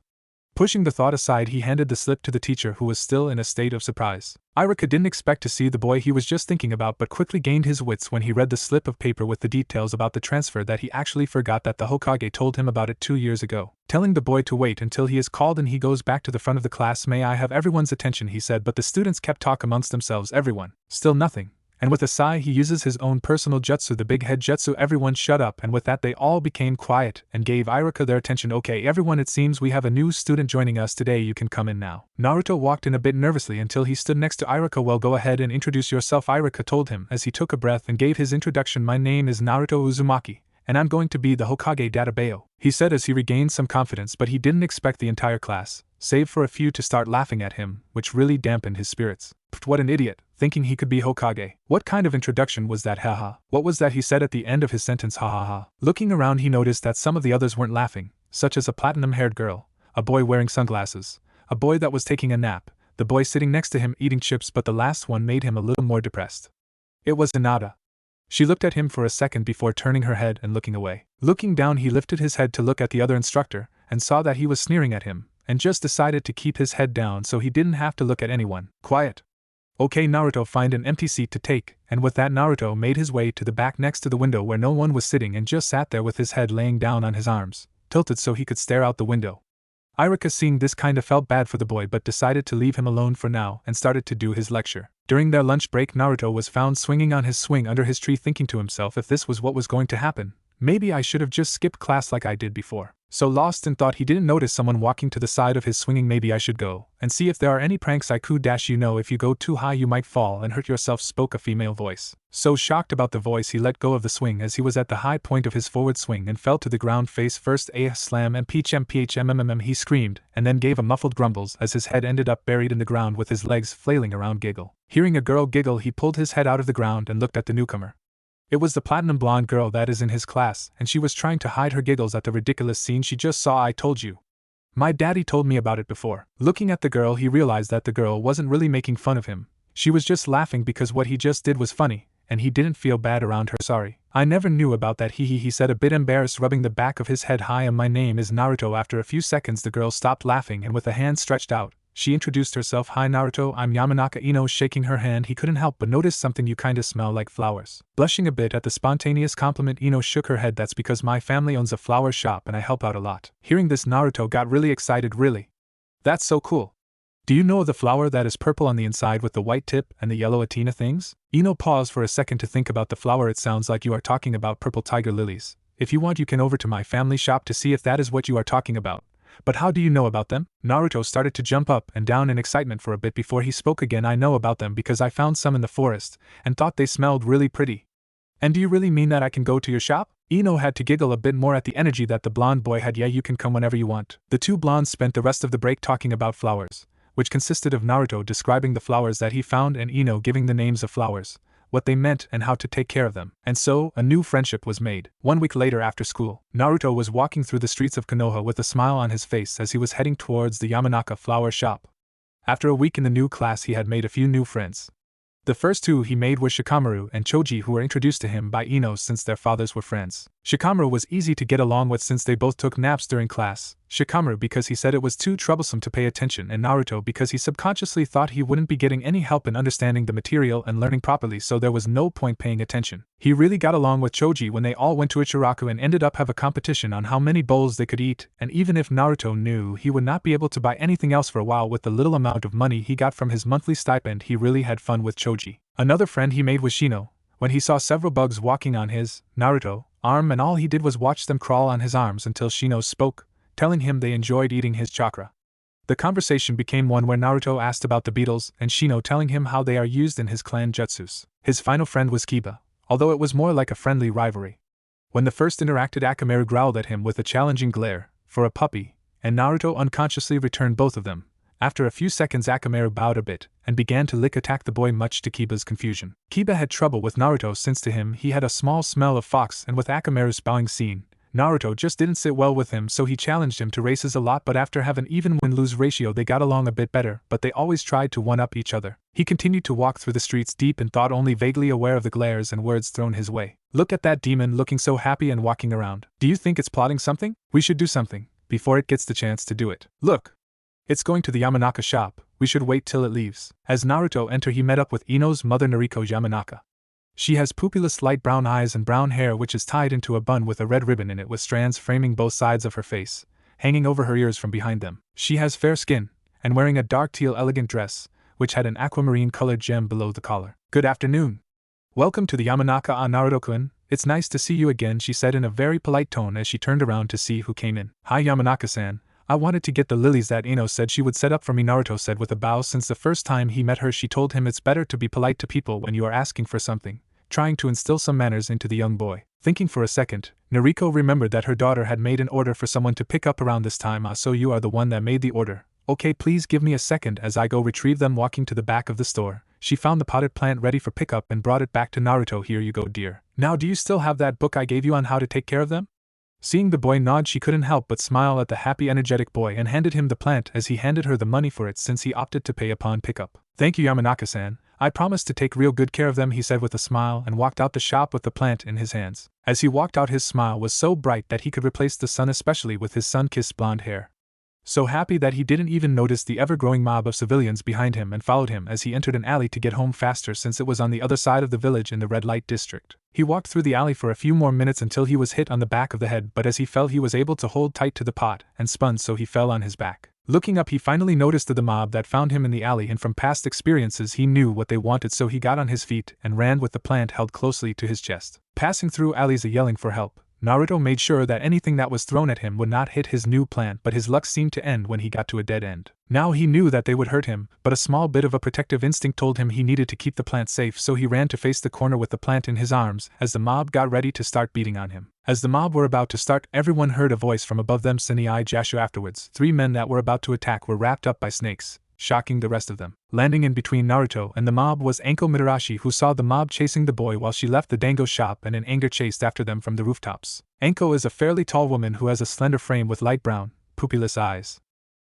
Pushing the thought aside, he handed the slip to the teacher, who was still in a state of surprise. Iruka didn't expect to see the boy he was just thinking about, but quickly gained his wits when he read the slip of paper with the details about the transfer that he actually forgot that the Hokage told him about it 2 years ago. Telling the boy to wait until he is called and he goes back to the front of the class. "May I have everyone's attention?" he said, but the students kept talk amongst themselves. Everyone. Still nothing. And with a sigh he uses his own personal jutsu, the big head jutsu. Everyone shut up, and with that they all became quiet and gave Iruka their attention. "Okay everyone, it seems we have a new student joining us today, you can come in now." Naruto walked in a bit nervously until he stood next to Iruka. "Well, go ahead and introduce yourself," Iruka told him as he took a breath and gave his introduction. "My name is Naruto Uzumaki, and I'm going to be the Hokage Dadabayo," he said as he regained some confidence, but he didn't expect the entire class, save for a few to start laughing at him, which really dampened his spirits. Pfft, what an idiot, thinking he could be Hokage. What kind of introduction was that, haha? What was that he said at the end of his sentence, ha ha ha? Looking around he noticed that some of the others weren't laughing, such as a platinum-haired girl, a boy wearing sunglasses, a boy that was taking a nap, the boy sitting next to him eating chips, but the last one made him a little more depressed. It was Hinata. She looked at him for a second before turning her head and looking away. Looking down, he lifted his head to look at the other instructor, and saw that he was sneering at him, and just decided to keep his head down so he didn't have to look at anyone. Quiet. Okay, Naruto, find an empty seat to take, and with that Naruto made his way to the back next to the window where no one was sitting and just sat there with his head laying down on his arms, tilted so he could stare out the window. Irika, seeing this, kinda felt bad for the boy but decided to leave him alone for now and started to do his lecture. During their lunch break, Naruto was found swinging on his swing under his tree, thinking to himself, if this was what was going to happen, maybe I should have just skipped class like I did before. So lost in thought he didn't notice someone walking to the side of his swinging. Maybe I should go and see if there are any pranks I could dash. You know, if you go too high you might fall and hurt yourself, spoke a female voice. So shocked about the voice he let go of the swing as he was at the high point of his forward swing and fell to the ground face first. Slam and PHM he screamed and then gave a muffled grumbles as his head ended up buried in the ground with his legs flailing around. Giggle. Hearing a girl giggle, he pulled his head out of the ground and looked at the newcomer. It was the platinum blonde girl that is in his class, and she was trying to hide her giggles at the ridiculous scene she just saw. I told you. My daddy told me about it before. Looking at the girl, he realized that the girl wasn't really making fun of him. She was just laughing because what he just did was funny, and he didn't feel bad around her. Sorry. I never knew about that, he said, a bit embarrassed, rubbing the back of his head. Hi, my name is Naruto. After a few seconds the girl stopped laughing and with a hand stretched out, she introduced herself. Hi Naruto, I'm Yamanaka. Ino shaking her hand, he couldn't help but notice something. You kinda smell like flowers. Blushing a bit at the spontaneous compliment, Ino shook her head. That's because my family owns a flower shop and I help out a lot. Hearing this, Naruto got really excited. Really? That's so cool. Do you know the flower that is purple on the inside with the white tip and the yellow Athena things? Ino paused for a second to think about the flower. It sounds like you are talking about purple tiger lilies. If you want you can over to my family shop to see if that is what you are talking about. But how do you know about them? Naruto started to jump up and down in excitement for a bit before he spoke again. I know about them because I found some in the forest and thought they smelled really pretty. And do you really mean that I can go to your shop? Ino had to giggle a bit more at the energy that the blonde boy had. Yeah, you can come whenever you want. The two blondes spent the rest of the break talking about flowers, which consisted of Naruto describing the flowers that he found and Ino giving the names of flowers, what they meant and how to take care of them. And so, a new friendship was made. 1 week later after school, Naruto was walking through the streets of Konoha with a smile on his face as he was heading towards the Yamanaka flower shop. After a week in the new class he had made a few new friends. The first two he made were Shikamaru and Choji, who were introduced to him by Ino since their fathers were friends. Shikamaru was easy to get along with since they both took naps during class. Shikamaru because he said it was too troublesome to pay attention, and Naruto because he subconsciously thought he wouldn't be getting any help in understanding the material and learning properly, so there was no point paying attention. He really got along with Choji when they all went to Ichiraku and ended up have a competition on how many bowls they could eat, and even if Naruto knew he would not be able to buy anything else for a while with the little amount of money he got from his monthly stipend, he really had fun with Choji. Another friend he made was Shino. When he saw several bugs walking on his, Naruto, arm, and all he did was watch them crawl on his arms until Shino spoke, telling him they enjoyed eating his chakra. The conversation became one where Naruto asked about the beetles and Shino telling him how they are used in his clan jutsus. His final friend was Kiba, although it was more like a friendly rivalry. When the first interacted, Akamaru growled at him with a challenging glare, for a puppy, and Naruto unconsciously returned both of them. After a few seconds Akamaru bowed a bit and began to attack the boy, much to Kiba's confusion. Kiba had trouble with Naruto since to him he had a small smell of fox, and with Akamaru's bowing scene, Naruto just didn't sit well with him, so he challenged him to races a lot, but after having an even win-lose ratio they got along a bit better, but they always tried to one-up each other. He continued to walk through the streets deep in thought, only vaguely aware of the glares and words thrown his way. Look at that demon looking so happy and walking around. Do you think it's plotting something? We should do something, before it gets the chance to do it. Look! It's going to the Yamanaka shop, we should wait till it leaves. As Naruto entered he met up with Ino's mother Noriko Yamanaka. She has pupilless light brown eyes and brown hair which is tied into a bun with a red ribbon in it with strands framing both sides of her face, hanging over her ears from behind them. She has fair skin, and wearing a dark teal elegant dress, which had an aquamarine colored gem below the collar. Good afternoon. Welcome to the Yamanaka, Naruto-kun. It's nice to see you again, she said in a very polite tone as she turned around to see who came in. Hi Yamanaka-san. I wanted to get the lilies that Ino said she would set up for me, Naruto said with a bow. Since the first time he met her she told him it's better to be polite to people when you are asking for something, trying to instill some manners into the young boy. Thinking for a second, Noriko remembered that her daughter had made an order for someone to pick up around this time. So you are the one that made the order. Okay, please give me a second as I go retrieve them. Walking to the back of the store, she found the potted plant ready for pickup and brought it back to Naruto. Here you go, dear. Now do you still have that book I gave you on how to take care of them? Seeing the boy nod, she couldn't help but smile at the happy, energetic boy and handed him the plant as he handed her the money for it since he opted to pay upon pickup. Thank you, Yamanaka-san. I promise to take real good care of them, he said with a smile and walked out the shop with the plant in his hands. As he walked out, his smile was so bright that he could replace the sun, especially with his sun-kissed blonde hair. So happy that he didn't even notice the ever-growing mob of civilians behind him and followed him as he entered an alley to get home faster since it was on the other side of the village in the red light district. He walked through the alley for a few more minutes until he was hit on the back of the head, but as he fell he was able to hold tight to the pot and spun, so he fell on his back. Looking up, he finally noticed the mob that found him in the alley, and from past experiences he knew what they wanted, so he got on his feet and ran with the plant held closely to his chest. Passing through alleys yelling for help, Naruto made sure that anything that was thrown at him would not hit his new plant, but his luck seemed to end when he got to a dead end. Now he knew that they would hurt him, but a small bit of a protective instinct told him he needed to keep the plant safe, so he ran to face the corner with the plant in his arms as the mob got ready to start beating on him. As the mob were about to start, everyone heard a voice from above them, Senai Jashu. Afterwards, 3 men that were about to attack were wrapped up by snakes, shocking the rest of them. Landing in between Naruto and the mob was Anko Mitarashi, who saw the mob chasing the boy while she left the dango shop and in anger chased after them from the rooftops. Anko is a fairly tall woman who has a slender frame with light brown, pupilless eyes.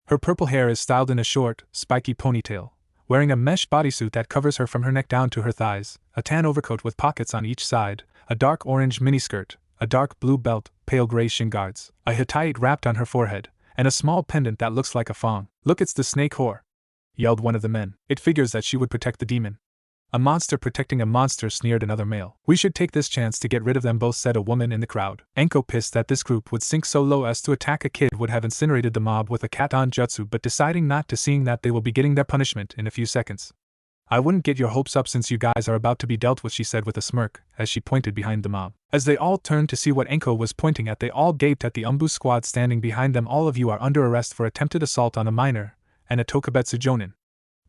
Her purple hair is styled in a short, spiky ponytail, wearing a mesh bodysuit that covers her from her neck down to her thighs, a tan overcoat with pockets on each side, a dark orange miniskirt, a dark blue belt, pale gray shin guards, a hitai wrapped on her forehead, and a small pendant that looks like a thong. Look, it's the snake whore, yelled one of the men. It figures that she would protect the demon. A monster protecting a monster, sneered another male. We should take this chance to get rid of them both, said a woman in the crowd. Anko, pissed that this group would sink so low as to attack a kid, would have incinerated the mob with a katon jutsu, but deciding not to, seeing that they will be getting their punishment in a few seconds. I wouldn't get your hopes up since you guys are about to be dealt with, she said with a smirk as she pointed behind the mob. As they all turned to see what Anko was pointing at, they all gaped at the Umbu squad standing behind them. All of you are under arrest for attempted assault on a minor and a Tokubetsu Jonin.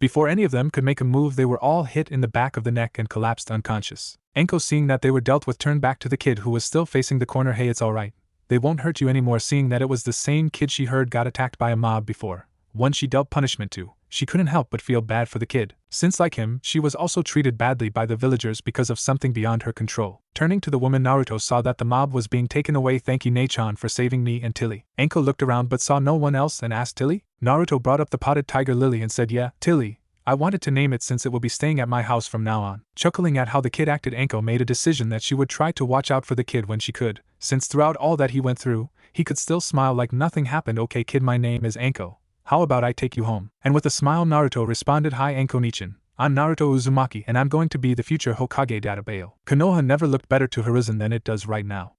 Before any of them could make a move, they were all hit in the back of the neck and collapsed unconscious. Anko, seeing that they were dealt with, turned back to the kid who was still facing the corner. Hey, it's alright. They won't hurt you anymore. Seeing that it was the same kid she heard got attacked by a mob before, one she dealt punishment to, she couldn't help but feel bad for the kid, since like him, she was also treated badly by the villagers because of something beyond her control. Turning to the woman, Naruto saw that the mob was being taken away. Thank you, Nei-chan, for saving me and Tilly. Anko looked around but saw no one else and asked Tilly. Naruto brought up the potted tiger Lily and said, yeah, Tilly. I wanted to name it since it will be staying at my house from now on. Chuckling at how the kid acted, Anko made a decision that she would try to watch out for the kid when she could, since throughout all that he went through, he could still smile like nothing happened. Okay kid, my name is Anko. How about I take you home? And with a smile Naruto responded, hi Anko Nichin. I'm Naruto Uzumaki and I'm going to be the future Hokage Databao. Konoha never looked better to Hiruzen than it does right now.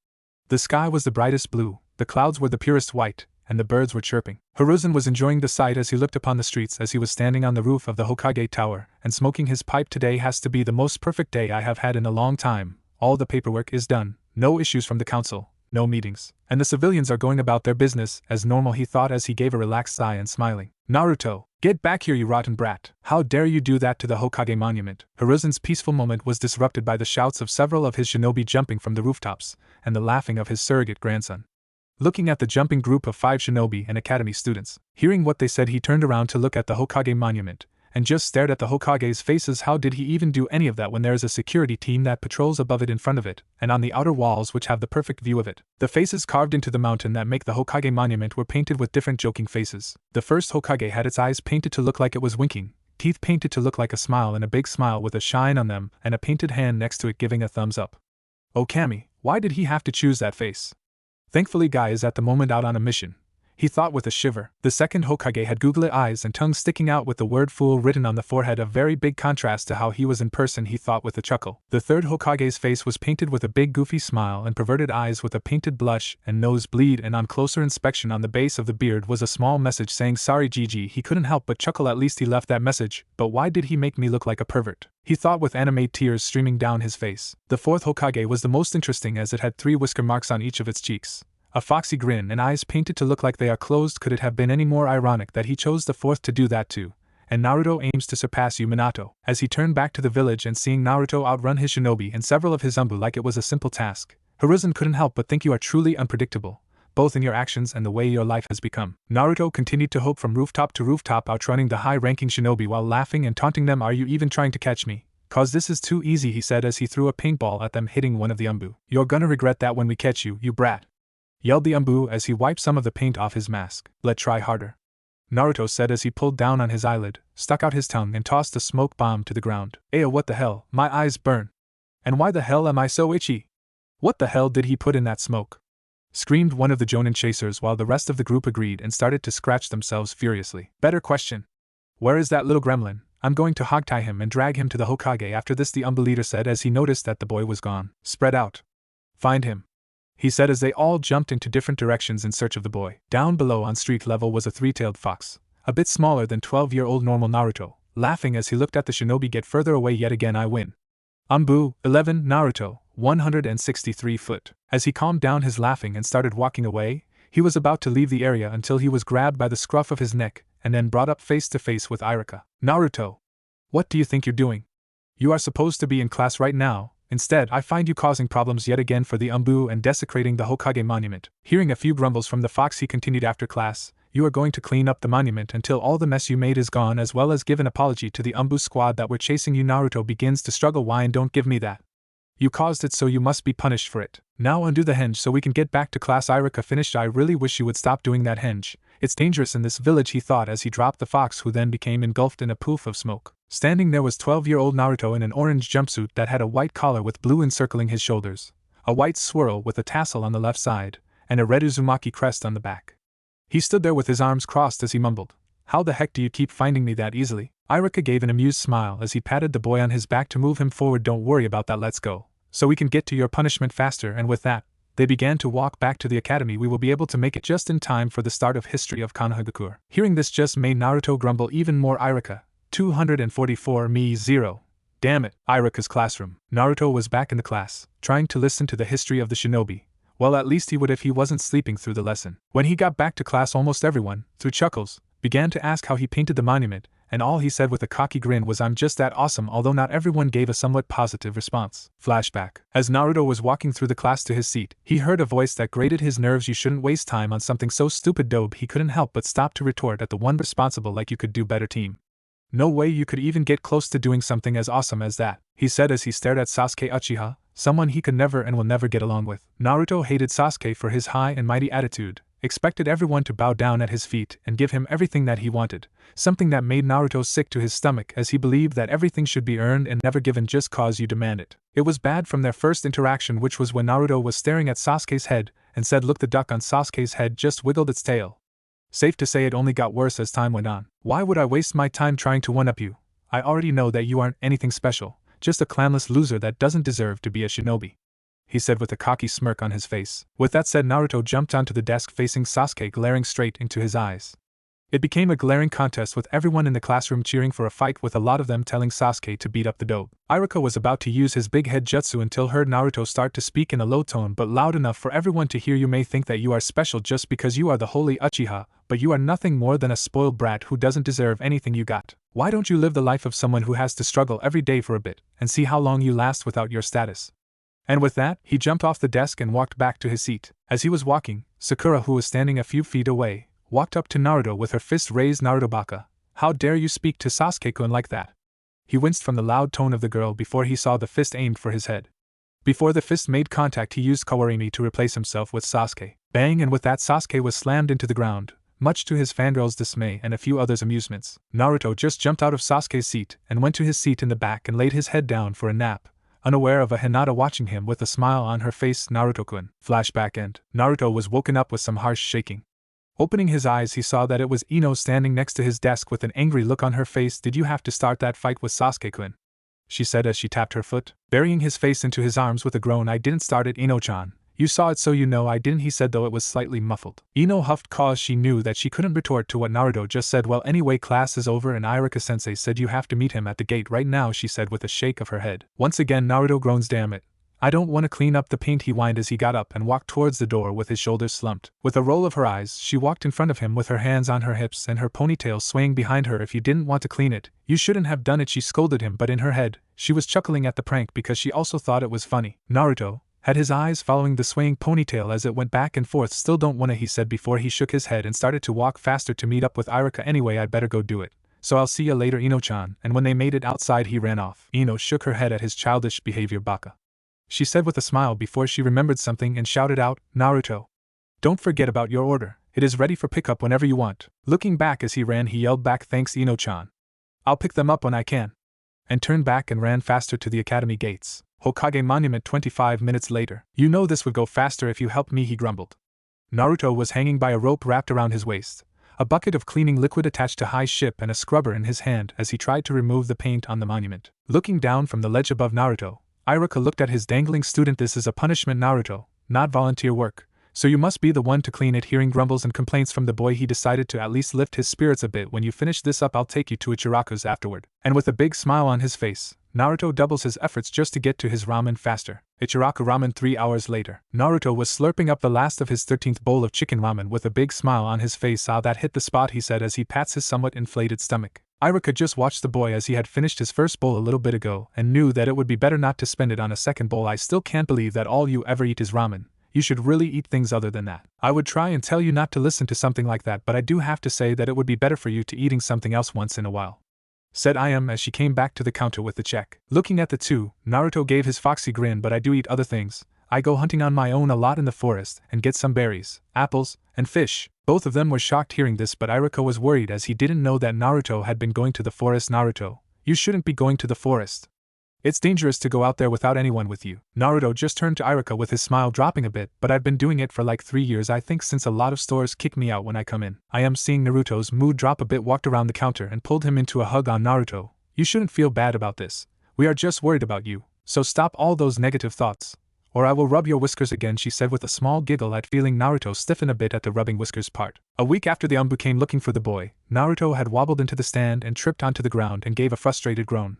The sky was the brightest blue, the clouds were the purest white, and the birds were chirping. Hiruzen was enjoying the sight as he looked upon the streets as he was standing on the roof of the Hokage Tower and smoking his pipe. Today has to be the most perfect day I have had in a long time. All the paperwork is done, no issues from the council, no meetings, and the civilians are going about their business as normal, he thought as he gave a relaxed sigh and smiling. Naruto, get back here, you rotten brat. How dare you do that to the Hokage monument? Hiruzen's peaceful moment was disrupted by the shouts of several of his shinobi jumping from the rooftops and the laughing of his surrogate grandson. Looking at the jumping group of 5 shinobi and academy students, hearing what they said, he turned around to look at the Hokage monument and just stared at the Hokage's faces. How did he even do any of that when there is a security team that patrols above it, in front of it, and on the outer walls which have the perfect view of it? The faces carved into the mountain that make the Hokage monument were painted with different joking faces. The first Hokage had its eyes painted to look like it was winking, teeth painted to look like a smile, and a big smile with a shine on them, and a painted hand next to it giving a thumbs up. Oh Kami, why did he have to choose that face? Thankfully Guy is at the moment out on a mission, he thought with a shiver. The second Hokage had googly eyes and tongue sticking out with the word fool written on the forehead, a very big contrast to how he was in person, he thought with a chuckle. The third Hokage's face was painted with a big goofy smile and perverted eyes with a painted blush and nose bleed, and on closer inspection on the base of the beard was a small message saying sorry Gigi. He couldn't help but chuckle. At least he left that message, but why did he make me look like a pervert? He thought with anime tears streaming down his face. The fourth Hokage was the most interesting as it had 3 whisker marks on each of its cheeks, a foxy grin, and eyes painted to look like they are closed. Could it have been any more ironic that he chose the fourth to do that too? And Naruto aims to surpass you, Minato. As he turned back to the village and seeing Naruto outrun his shinobi and several of his Umbu like it was a simple task, Hiruzen couldn't help but think, you are truly unpredictable, both in your actions and the way your life has become. Naruto continued to hope from rooftop to rooftop, outrunning the high-ranking shinobi while laughing and taunting them. Are you even trying to catch me? Cause this is too easy, he said as he threw a paintball at them, hitting one of the Umbu. You're gonna regret that when we catch you, you brat, yelled the Umbu as he wiped some of the paint off his mask. Let's try harder, Naruto said as he pulled down on his eyelid, stuck out his tongue and tossed a smoke bomb to the ground. Ayo, what the hell, my eyes burn. And why the hell am I so itchy? What the hell did he put in that smoke? Screamed one of the Jonin chasers while the rest of the group agreed and started to scratch themselves furiously. Better question. Where is that little gremlin? I'm going to hogtie him and drag him to the Hokage after this, the Umbu leader said as he noticed that the boy was gone. Spread out. Find him, he said as they all jumped into different directions in search of the boy. Down below on street level was a three-tailed fox, a bit smaller than 12-year-old normal Naruto, laughing as he looked at the shinobi get further away. Yet again I win. Umbu, 11, Naruto, 163 foot. As he calmed down his laughing and started walking away, he was about to leave the area until he was grabbed by the scruff of his neck and then brought up face to face with Iruka. Naruto, what do you think you're doing? You are supposed to be in class right now. Instead, I find you causing problems yet again for the Umbu and desecrating the Hokage monument. Hearing a few grumbles from the fox, he continued, after class, you are going to clean up the monument until all the mess you made is gone, as well as give an apology to the Umbu squad that were chasing you. Naruto begins to struggle. Whine, don't give me that. You caused it, so you must be punished for it. Now undo the henge so we can get back to class. Iruka finished. I really wish you would stop doing that henge. It's dangerous in this village, he thought as he dropped the fox, who then became engulfed in a poof of smoke. Standing there was 12-year-old Naruto in an orange jumpsuit that had a white collar with blue encircling his shoulders, a white swirl with a tassel on the left side, and a red Uzumaki crest on the back. He stood there with his arms crossed as he mumbled, how the heck do you keep finding me that easily? Iruka gave an amused smile as he patted the boy on his back to move him forward. Don't worry about that, let's go, so we can get to your punishment faster. And with that, they began to walk back to the academy. We will be able to make it just in time for the start of history of Konohagakure. Hearing this just made Naruto grumble even more. Iruka, 244, me 0. Damn it. Iruka's classroom. Naruto was back in the class, trying to listen to the history of the shinobi. Well, at least he would if he wasn't sleeping through the lesson. When he got back to class, almost everyone, through chuckles, began to ask how he painted the monument, and all he said with a cocky grin was, I'm just that awesome, although not everyone gave a somewhat positive response. Flashback. As Naruto was walking through the class to his seat, he heard a voice that grated his nerves. You shouldn't waste time on something so stupid, Dobe. He couldn't help but stop to retort at the one responsible, like you could do better, team. No way you could even get close to doing something as awesome as that, he said as he stared at Sasuke Uchiha, someone he could never and will never get along with. Naruto hated Sasuke for his high and mighty attitude, expected everyone to bow down at his feet and give him everything that he wanted, something that made Naruto sick to his stomach as he believed that everything should be earned and never given just cause you demand it. It was bad from their first interaction, which was when Naruto was staring at Sasuke's head and said, look, the duck on Sasuke's head just wiggled its tail. Safe to say it only got worse as time went on. Why would I waste my time trying to one-up you? I already know that you aren't anything special, just a clanless loser that doesn't deserve to be a shinobi, he said with a cocky smirk on his face. With that said, Naruto jumped onto the desk facing Sasuke, glaring straight into his eyes. It became a glaring contest with everyone in the classroom cheering for a fight, with a lot of them telling Sasuke to beat up the dope. Iruka was about to use his big head jutsu until heard Naruto start to speak in a low tone but loud enough for everyone to hear. You may think that you are special just because you are the holy Uchiha, but you are nothing more than a spoiled brat who doesn't deserve anything you got. Why don't you live the life of someone who has to struggle every day for a bit, and see how long you last without your status? And with that, he jumped off the desk and walked back to his seat. As he was walking, Sakura, who was standing a few feet away, walked up to Naruto with her fist raised. Naruto baka, how dare you speak to Sasuke-kun like that? He winced from the loud tone of the girl before he saw the fist aimed for his head. Before the fist made contact, he used Kawarimi to replace himself with Sasuke. Bang, and with that Sasuke was slammed into the ground, much to his fangirl's dismay and a few others' amusements. Naruto just jumped out of Sasuke's seat and went to his seat in the back and laid his head down for a nap, unaware of a Hinata watching him with a smile on her face. Naruto-kun. Flashback end. Naruto was woken up with some harsh shaking. Opening his eyes, he saw that it was Ino standing next to his desk with an angry look on her face. Did you have to start that fight with Sasuke-kun? She said as she tapped her foot, burying his face into his arms with a groan. I didn't start it, Ino-chan. You saw it, so you know I didn't, he said, though it was slightly muffled. Ino huffed cause she knew that she couldn't retort to what Naruto just said. Well, anyway, class is over and Iruka-sensei said you have to meet him at the gate right now, she said with a shake of her head. Once again Naruto groans. Damn it. I don't want to clean up the paint, he whined as he got up and walked towards the door with his shoulders slumped. With a roll of her eyes, she walked in front of him with her hands on her hips and her ponytail swaying behind her. If you didn't want to clean it, you shouldn't have done it, she scolded him, but in her head, she was chuckling at the prank because she also thought it was funny. Naruto, had his eyes following the swaying ponytail as it went back and forth. Still don't wanna, he said before he shook his head and started to walk faster to meet up with Irika. Anyway, I'd better go do it. So I'll see ya later, Ino-chan. And when they made it outside, he ran off. Ino shook her head at his childish behavior. Baka, she said with a smile before she remembered something and shouted out, Naruto, don't forget about your order. It is ready for pickup whenever you want. Looking back as he ran, he yelled back, thanks Ino-chan. I'll pick them up when I can. And turned back and ran faster to the academy gates. Hokage Monument. 25 minutes later. You know this would go faster if you helped me, he grumbled. Naruto was hanging by a rope wrapped around his waist, a bucket of cleaning liquid attached to high ship and a scrubber in his hand as he tried to remove the paint on the monument. Looking down from the ledge above Naruto, Irika looked at his dangling student. This is a punishment, Naruto, not volunteer work. So you must be the one to clean it. Hearing grumbles and complaints from the boy, he decided to at least lift his spirits a bit. When you finish this up, I'll take you to Ichiraku's afterward. And with a big smile on his face, Naruto doubles his efforts just to get to his ramen faster. Ichiraku ramen. 3 hours later. Naruto was slurping up the last of his 13th bowl of chicken ramen with a big smile on his face. Ah, that hit the spot, he said as he pats his somewhat inflated stomach. Irika just watched the boy as he had finished his first bowl a little bit ago and knew that it would be better not to spend it on a second bowl. I still can't believe that all you ever eat is ramen. You should really eat things other than that. I would try and tell you not to listen to something like that, but I do have to say that it would be better for you to eating something else once in a while, said Ayam as she came back to the counter with the check. Looking at the two, Naruto gave his foxy grin. But I do eat other things. I go hunting on my own a lot in the forest and get some berries, apples, and fish. Both of them were shocked hearing this, but Irika was worried as he didn't know that Naruto had been going to the forest. Naruto, you shouldn't be going to the forest. It's dangerous to go out there without anyone with you. Naruto just turned to Irika with his smile dropping a bit. But I've been doing it for like 3 years, I think, since a lot of stores kick me out when I come in. I am seeing Naruto's mood drop a bit, walked around the counter and pulled him into a hug. On Naruto, you shouldn't feel bad about this. We are just worried about you, so stop all those negative thoughts, or I will rub your whiskers again, she said with a small giggle at feeling Naruto stiffen a bit at the rubbing whiskers part. A week after the Umbu came looking for the boy, Naruto had wobbled into the stand and tripped onto the ground and gave a frustrated groan.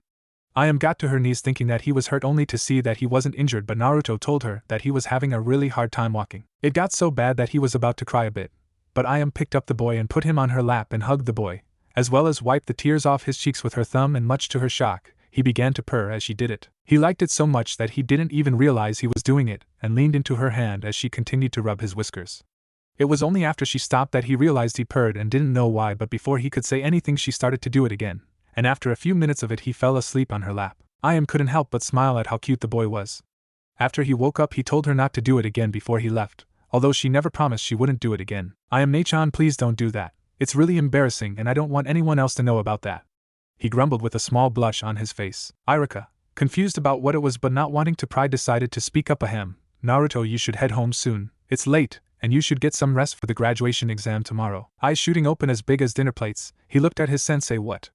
Ayam got to her knees thinking that he was hurt, only to see that he wasn't injured, but Naruto told her that he was having a really hard time walking. It got so bad that he was about to cry a bit, but Ayam picked up the boy and put him on her lap and hugged the boy, as well as wiped the tears off his cheeks with her thumb, and much to her shock, he began to purr as she did it. He liked it so much that he didn't even realize he was doing it, and leaned into her hand as she continued to rub his whiskers. It was only after she stopped that he realized he purred and didn't know why, but before he could say anything she started to do it again, and after a few minutes of it he fell asleep on her lap. Ayam couldn't help but smile at how cute the boy was. After he woke up, he told her not to do it again before he left, although she never promised she wouldn't do it again. Ayam-ne-chan, please don't do that. It's really embarrassing and I don't want anyone else to know about that, he grumbled with a small blush on his face. Irika, confused about what it was but not wanting to pry, decided to speak up. Ahem, Naruto, you should head home soon. It's late, and you should get some rest for the graduation exam tomorrow. Eyes shooting open as big as dinner plates, he looked at his sensei. What?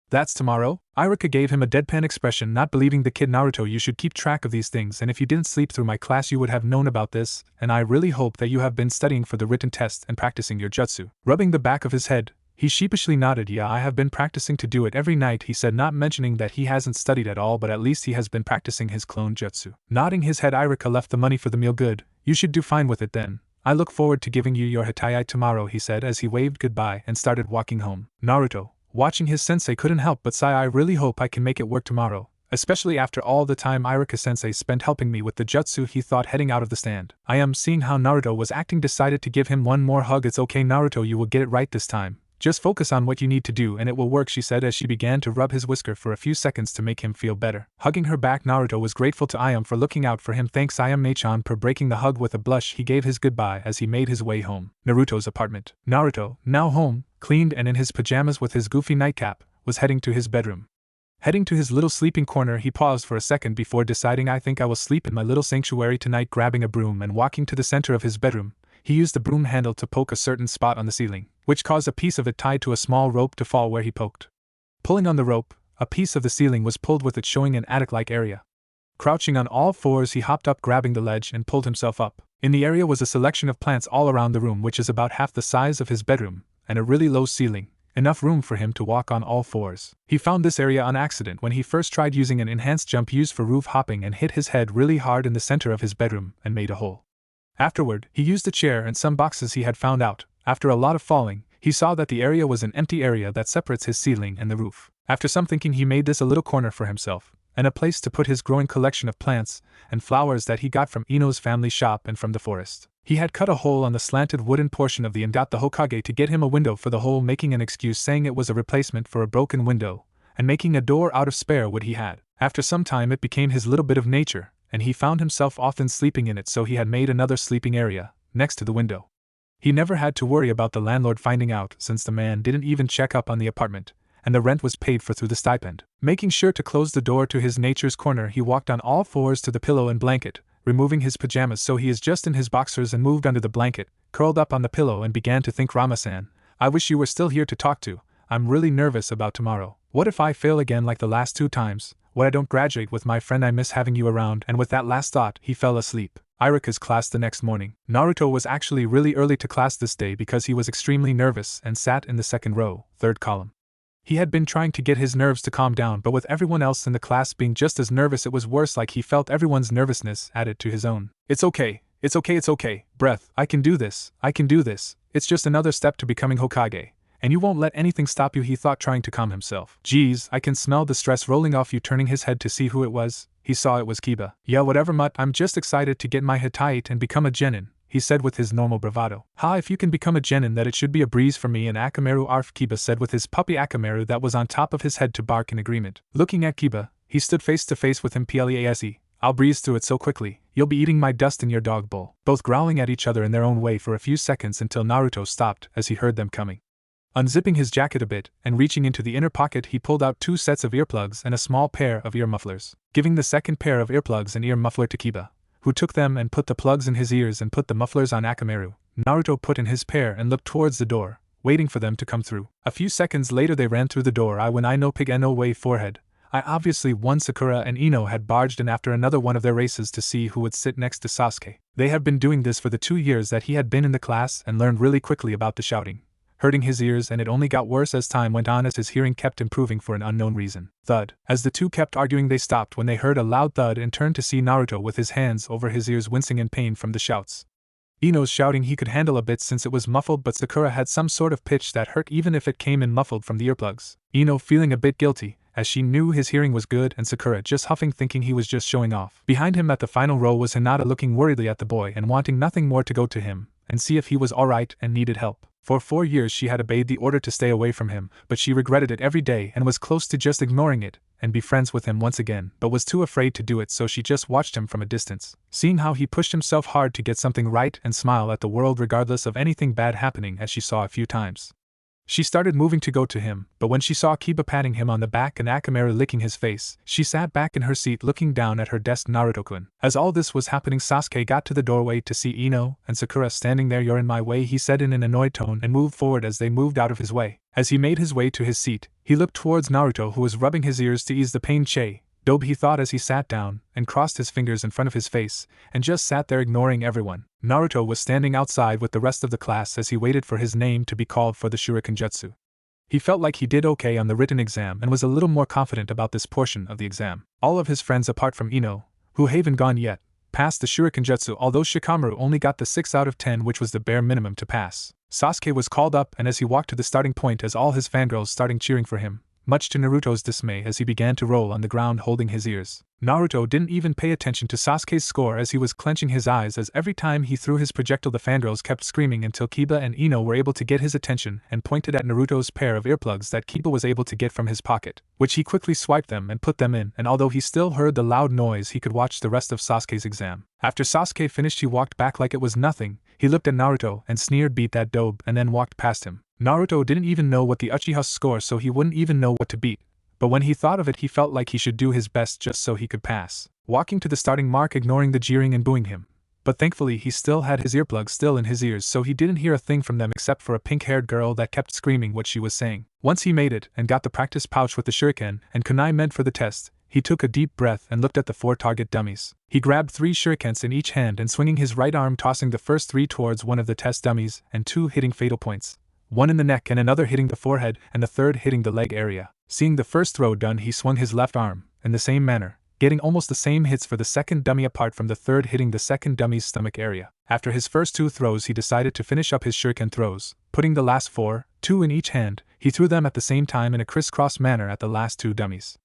That's tomorrow? Irika gave him a deadpan expression, not believing the kid. Naruto, you should keep track of these things, and if you didn't sleep through my class you would have known about this, and I really hope that you have been studying for the written test and practicing your jutsu. Rubbing the back of his head, he sheepishly nodded. Yeah, I have been practicing to do it every night, he said, not mentioning that he hasn't studied at all, but at least he has been practicing his clone jutsu. Nodding his head, Irika left the money for the meal. Good, you should do fine with it then. I look forward to giving you your Hatayai tomorrow, he said as he waved goodbye and started walking home. Naruto, watching his sensei, couldn't help but sigh. I really hope I can make it work tomorrow, especially after all the time Irika-sensei spent helping me with the jutsu, he thought, heading out of the stand. I am seeing how Naruto was acting, decided to give him one more hug. It's okay, Naruto, you will get it right this time. Just focus on what you need to do and it will work, she said as she began to rub his whisker for a few seconds to make him feel better. Hugging her back, Naruto was grateful to Ayam for looking out for him. Thanks Ayam-ne-chan. Per breaking the hug with a blush, he gave his goodbye as he made his way home. Naruto's apartment. Naruto, now home, cleaned and in his pajamas with his goofy nightcap, was heading to his bedroom. Heading to his little sleeping corner, he paused for a second before deciding, I think I will sleep in my little sanctuary tonight. Grabbing a broom and walking to the center of his bedroom, he used the broom handle to poke a certain spot on the ceiling, which caused a piece of it tied to a small rope to fall where he poked. Pulling on the rope, a piece of the ceiling was pulled with it, showing an attic-like area. Crouching on all fours, he hopped up, grabbing the ledge and pulled himself up. In the area was a selection of plants all around the room, which is about half the size of his bedroom, and a really low ceiling, enough room for him to walk on all fours. He found this area on accident when he first tried using an enhanced jump used for roof hopping and hit his head really hard in the center of his bedroom and made a hole. Afterward, he used a chair and some boxes he had found out. After a lot of falling, he saw that the area was an empty area that separates his ceiling and the roof. After some thinking, he made this a little corner for himself, and a place to put his growing collection of plants and flowers that he got from Ino's family shop and from the forest. He had cut a hole on the slanted wooden portion of the and got the Hokage to get him a window for the hole, making an excuse saying it was a replacement for a broken window, and making a door out of spare wood he had. After some time it became his little bit of nature, and he found himself often sleeping in it, so he had made another sleeping area, next to the window. He never had to worry about the landlord finding out, since the man didn't even check up on the apartment, and the rent was paid for through the stipend. Making sure to close the door to his nature's corner, he walked on all fours to the pillow and blanket, removing his pajamas so he is just in his boxers, and moved under the blanket, curled up on the pillow, and began to think, Rama-san, I wish you were still here to talk to. I'm really nervous about tomorrow. What if I fail again like the last 2 times? What I don't graduate with my friend? I miss having you around. And with that last thought, he fell asleep. Irika's class the next morning. Naruto was actually really early to class this day because he was extremely nervous and sat in the second row, third column. He had been trying to get his nerves to calm down, but with everyone else in the class being just as nervous, it was worse. Like he felt everyone's nervousness added to his own. It's okay, breath, I can do this, it's just another step to becoming Hokage. And you won't let anything stop you, he thought, trying to calm himself. Geez, I can smell the stress rolling off you. Turning his head to see who it was, he saw it was Kiba. Yeah, whatever, mutt, I'm just excited to get my Hittite and become a genin, he said with his normal bravado. Ha, if you can become a genin, that it should be a breeze for me and Akamaru. Arf, Kiba said with his puppy Akamaru that was on top of his head to bark in agreement. Looking at Kiba, he stood face to face with him. Please, I'll breeze through it so quickly, you'll be eating my dust in your dog bowl. Both growling at each other in their own way for a few seconds until Naruto stopped as he heard them coming. Unzipping his jacket a bit and reaching into the inner pocket, he pulled out 2 sets of earplugs and a small pair of ear mufflers, giving the second pair of earplugs and ear muffler to Kiba, who took them and put the plugs in his ears and put the mufflers on Akamaru. Naruto put in his pair and looked towards the door, waiting for them to come through. A few seconds later they ran through the door. I no pig no way forehead. I obviously won. Sakura and Ino had barged in after another one of their races to see who would sit next to Sasuke. They had been doing this for the 2 years that he had been in the class and learned really quickly about the shouting, hurting his ears, and it only got worse as time went on, as his hearing kept improving for an unknown reason. Thud. As the two kept arguing, they stopped when they heard a loud thud and turned to see Naruto with his hands over his ears, wincing in pain from the shouts. Ino's shouting he could handle a bit since it was muffled, but Sakura had some sort of pitch that hurt even if it came in muffled from the earplugs. Ino feeling a bit guilty, as she knew his hearing was good, and Sakura just huffing, thinking he was just showing off. Behind him at the final row was Hinata, looking worriedly at the boy and wanting nothing more to go to him and see if he was alright and needed help. For 4 years she had obeyed the order to stay away from him, but she regretted it every day and was close to just ignoring it and be friends with him once again, but was too afraid to do it, so she just watched him from a distance, seeing how he pushed himself hard to get something right and smile at the world regardless of anything bad happening, as she saw a few times. She started moving to go to him, but when she saw Kiba patting him on the back and Akamaru licking his face, she sat back in her seat looking down at her desk. Naruto-kun. As all this was happening, Sasuke got to the doorway to see Ino and Sakura standing there. "You're in my way," he said in an annoyed tone, and moved forward as they moved out of his way. As he made his way to his seat, he looked towards Naruto, who was rubbing his ears to ease the pain. Dobe, he thought as he sat down and crossed his fingers in front of his face and just sat there ignoring everyone. Naruto was standing outside with the rest of the class as he waited for his name to be called for the Shuriken Jutsu. He felt like he did okay on the written exam and was a little more confident about this portion of the exam. All of his friends apart from Ino, who haven't gone yet, passed the Shuriken Jutsu, although Shikamaru only got the 6 out of 10, which was the bare minimum to pass. Sasuke was called up, and as he walked to the starting point, as all his fangirls started cheering for him, much to Naruto's dismay, as he began to roll on the ground holding his ears. Naruto didn't even pay attention to Sasuke's score as he was clenching his eyes, as every time he threw his projectile the fangirls kept screaming until Kiba and Ino were able to get his attention and pointed at Naruto's pair of earplugs that Kiba was able to get from his pocket, which he quickly swiped them and put them in, and although he still heard the loud noise, he could watch the rest of Sasuke's exam. After Sasuke finished, he walked back like it was nothing. He looked at Naruto and sneered, "Beat that dobe," and then walked past him. Naruto didn't even know what the Uchiha's score, so he wouldn't even know what to beat. But when he thought of it, he felt like he should do his best just so he could pass. Walking to the starting mark, ignoring the jeering and booing him. But thankfully he still had his earplugs still in his ears, so he didn't hear a thing from them except for a pink-haired girl that kept screaming what she was saying. Once he made it and got the practice pouch with the shuriken and kunai meant for the test, he took a deep breath and looked at the 4 target dummies. He grabbed 3 shurikens in each hand and swinging his right arm, tossing the first 3 towards one of the test dummies, and 2 hitting fatal points. 1 in the neck and another hitting the forehead, and the 3rd hitting the leg area. Seeing the first throw done, he swung his left arm, in the same manner, getting almost the same hits for the second dummy apart from the 3rd hitting the second dummy's stomach area. After his first 2 throws, he decided to finish up his shuriken throws, putting the last 4, 2 in each hand. He threw them at the same time in a crisscross manner at the last 2 dummies.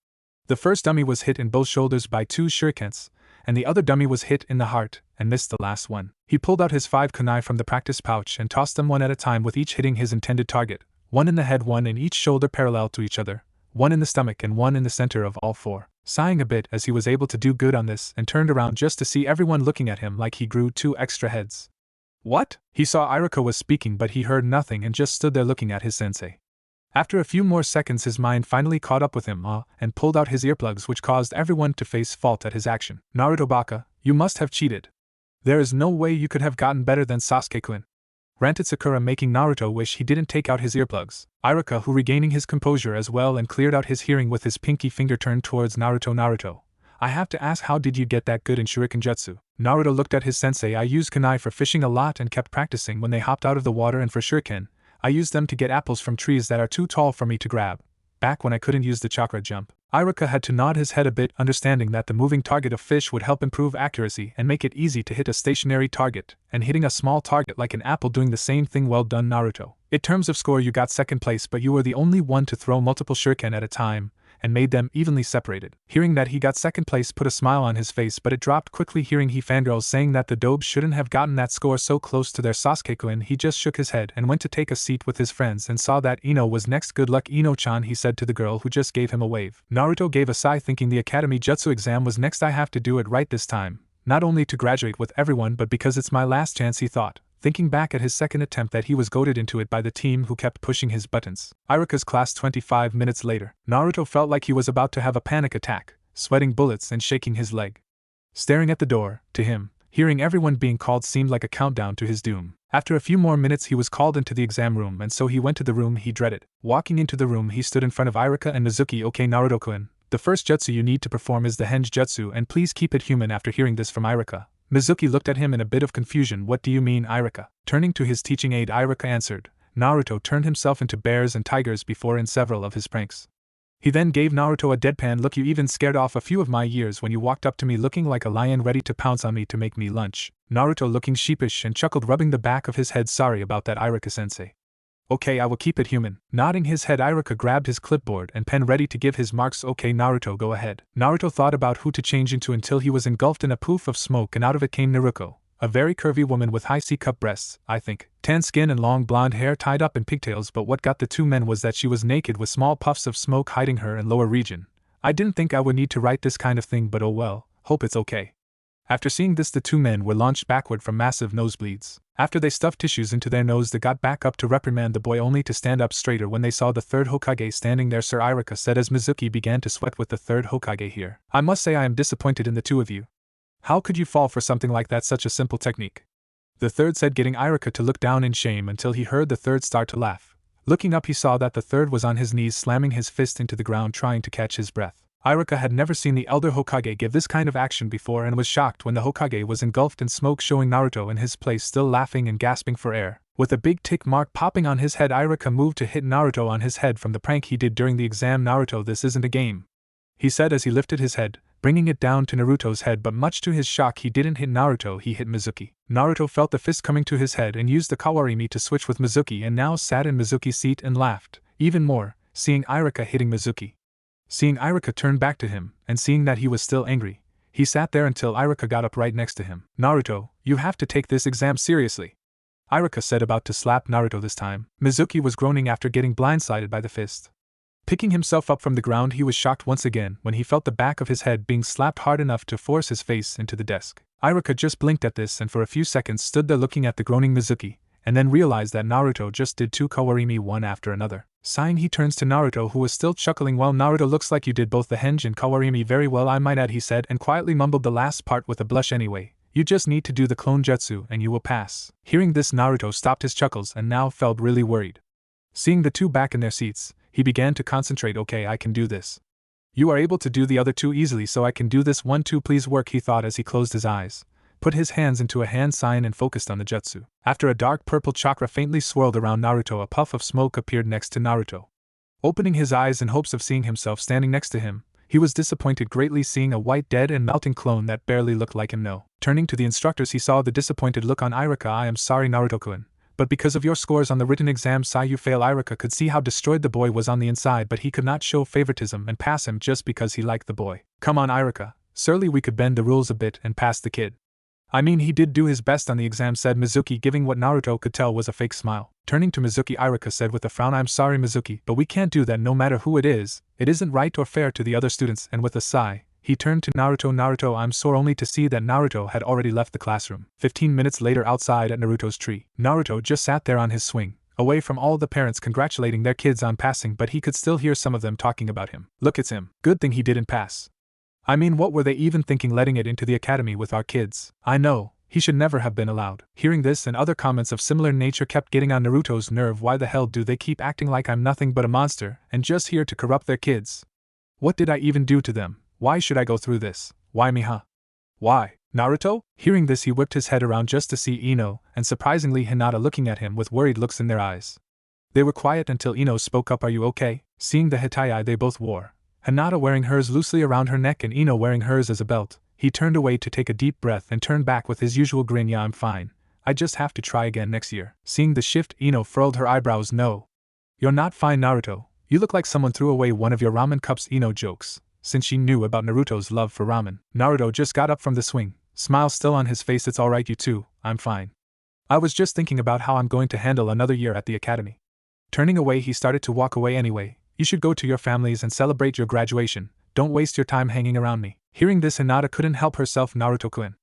The first dummy was hit in both shoulders by 2 shurikens, and the other dummy was hit in the heart and missed the last one. He pulled out his 5 kunai from the practice pouch and tossed them one at a time, with each hitting his intended target, one in the head, one in each shoulder parallel to each other, one in the stomach and one in the center of all 4. Sighing a bit as he was able to do good on this, and turned around just to see everyone looking at him like he grew 2 extra heads. What? He saw Iruka was speaking, but he heard nothing and just stood there looking at his sensei. After a few more seconds his mind finally caught up with him and pulled out his earplugs, which caused everyone to face fault at his action. Naruto Baka, you must have cheated. There is no way you could have gotten better than Sasuke-kun, ranted Sakura, making Naruto wish he didn't take out his earplugs. Iruka, who regaining his composure as well and cleared out his hearing with his pinky finger, turned towards Naruto. Naruto, I have to ask, how did you get that good in shuriken jutsu? Naruto looked at his sensei. I used kunai for fishing a lot and kept practicing when they hopped out of the water, and for shuriken, I used them to get apples from trees that are too tall for me to grab, back when I couldn't use the chakra jump. Iruka had to nod his head a bit, understanding that the moving target of fish would help improve accuracy and make it easy to hit a stationary target, and hitting a small target like an apple doing the same thing. Well done, Naruto. In terms of score, you got second place, but you were the only one to throw multiple shuriken at a time, and made them evenly separated. Hearing that he got second place put a smile on his face, but it dropped quickly hearing he fangirls saying that the Dobes shouldn't have gotten that score so close to their Sasuke-kun. He just shook his head and went to take a seat with his friends and saw that Ino was next. Good luck, Ino-chan, he said to the girl who just gave him a wave. Naruto gave a sigh, thinking the Academy Jutsu exam was next. I have to do it right this time, not only to graduate with everyone but because it's my last chance, he thought, thinking back at his second attempt that he was goaded into it by the team who kept pushing his buttons. Iruka's class. 25 minutes later, Naruto felt like he was about to have a panic attack, sweating bullets and shaking his leg. Staring at the door, to him, hearing everyone being called seemed like a countdown to his doom. After a few more minutes he was called into the exam room, and so he went to the room he dreaded. Walking into the room he stood in front of Iruka and Mizuki. Okay, Naruto-kun, the first jutsu you need to perform is the henge jutsu, and please keep it human. After hearing this from Iruka, Mizuki looked at him in a bit of confusion. What do you mean, Iruka? Turning to his teaching aide, Iruka answered, Naruto turned himself into bears and tigers before in several of his pranks. He then gave Naruto a deadpan look. You even scared off a few of my years when you walked up to me looking like a lion ready to pounce on me to make me lunch. Naruto looking sheepish and chuckled, rubbing the back of his head. Sorry about that, Iruka-sensei. Okay, I will keep it human. Nodding his head, Iruka grabbed his clipboard and pen ready to give his marks. Okay, Naruto, go ahead. Naruto thought about who to change into until he was engulfed in a poof of smoke, and out of it came Naruko, a very curvy woman with high C-cup breasts, I think, tan skin and long blonde hair tied up in pigtails. But what got the two men was that she was naked with small puffs of smoke hiding her and lower region. I didn't think I would need to write this kind of thing, but oh well, hope it's okay. After seeing this, the two men were launched backward from massive nosebleeds. After they stuffed tissues into their nose, they got back up to reprimand the boy, only to stand up straighter when they saw the third Hokage standing there. Sir, Iruka said as Mizuki began to sweat with the third Hokage here. I must say I am disappointed in the two of you. How could you fall for something like that, such a simple technique? The third said, getting Iruka to look down in shame until he heard the third start to laugh. Looking up he saw that the third was on his knees, slamming his fist into the ground trying to catch his breath. Iruka had never seen the elder Hokage give this kind of action before and was shocked when the Hokage was engulfed in smoke, showing Naruto in his place still laughing and gasping for air. With a big tick mark popping on his head, Iruka moved to hit Naruto on his head from the prank he did during the exam. Naruto, this isn't a game, he said as he lifted his head, bringing it down to Naruto's head, but much to his shock he didn't hit Naruto, he hit Mizuki. Naruto felt the fist coming to his head and used the Kawarimi to switch with Mizuki, and now sat in Mizuki's seat and laughed even more, seeing Iruka hitting Mizuki. Seeing Iruka turn back to him, and seeing that he was still angry, he sat there until Iruka got up right next to him. Naruto, you have to take this exam seriously, Iruka said, about to slap Naruto this time. Mizuki was groaning after getting blindsided by the fist. Picking himself up from the ground, he was shocked once again when he felt the back of his head being slapped hard enough to force his face into the desk. Iruka just blinked at this and for a few seconds stood there looking at the groaning Mizuki, and then realized that Naruto just did two Kawarimi one after another. Sighing, he turns to Naruto, who was still chuckling. Well, Naruto, looks like you did both the henge and Kawarimi very well, I might add, he said, and quietly mumbled the last part with a blush. Anyway, you just need to do the clone jutsu and you will pass. Hearing this, Naruto stopped his chuckles and now felt really worried. Seeing the two back in their seats, he began to concentrate. Okay, I can do this. You are able to do the other two easily, so I can do this one too. Please work, he thought as he closed his eyes, put his hands into a hand sign and focused on the jutsu. After a dark purple chakra faintly swirled around Naruto, a puff of smoke appeared next to Naruto. Opening his eyes in hopes of seeing himself standing next to him, he was disappointed greatly, seeing a white, dead and melting clone that barely looked like him. No. Turning to the instructors, he saw the disappointed look on Iruka. I am sorry, Naruto-kun, But because of your scores on the written exam, you fail. Irika could see how destroyed the boy was on the inside, but he could not show favoritism and pass him just because he liked the boy. Come on, Irika, surely we could bend the rules a bit and pass the kid. I mean, he did do his best on the exam, said Mizuki, giving what Naruto could tell was a fake smile. Turning to Mizuki, Irika said with a frown, I'm sorry Mizuki, but we can't do that no matter who it is. It isn't right or fair to the other students. And with a sigh, he turned to Naruto. Naruto, I'm sore, only to see that Naruto had already left the classroom. 15 minutes later, outside at Naruto's tree, Naruto just sat there on his swing, away from all the parents congratulating their kids on passing, but he could still hear some of them talking about him. Look, it's him. Good thing he didn't pass. I mean, what were they even thinking letting it into the academy with our kids? I know. He should never have been allowed. Hearing this and other comments of similar nature kept getting on Naruto's nerve. Why the hell do they keep acting like I'm nothing but a monster and just here to corrupt their kids? What did I even do to them? Why should I go through this? Why me, huh? Why, Naruto? Hearing this, he whipped his head around just to see Ino and surprisingly Hinata looking at him with worried looks in their eyes. They were quiet until Ino spoke up. Are you okay? Seeing the hetaii they both wore, Hinata wearing hers loosely around her neck and Ino wearing hers as a belt, he turned away to take a deep breath and turned back with his usual grin. Yeah, I'm fine. I just have to try again next year. Seeing the shift, Ino furrowed her eyebrows. No. You're not fine, Naruto. You look like someone threw away one of your ramen cups. Ino jokes, since she knew about Naruto's love for ramen. Naruto just got up from the swing, smile still on his face. It's alright, you too, I'm fine. I was just thinking about how I'm going to handle another year at the academy. Turning away, he started to walk away. Anyway, you should go to your families and celebrate your graduation. Don't waste your time hanging around me. Hearing this, Hinata couldn't help herself. Naruto-kun.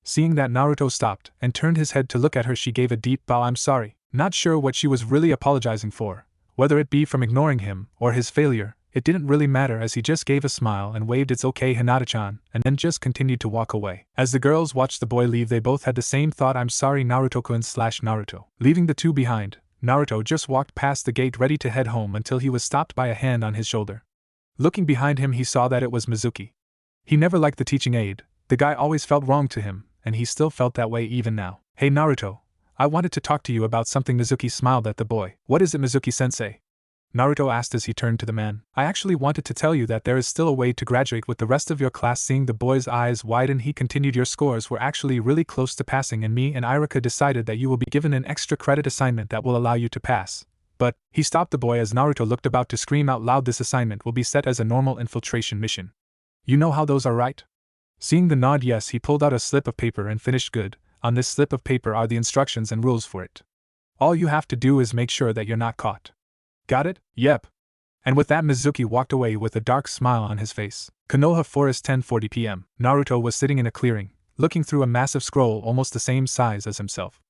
Seeing that Naruto stopped and turned his head to look at her, she gave a deep bow. I'm sorry. Not sure what she was really apologizing for, whether it be from ignoring him or his failure. It didn't really matter, as he just gave a smile and waved it's okay Hinata-chan, and then just continued to walk away. As the girls watched the boy leave, they both had the same thought. I'm sorry Naruto-kun / Naruto. Leaving the two behind, Naruto just walked past the gate ready to head home until he was stopped by a hand on his shoulder. Looking behind him, he saw that it was Mizuki. He never liked the teaching aide. The guy always felt wrong to him, and he still felt that way even now. Hey Naruto, I wanted to talk to you about something. Mizuki smiled at the boy. What is it, Mizuki-sensei? Naruto asked as he turned to the man. I actually wanted to tell you that there is still a way to graduate with the rest of your class. Seeing the boy's eyes widen, he continued, your scores were actually really close to passing, and me and Irika decided that you will be given an extra credit assignment that will allow you to pass. But, he stopped the boy as Naruto looked about to scream out loud. This assignment will be set as a normal infiltration mission. You know how those are, right? Seeing the nod yes, he pulled out a slip of paper and finished. Good. On this slip of paper are the instructions and rules for it. All you have to do is make sure that you're not caught. Got it? Yep. And with that, Mizuki walked away with a dark smile on his face. Konoha Forest, 10:40 p.m. Naruto was sitting in a clearing, looking through a massive scroll almost the same size as himself.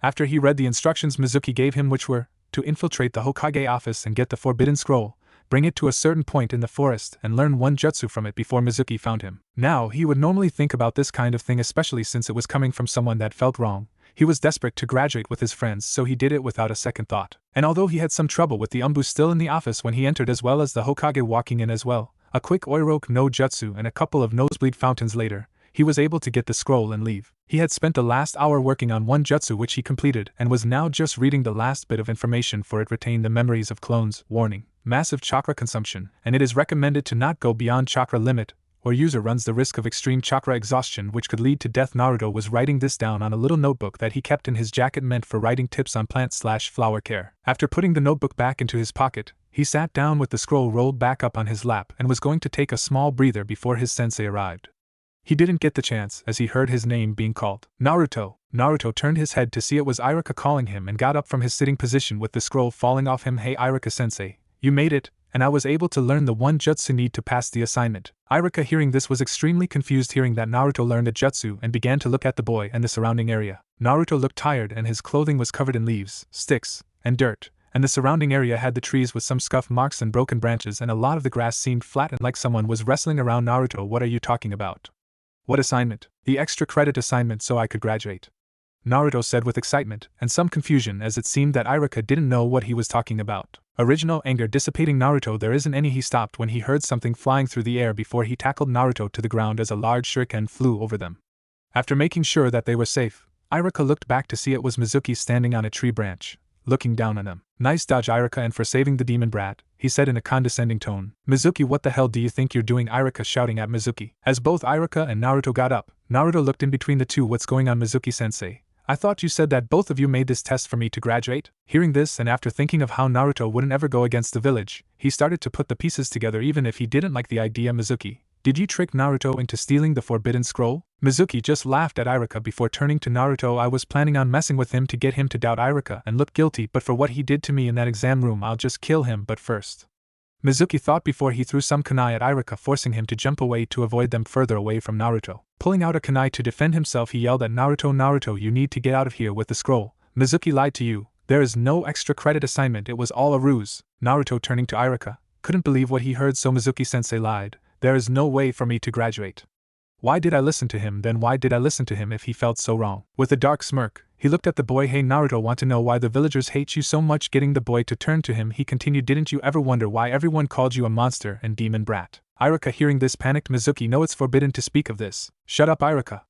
After he read the instructions Mizuki gave him, which were to infiltrate the Hokage office and get the forbidden scroll, bring it to a certain point in the forest and learn one jutsu from it before Mizuki found him. Now, he would normally think about this kind of thing, especially since it was coming from someone that felt wrong. He was desperate to graduate with his friends, so he did it without a second thought. And although he had some trouble with the Umbu still in the office when he entered, as well as the Hokage walking in as well, a quick Oiroke no Jutsu and a couple of nosebleed fountains later, he was able to get the scroll and leave. He had spent the last hour working on one jutsu which he completed and was now just reading the last bit of information for it. Retain the memories of clones. Warning: massive chakra consumption, and it is recommended to not go beyond chakra limit, or user runs the risk of extreme chakra exhaustion which could lead to death. Naruto was writing this down on a little notebook that he kept in his jacket, meant for writing tips on plant/flower care. After putting the notebook back into his pocket, he sat down with the scroll rolled back up on his lap and was going to take a small breather before his sensei arrived. He didn't get the chance as he heard his name being called. Naruto. Naruto turned his head to see it was Irika calling him and got up from his sitting position with the scroll falling off him. Hey Irika-sensei, you made it, and I was able to learn the one jutsu need to pass the assignment. Irika, hearing this, was extremely confused, hearing that Naruto learned a jutsu, and began to look at the boy and the surrounding area. Naruto looked tired and his clothing was covered in leaves, sticks, and dirt, and the surrounding area had the trees with some scuff marks and broken branches, and a lot of the grass seemed flat and like someone was wrestling around. Naruto, what are you talking about? What assignment? The extra credit assignment so I could graduate. Naruto said with excitement and some confusion, as it seemed that Irika didn't know what he was talking about. Original anger dissipating. Naruto, there isn't any. He stopped when he heard something flying through the air before he tackled Naruto to the ground as a large shuriken flew over them. After making sure that they were safe, Irika looked back to see it was Mizuki standing on a tree branch, looking down on him. Nice dodge, Irika, and for saving the demon brat, he said in a condescending tone. Mizuki, what the hell do you think you're doing? Irika shouting at Mizuki. As both Irika and Naruto got up, Naruto looked in between the two. What's going on, Mizuki-sensei? I thought you said that both of you made this test for me to graduate? Hearing this, and after thinking of how Naruto wouldn't ever go against the village, he started to put the pieces together even if he didn't like the idea. Mizuki, did you trick Naruto into stealing the forbidden scroll? Mizuki just laughed at Iruka before turning to Naruto. I was planning on messing with him to get him to doubt Iruka and look guilty, but for what he did to me in that exam room I'll just kill him but first. Mizuki thought before he threw some kunai at Iruka, forcing him to jump away to avoid them further away from Naruto. Pulling out a kunai to defend himself, he yelled at Naruto, "Naruto, you need to get out of here with the scroll. Mizuki lied to you. There is no extra credit assignment, it was all a ruse." Naruto, turning to Iruka, couldn't believe what he heard. "So Mizuki-sensei lied. There is no way for me to graduate. Why did I listen to him then? Why did I listen to him if he felt so wrong?" With a dark smirk, he looked at the boy. "Hey Naruto, want to know why the villagers hate you so much?" Getting the boy to turn to him, he continued, "Didn't you ever wonder why everyone called you a monster and demon brat?" Iruka, hearing this, panicked. "Mizuki, no, it's forbidden to speak of this." "Shut up, Iruka.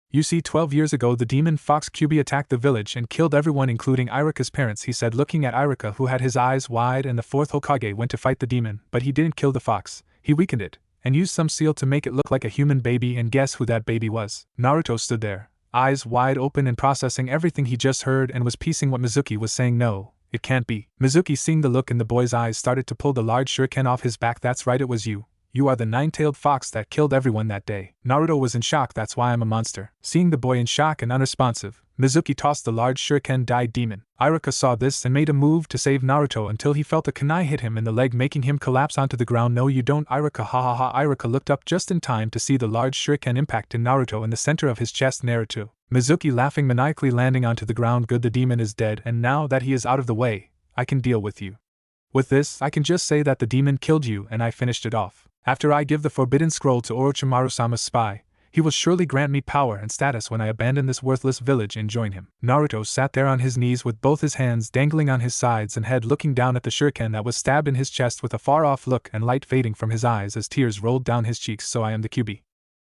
You see, 12 years ago the demon fox Kyuubi attacked the village and killed everyone including Iruka's parents," he said, looking at Iruka, who had his eyes wide. "And the fourth Hokage went to fight the demon, but he didn't kill the fox, he weakened it, and used some seal to make it look like a human baby, and guess who that baby was?" Naruto stood there, eyes wide open and processing everything he just heard, and was piecing what Mizuki was saying. "No, it can't be." Mizuki, seeing the look in the boy's eyes, started to pull the large shuriken off his back. "That's right, it was you. You are the nine-tailed fox that killed everyone that day." Naruto was in shock. "That's why I'm a monster." Seeing the boy in shock and unresponsive, Mizuki tossed the large shuriken. "Die, demon." Iruka saw this and made a move to save Naruto until he felt a kunai hit him in the leg, making him collapse onto the ground. "No you don't, Iruka, ha ha ha." Iruka looked up just in time to see the large shuriken impact in Naruto in the center of his chest. Naruto, Mizuki laughing maniacally, landing onto the ground. "Good, the demon is dead, and now that he is out of the way, I can deal with you. With this, I can just say that the demon killed you and I finished it off. After I give the forbidden scroll to Orochimaru-sama's spy, he will surely grant me power and status when I abandon this worthless village and join him." Naruto sat there on his knees with both his hands dangling on his sides and head, looking down at the shuriken that was stabbed in his chest with a far-off look and light fading from his eyes as tears rolled down his cheeks. "So I am the Kyuubi.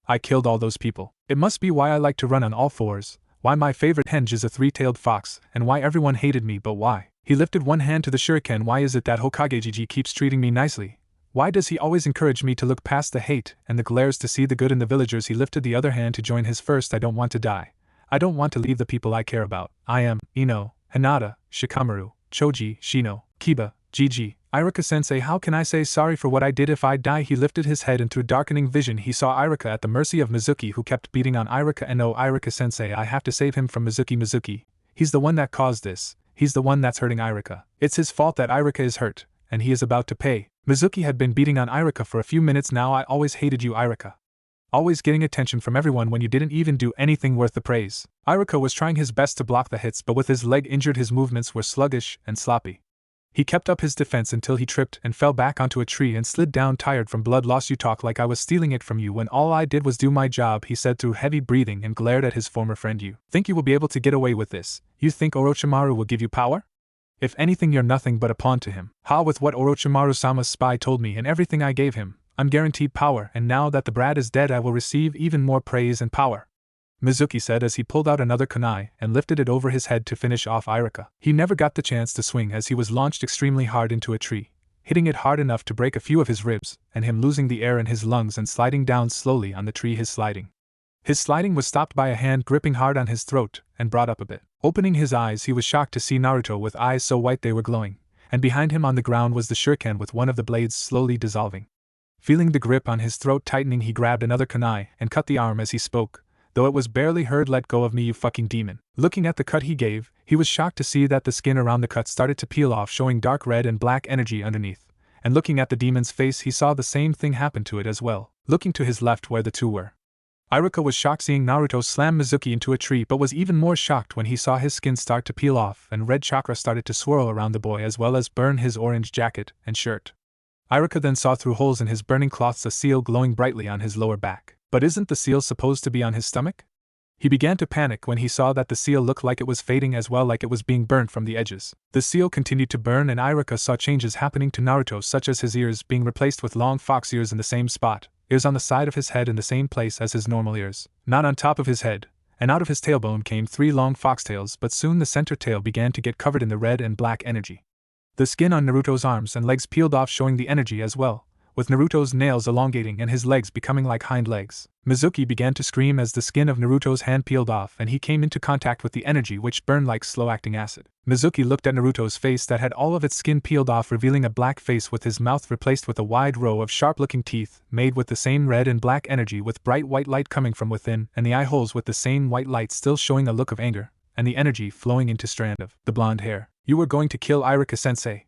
I killed all those people. It must be why I like to run on all fours, why my favorite henge is a three-tailed fox, and why everyone hated me. But why?" He lifted one hand to the shuriken. "Why is it that Hokage keeps treating me nicely? Why does he always encourage me to look past the hate and the glares to see the good in the villagers?" He lifted the other hand to join his. "First, I don't want to die. I don't want to leave the people I care about. I am Ino, Hinata, Shikamaru, Choji, Shino, Kiba, Gigi, Iruka-sensei. How can I say sorry for what I did if I die?" He lifted his head and through darkening vision he saw Iruka at the mercy of Mizuki, who kept beating on Iruka. "And oh, Iruka-sensei, I have to save him from Mizuki. Mizuki, he's the one that caused this. He's the one that's hurting Iruka. It's his fault that Iruka is hurt, and he is about to pay." Mizuki had been beating on Iruka for a few minutes now. "I always hated you, Iruka. Always getting attention from everyone when you didn't even do anything worth the praise." Iruka was trying his best to block the hits, but with his leg injured his movements were sluggish and sloppy. He kept up his defense until he tripped and fell back onto a tree and slid down tired from blood loss. "You talk like I was stealing it from you when all I did was do my job," he said through heavy breathing and glared at his former friend. "You think you will be able to get away with this? You think Orochimaru will give you power? If anything, you're nothing but a pawn to him." "Ha, with what Orochimaru-sama's spy told me and everything I gave him, I'm guaranteed power, and now that the brat is dead I will receive even more praise and power," Mizuki said as he pulled out another kunai and lifted it over his head to finish off Iruka. He never got the chance to swing as he was launched extremely hard into a tree, hitting it hard enough to break a few of his ribs, and him losing the air in his lungs and sliding down slowly on the tree. His sliding was stopped by a hand gripping hard on his throat and brought up a bit. Opening his eyes, he was shocked to see Naruto with eyes so white they were glowing, and behind him on the ground was the shuriken with one of the blades slowly dissolving. Feeling the grip on his throat tightening, he grabbed another kunai and cut the arm as he spoke, though it was barely heard. "Let go of me, you fucking demon." Looking at the cut he gave, he was shocked to see that the skin around the cut started to peel off, showing dark red and black energy underneath, and looking at the demon's face he saw the same thing happen to it as well. Looking to his left where the two were, Iruka was shocked seeing Naruto slam Mizuki into a tree, but was even more shocked when he saw his skin start to peel off and red chakra started to swirl around the boy as well as burn his orange jacket and shirt. Iruka then saw through holes in his burning cloths a seal glowing brightly on his lower back. But isn't the seal supposed to be on his stomach? He began to panic when he saw that the seal looked like it was fading as well, like it was being burnt from the edges. The seal continued to burn and Iruka saw changes happening to Naruto, such as his ears being replaced with long fox ears in the same spot, ears on the side of his head in the same place as his normal ears, not on top of his head, and out of his tailbone came 3 long foxtails, but soon the center tail began to get covered in the red and black energy. The skin on Naruto's arms and legs peeled off, showing the energy as well, with Naruto's nails elongating and his legs becoming like hind legs. Mizuki began to scream as the skin of Naruto's hand peeled off and he came into contact with the energy which burned like slow-acting acid. Mizuki looked at Naruto's face that had all of its skin peeled off, revealing a black face with his mouth replaced with a wide row of sharp-looking teeth, made with the same red and black energy with bright white light coming from within, and the eye holes with the same white light still showing a look of anger, and the energy flowing into strand of the blonde hair. You were going to kill Iruka-sensei.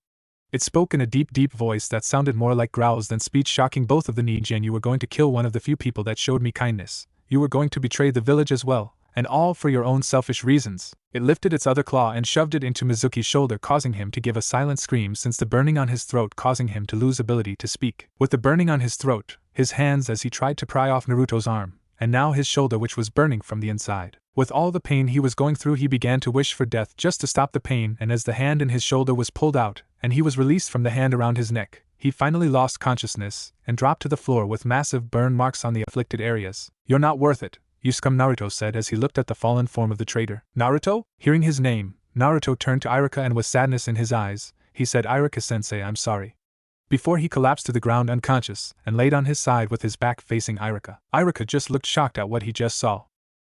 It spoke in a deep voice that sounded more like growls than speech, shocking both of the ninja. You were going to kill one of the few people that showed me kindness. You were going to betray the village as well, and all for your own selfish reasons. It lifted its other claw and shoved it into Mizuki's shoulder, causing him to give a silent scream since the burning on his throat causing him to lose ability to speak. With the burning on his throat, his hands as he tried to pry off Naruto's arm, and now his shoulder which was burning from the inside. With all the pain he was going through, he began to wish for death just to stop the pain, and as the hand in his shoulder was pulled out, and he was released from the hand around his neck, he finally lost consciousness, and dropped to the floor with massive burn marks on the afflicted areas. You're not worth it, you scum, Naruto said as he looked at the fallen form of the traitor. Naruto? Hearing his name, Naruto turned to Iruka and with sadness in his eyes, he said, Iruka-sensei, I'm sorry. Before he collapsed to the ground unconscious, and laid on his side with his back facing Iruka. Iruka just looked shocked at what he just saw.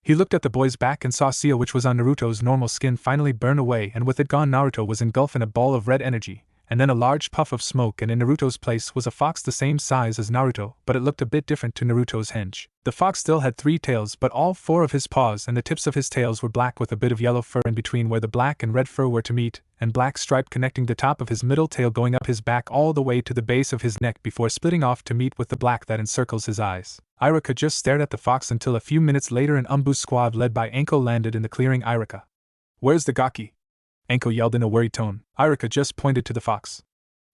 He looked at the boy's back and saw seal which was on Naruto's normal skin finally burn away, and with it gone Naruto was engulfed in a ball of red energy, and then a large puff of smoke, and in Naruto's place was a fox the same size as Naruto, but it looked a bit different to Naruto's henge. The fox still had 3 tails, but all 4 of his paws and the tips of his tails were black with a bit of yellow fur in between where the black and red fur were to meet, and black stripe connecting the top of his middle tail going up his back all the way to the base of his neck before splitting off to meet with the black that encircles his eyes. Iruka just stared at the fox until a few minutes later an Umbu squad led by Anko landed in the clearing. Iruka. Where's the Gaki? Anko yelled in a worried tone. Iruka just pointed to the fox.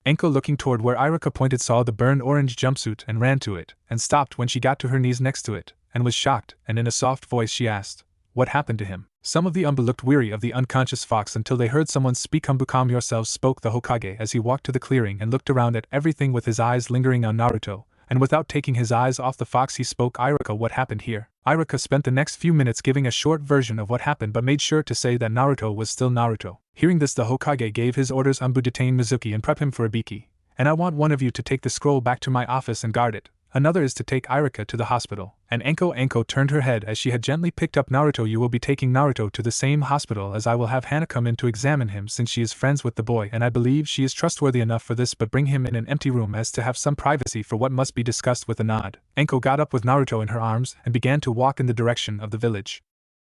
Anko, looking toward where Iruka pointed, saw the burned orange jumpsuit and ran to it, and stopped when she got to her knees next to it, and was shocked, and in a soft voice she asked, what happened to him? Some of the Umbu looked weary of the unconscious fox until they heard someone speak. Umbu, calm yourselves, spoke the Hokage as he walked to the clearing and looked around at everything with his eyes lingering on Naruto, and without taking his eyes off the fox he spoke, Iruka, what happened here? Iruka spent the next few minutes giving a short version of what happened but made sure to say that Naruto was still Naruto. Hearing this, the Hokage gave his orders. Umbu, detain Mizuki and prep him for a Biki, and I want one of you to take the scroll back to my office and guard it. Another is to take Iruka to the hospital. And Anko turned her head as she had gently picked up Naruto. You will be taking Naruto to the same hospital as I will have Hana come in to examine him since she is friends with the boy and I believe she is trustworthy enough for this, but bring him in an empty room as to have some privacy for what must be discussed. With a nod, Anko got up with Naruto in her arms and began to walk in the direction of the village.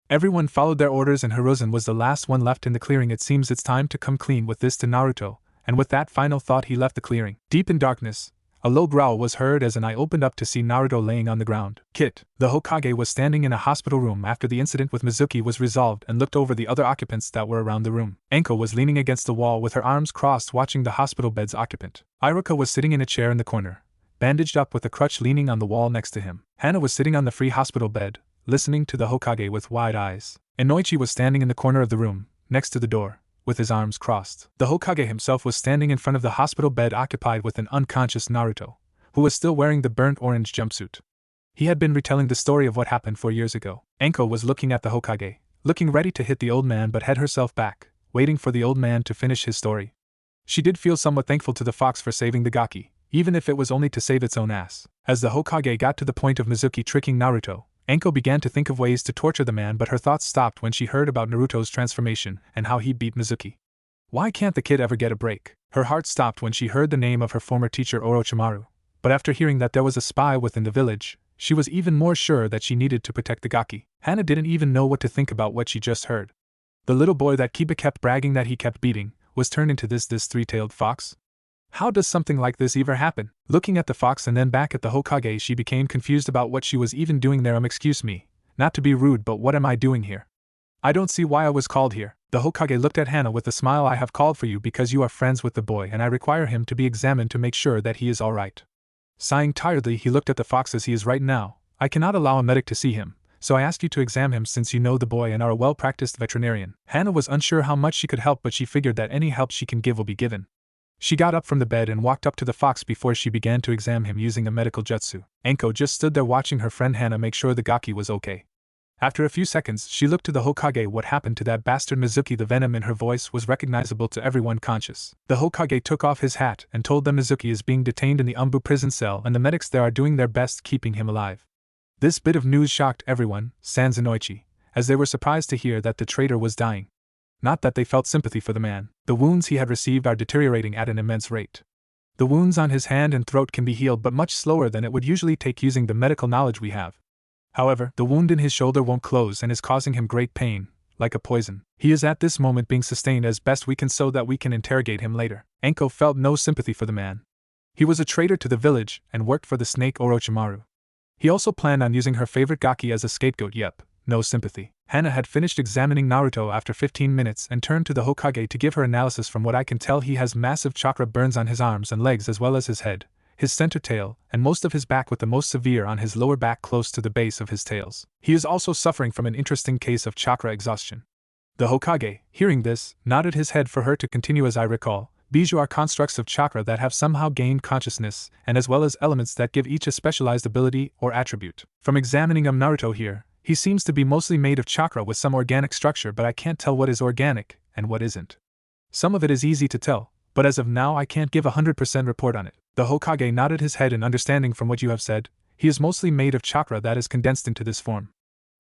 Everyone followed their orders and Hiruzen was the last one left in the clearing. It seems it's time to come clean with this to Naruto, and with that final thought he left the clearing. Deep in darkness, a low growl was heard as an eye opened up to see Naruto laying on the ground. Kit, the Hokage, was standing in a hospital room after the incident with Mizuki was resolved and looked over the other occupants that were around the room. Anko was leaning against the wall with her arms crossed watching the hospital bed's occupant. Iruka was sitting in a chair in the corner, bandaged up with a crutch leaning on the wall next to him. Hana was sitting on the free hospital bed, listening to the Hokage with wide eyes. Inoichi was standing in the corner of the room, next to the door, with his arms crossed. The Hokage himself was standing in front of the hospital bed occupied with an unconscious Naruto, who was still wearing the burnt orange jumpsuit. He had been retelling the story of what happened 4 years ago. Anko was looking at the Hokage, looking ready to hit the old man but had herself back, waiting for the old man to finish his story. She did feel somewhat thankful to the fox for saving the Gaki, even if it was only to save its own ass. As the Hokage got to the point of Mizuki tricking Naruto, Anko began to think of ways to torture the man, but her thoughts stopped when she heard about Naruto's transformation and how he beat Mizuki. Why can't the kid ever get a break? Her heart stopped when she heard the name of her former teacher Orochimaru, but after hearing that there was a spy within the village, she was even more sure that she needed to protect the Gaki. Hana didn't even know what to think about what she just heard. The little boy that Kiba kept bragging that he kept beating was turned into this three-tailed fox? How does something like this ever happen? Looking at the fox and then back at the Hokage, she became confused about what she was even doing there. Excuse me, not to be rude, but what am I doing here? I don't see why I was called here. The Hokage looked at Hana with a smile. I have called for you because you are friends with the boy and I require him to be examined to make sure that he is alright. Sighing tiredly, he looked at the fox. As he is right now, I cannot allow a medic to see him, so I asked you to examine him since you know the boy and are a well-practiced veterinarian. Hana was unsure how much she could help, but she figured that any help she can give will be given. She got up from the bed and walked up to the fox before she began to examine him using a medical jutsu. Anko just stood there watching her friend Hana make sure the Gaki was okay. After a few seconds, she looked to the Hokage. What happened to that bastard Mizuki? The venom in her voice was recognizable to everyone conscious. The Hokage took off his hat and told them Mizuki is being detained in the Umbu prison cell and the medics there are doing their best keeping him alive. This bit of news shocked everyone, sans Inoichi, as they were surprised to hear that the traitor was dying. Not that they felt sympathy for the man. The wounds he had received are deteriorating at an immense rate. The wounds on his hand and throat can be healed but much slower than it would usually take using the medical knowledge we have. However, the wound in his shoulder won't close and is causing him great pain, like a poison. He is at this moment being sustained as best we can so that we can interrogate him later. Enko felt no sympathy for the man. He was a traitor to the village and worked for the snake Orochimaru. He also planned on using her favorite Gaki as a scapegoat. Yep, no sympathy. Hana had finished examining Naruto after 15 minutes and turned to the Hokage to give her analysis. From what I can tell, he has massive chakra burns on his arms and legs as well as his head, his center tail, and most of his back, with the most severe on his lower back close to the base of his tails. He is also suffering from an interesting case of chakra exhaustion. The Hokage, hearing this, nodded his head for her to continue. As I recall, Bijou are constructs of chakra that have somehow gained consciousness, and as well as elements that give each a specialized ability or attribute. From examining Naruto here, he seems to be mostly made of chakra with some organic structure, but I can't tell what is organic and what isn't. Some of it is easy to tell, but as of now I can't give a 100% report on it. The Hokage nodded his head in understanding. From what you have said, he is mostly made of chakra that is condensed into this form.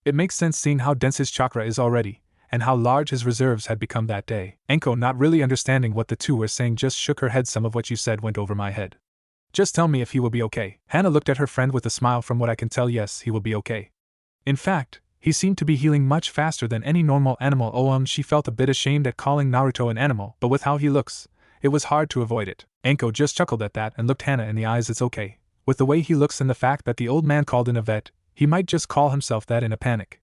It makes sense seeing how dense his chakra is already, and how large his reserves had become that day. Enko, not really understanding what the two were saying, just shook her head. Some of what you said went over my head. Just tell me if he will be okay. Hana looked at her friend with a smile. From what I can tell, yes, he will be okay. In fact, he seemed to be healing much faster than any normal animal. She felt a bit ashamed at calling Naruto an animal, but with how he looks, it was hard to avoid it. Enko just chuckled at that and looked Hana in the eyes. It's okay. With the way he looks and the fact that the old man called in a vet, he might just call himself that in a panic,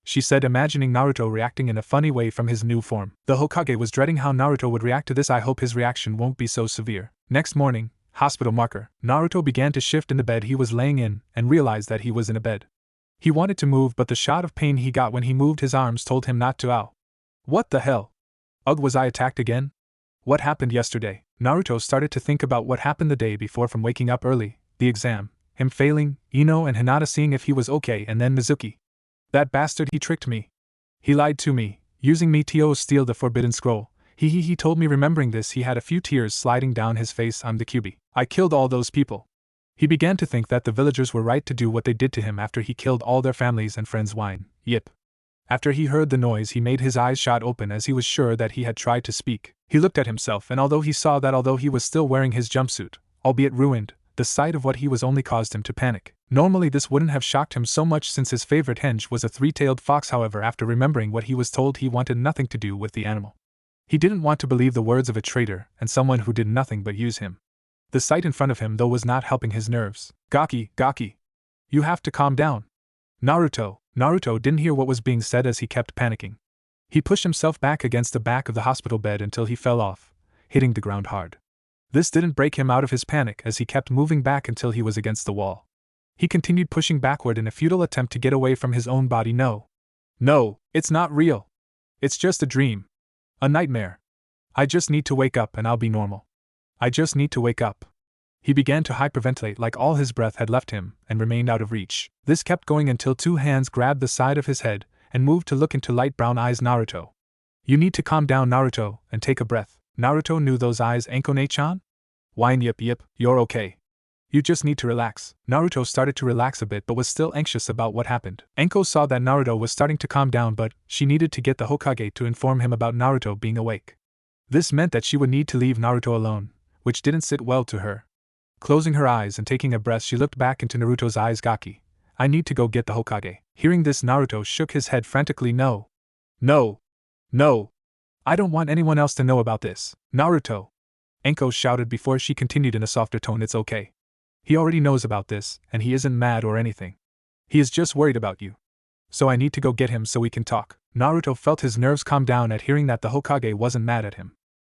she said, imagining Naruto reacting in a funny way from his new form. The Hokage was dreading how Naruto would react to this. I hope his reaction won't be so severe. Next morning, hospital marker. Naruto began to shift in the bed he was laying in and realized that he was in a bed. He wanted to move, but the shot of pain he got when he moved his arms told him not to. Ow. What the hell? Ugh, was I attacked again? What happened yesterday? Naruto started to think about what happened the day before, from waking up early, the exam, him failing, Ino and Hinata seeing if he was okay, and then Mizuki. That bastard, he tricked me. He lied to me, using me to steal the forbidden scroll. He told me. Remembering this, he had a few tears sliding down his face. I'm the QB. I killed all those people. He began to think that the villagers were right to do what they did to him after he killed all their families and friends. Whine. Yip. After he heard the noise, he made his eyes shot open as he was sure that he had tried to speak. He looked at himself, and although he saw that although he was still wearing his jumpsuit, albeit ruined, the sight of what he was only caused him to panic. Normally this wouldn't have shocked him so much since his favorite henge was a three-tailed fox. However, after remembering what he was told, he wanted nothing to do with the animal. He didn't want to believe the words of a traitor and someone who did nothing but use him. The sight in front of him, though, was not helping his nerves. Gaki. You have to calm down. Naruto didn't hear what was being said as he kept panicking. He pushed himself back against the back of the hospital bed until he fell off, hitting the ground hard. This didn't break him out of his panic as he kept moving back until he was against the wall. He continued pushing backward in a futile attempt to get away from his own body. No, it's not real. It's just a dream. A nightmare. I just need to wake up and I'll be normal. I just need to wake up. He began to hyperventilate like all his breath had left him and remained out of reach. This kept going until two hands grabbed the side of his head and moved to look into light brown eyes. Naruto. You need to calm down, Naruto, and take a breath. Naruto knew those eyes. Enkone-chan? Whine. Yip, you're okay. You just need to relax. Naruto started to relax a bit but was still anxious about what happened. Enko saw that Naruto was starting to calm down, but she needed to get the Hokage to inform him about Naruto being awake. This meant that she would need to leave Naruto alone, which didn't sit well to her. Closing her eyes and taking a breath, she looked back into Naruto's eyes. Gaki, I need to go get the Hokage. Hearing this, Naruto shook his head frantically. No. I don't want anyone else to know about this. Naruto. Enko shouted before she continued in a softer tone. It's okay. He already knows about this, and he isn't mad or anything. He is just worried about you. So I need to go get him so we can talk. Naruto felt his nerves calm down at hearing that the Hokage wasn't mad at him.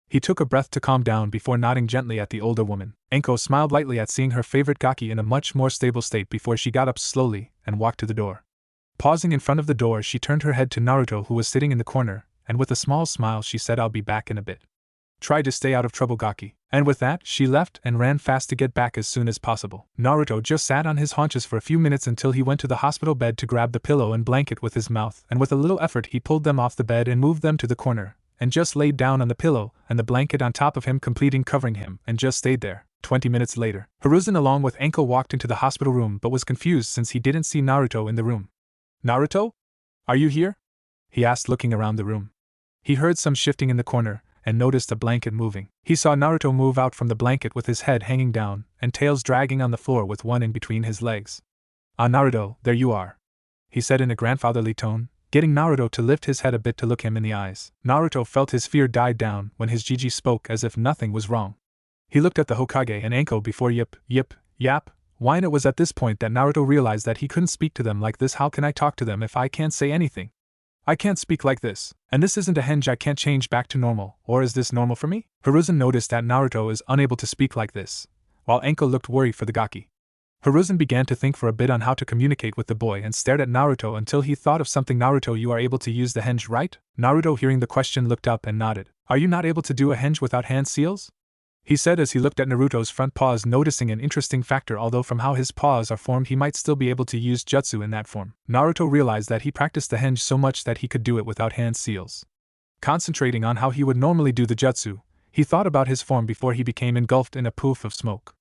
He took a breath to calm down before nodding gently at the older woman. Enko smiled lightly at seeing her favorite Gaki in a much more stable state before she got up slowly and walked to the door. Pausing in front of the door, she turned her head to Naruto, who was sitting in the corner, and with a small smile she said, I'll be back in a bit. Try to stay out of trouble, Gaki. And with that, she left and ran fast to get back as soon as possible. Naruto just sat on his haunches for a few minutes until he went to the hospital bed to grab the pillow and blanket with his mouth, and with a little effort he pulled them off the bed and moved them to the corner, and just laid down on the pillow and the blanket on top of him, completing covering him, and just stayed there. 20 minutes later, Hiruzen along with Anko walked into the hospital room but was confused since he didn't see Naruto in the room. Naruto? Are you here? He asked, looking around the room. He heard some shifting in the corner and noticed a blanket moving. He saw Naruto move out from the blanket with his head hanging down and tails dragging on the floor with one in between his legs. Ah, Naruto, there you are, he said in a grandfatherly tone, getting Naruto to lift his head a bit to look him in the eyes. Naruto felt his fear die down when his Gigi spoke as if nothing was wrong. He looked at the Hokage and Anko before yap, whine. It was at this point that Naruto realized that he couldn't speak to them like this. How can I talk to them if I can't say anything? I can't speak like this, and this isn't a henge. I can't change back to normal, or is this normal for me? Hiruzen noticed that Naruto is unable to speak like this, while Anko looked worried for the Gaki. Hiruzen began to think for a bit on how to communicate with the boy and stared at Naruto until he thought of something. Naruto, you are able to use the henge, right? Naruto, hearing the question, looked up and nodded. Are you not able to do a henge without hand seals? He said as he looked at Naruto's front paws, noticing an interesting factor. Although from how his paws are formed he might still be able to use jutsu in that form. Naruto realized that he practiced the henge so much that he could do it without hand seals. Concentrating on how he would normally do the jutsu, he thought about his form before he became engulfed in a poof of smoke.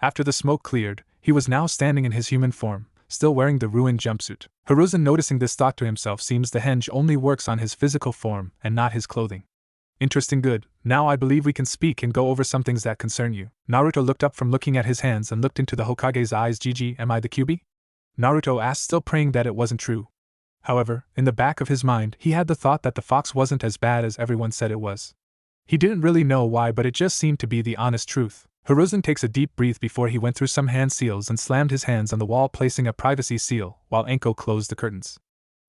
After the smoke cleared, he was now standing in his human form, still wearing the ruined jumpsuit. Hiruzen, noticing this, thought to himself, seems the henge only works on his physical form and not his clothing. Interesting, good. Now I believe we can speak and go over some things that concern you. Naruto looked up from looking at his hands and looked into the Hokage's eyes. Gigi, am I the Kyuubi? Naruto asked, still praying that it wasn't true. However, in the back of his mind, he had the thought that the fox wasn't as bad as everyone said it was. He didn't really know why, but it just seemed to be the honest truth. Hiruzen takes a deep breath before he went through some hand seals and slammed his hands on the wall, placing a privacy seal, while Anko closed the curtains.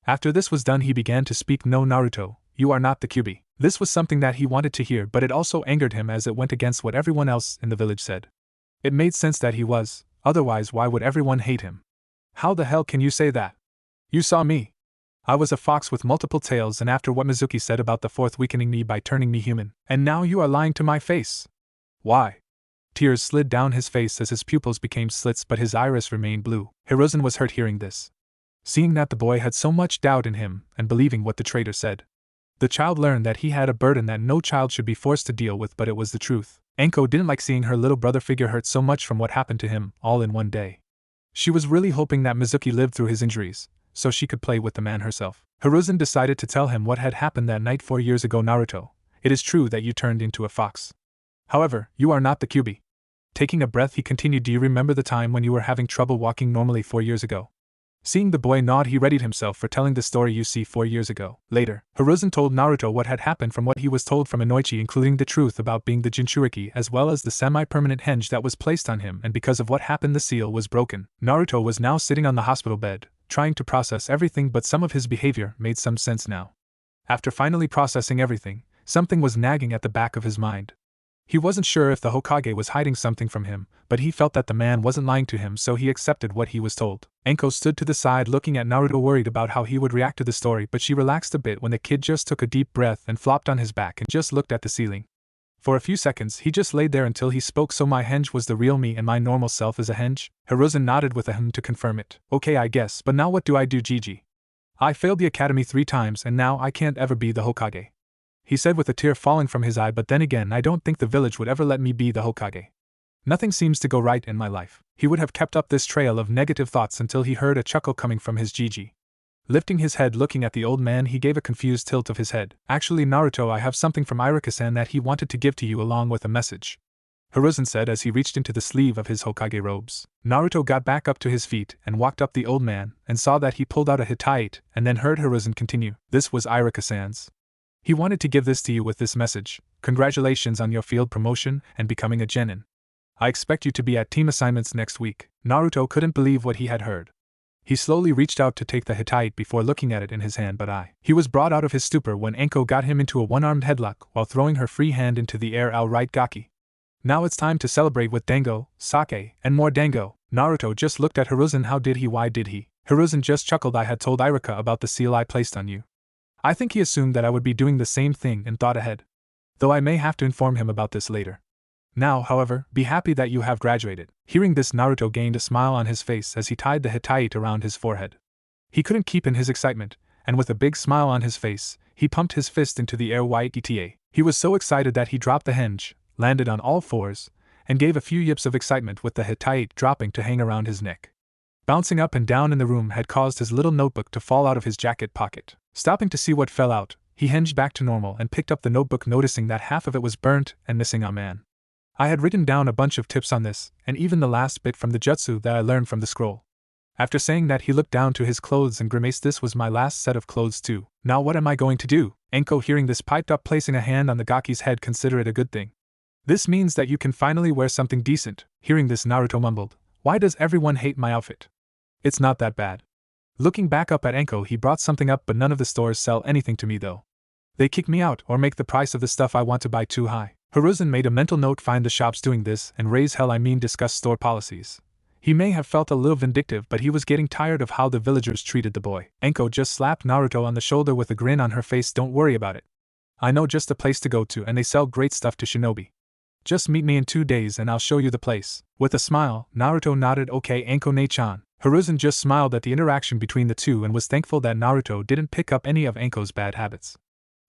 After this was done, he began to speak. No, Naruto, you are not the Kyuubi. This was something that he wanted to hear, but it also angered him as it went against what everyone else in the village said. It made sense that he was, otherwise why would everyone hate him? How the hell can you say that? You saw me. I was a fox with multiple tails, and after what Mizuki said about the fourth weakening me by turning me human, and now you are lying to my face. Why? Tears slid down his face as his pupils became slits, but his iris remained blue. Hiruzen was hurt hearing this. Seeing that the boy had so much doubt in him, and believing what the traitor said. The child learned that he had a burden that no child should be forced to deal with, but it was the truth. Anko didn't like seeing her little brother figure hurt so much from what happened to him, all in one day. She was really hoping that Mizuki lived through his injuries, so she could play with the man herself. Hiruzen decided to tell him what had happened that night 4 years ago. Naruto, it is true that you turned into a fox. However, you are not the Kyuubi. Taking a breath, he continued, do you remember the time when you were having trouble walking normally 4 years ago? Seeing the boy nod, he readied himself for telling the story. You see, 4 years ago. Later, Hiruzen told Naruto what had happened from what he was told from Inoichi, including the truth about being the Jinchuriki as well as the semi-permanent henge that was placed on him, and because of what happened the seal was broken. Naruto was now sitting on the hospital bed, trying to process everything, but some of his behavior made some sense now. After finally processing everything, something was nagging at the back of his mind. He wasn't sure if the Hokage was hiding something from him, but he felt that the man wasn't lying to him, so he accepted what he was told. Anko stood to the side looking at Naruto, worried about how he would react to the story, but she relaxed a bit when the kid just took a deep breath and flopped on his back and just looked at the ceiling. For a few seconds he just laid there until he spoke. So my henge was the real me and my normal self is a henge? Hiruzen nodded with a to confirm it. Okay, I guess, but now what do I do, Gigi? I failed the academy 3 times and now I can't ever be the Hokage. He said with a tear falling from his eye, but then again I don't think the village would ever let me be the Hokage. Nothing seems to go right in my life. He would have kept up this trail of negative thoughts until he heard a chuckle coming from his Gigi. Lifting his head looking at the old man, he gave a confused tilt of his head. Actually, Naruto, I have something from Irika-san that he wanted to give to you along with a message. Hiruzen said as he reached into the sleeve of his Hokage robes. Naruto got back up to his feet and walked up the old man and saw that he pulled out a Hittite and then heard Hiruzen continue. This was Irika-san's. He wanted to give this to you with this message. Congratulations on your field promotion and becoming a genin. I expect you to be at team assignments next week. Naruto couldn't believe what he had heard. He slowly reached out to take the Hittite before looking at it in his hand, but he was brought out of his stupor when Anko got him into a one-armed headlock while throwing her free hand into the air. All right, Gaki. Now it's time to celebrate with dango, sake, and more dango. Naruto just looked at Hiruzen. How did he? Why did he? Hiruzen just chuckled. I had told Irika about the seal I placed on you. I think he assumed that I would be doing the same thing and thought ahead. Though I may have to inform him about this later. Now, however, be happy that you have graduated. Hearing this, Naruto gained a smile on his face as he tied the Hittite around his forehead. He couldn't keep in his excitement, and with a big smile on his face, he pumped his fist into the air YETA. He was so excited that he dropped the hinge, landed on all fours, and gave a few yips of excitement with the Hittite dropping to hang around his neck. Bouncing up and down in the room had caused his little notebook to fall out of his jacket pocket. Stopping to see what fell out, he hinged back to normal and picked up the notebook, noticing that half of it was burnt and missing a man. I had written down a bunch of tips on this, and even the last bit from the jutsu that I learned from the scroll. After saying that, he looked down to his clothes and grimaced. This was my last set of clothes too. Now what am I going to do? Enko, hearing this, piped up, placing a hand on the Gaki's head. Consider it a good thing. This means that you can finally wear something decent. Hearing this, Naruto mumbled, why does everyone hate my outfit? It's not that bad. Looking back up at Enko, he brought something up, but none of the stores sell anything to me though. They kick me out or make the price of the stuff I want to buy too high. Hiruzen made a mental note, find the shops doing this and raise hell, discuss store policies. He may have felt a little vindictive, but he was getting tired of how the villagers treated the boy. Enko just slapped Naruto on the shoulder with a grin on her face. Don't worry about it. I know just a place to go to, and they sell great stuff to shinobi. Just meet me in 2 days and I'll show you the place. With a smile, Naruto nodded. Okay, Enko-ne-chan. Hiruzen just smiled at the interaction between the two and was thankful that Naruto didn't pick up any of Enko's bad habits.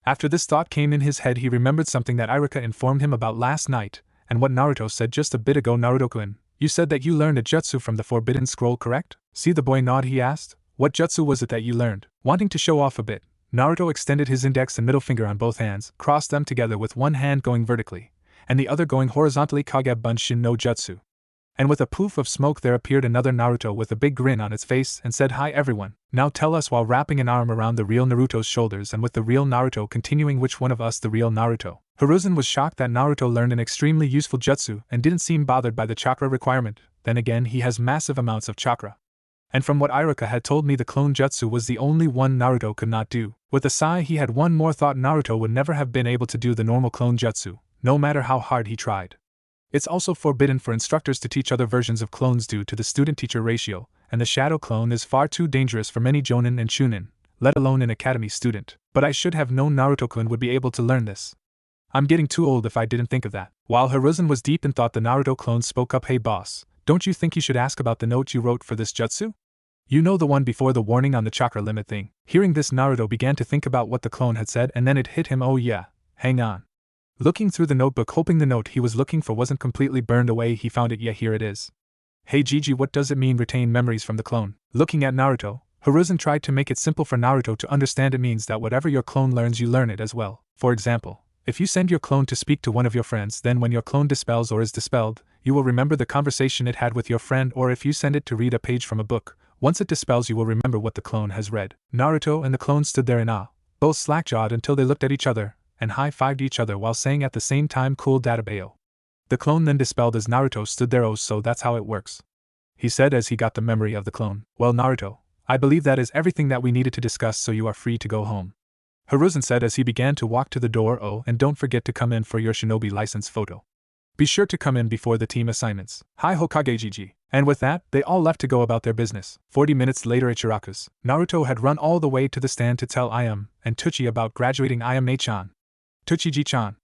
After this thought came in his head, he remembered something that Iruka informed him about last night, and what Naruto said just a bit ago. Naruto-kun, you said that you learned a jutsu from the Forbidden Scroll, correct? See the boy nod, he asked. What jutsu was it that you learned? Wanting to show off a bit, Naruto extended his index and middle finger on both hands, crossed them together with one hand going vertically, and the other going horizontally. Kage Bunshin no Jutsu. And with a poof of smoke there appeared another Naruto with a big grin on its face and said, hi everyone, now tell us, while wrapping an arm around the real Naruto's shoulders, and with the real Naruto continuing, which one of us the real Naruto? Hiruzen was shocked that Naruto learned an extremely useful jutsu and didn't seem bothered by the chakra requirement. Then again, he has massive amounts of chakra. And from what Iruka had told me, the clone jutsu was the only one Naruto could not do. With a sigh, he had one more thought: Naruto would never have been able to do the normal clone jutsu, no matter how hard he tried. It's also forbidden for instructors to teach other versions of clones due to the student-teacher ratio, and the shadow clone is far too dangerous for many Jonin and Chunin, let alone an academy student. But I should have known Naruto-kun would be able to learn this. I'm getting too old if I didn't think of that. While Hiruzen was deep in thought, the Naruto clone spoke up. Hey boss, don't you think you should ask about the note you wrote for this jutsu? You know, the one before the warning on the chakra limit thing. Hearing this, Naruto began to think about what the clone had said, and then it hit him. Oh yeah, hang on. Looking through the notebook, hoping the note he was looking for wasn't completely burned away, he found it. Yeah, here it is. Hey Gigi, what does it mean, retain memories from the clone? Looking at Naruto, Hiruzen tried to make it simple for Naruto to understand. It means that whatever your clone learns, you learn it as well. For example, if you send your clone to speak to one of your friends, then when your clone dispels or is dispelled, you will remember the conversation it had with your friend. Or if you send it to read a page from a book, once it dispels, you will remember what the clone has read. Naruto and the clone stood there in awe, both slack-jawed, until they looked at each other and high-fived each other while saying at the same time, cool databao. The clone then dispelled as Naruto stood there. Oh, so that's how it works, he said as he got the memory of the clone. Well Naruto, I believe that is everything that we needed to discuss, so you are free to go home, Hiruzen said as he began to walk to the door. Oh, and don't forget to come in for your shinobi license photo. Be sure to come in before the team assignments. Hi Hokage Gigi. And with that, they all left to go about their business. 40 minutes later at Shiraku's, Naruto had run all the way to the stand to tell Ayame and Tsuchi about graduating. Ayame-ne-chan. Tsuchi-ji-chan.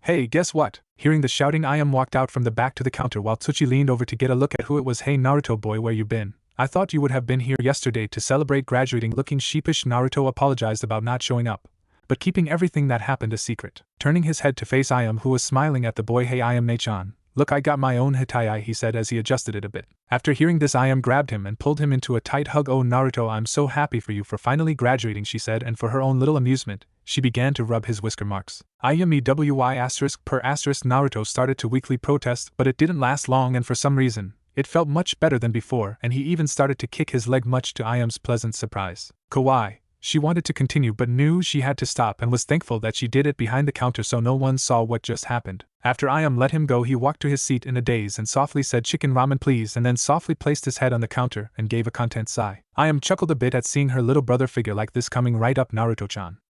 Hey, guess what? Hearing the shouting, Ayame walked out from the back to the counter while Tsuchi leaned over to get a look at who it was. Hey Naruto boy, where you been? I thought you would have been here yesterday to celebrate graduating. Looking sheepish, Naruto apologized about not showing up, but keeping everything that happened a secret. Turning his head to face Ayame, who was smiling at the boy. Hey Ayame-ne-chan, look, I got my own Hittite, he said as he adjusted it a bit. After hearing this, Ayame grabbed him and pulled him into a tight hug. Oh Naruto, I'm so happy for you for finally graduating, she said, and for her own little amusement, she began to rub his whisker marks. Ayame *per*. Naruto started to weakly protest, but it didn't last long, and for some reason, it felt much better than before, and he even started to kick his leg, much to Ayame's pleasant surprise. Kawaii. She wanted to continue but knew she had to stop, and was thankful that she did it behind the counter so no one saw what just happened. After Ayame let him go, he walked to his seat in a daze and softly said, chicken ramen please, and then softly placed his head on the counter and gave a content sigh. Ayame chuckled a bit at seeing her little brother figure like this coming right up. Naruto-chan.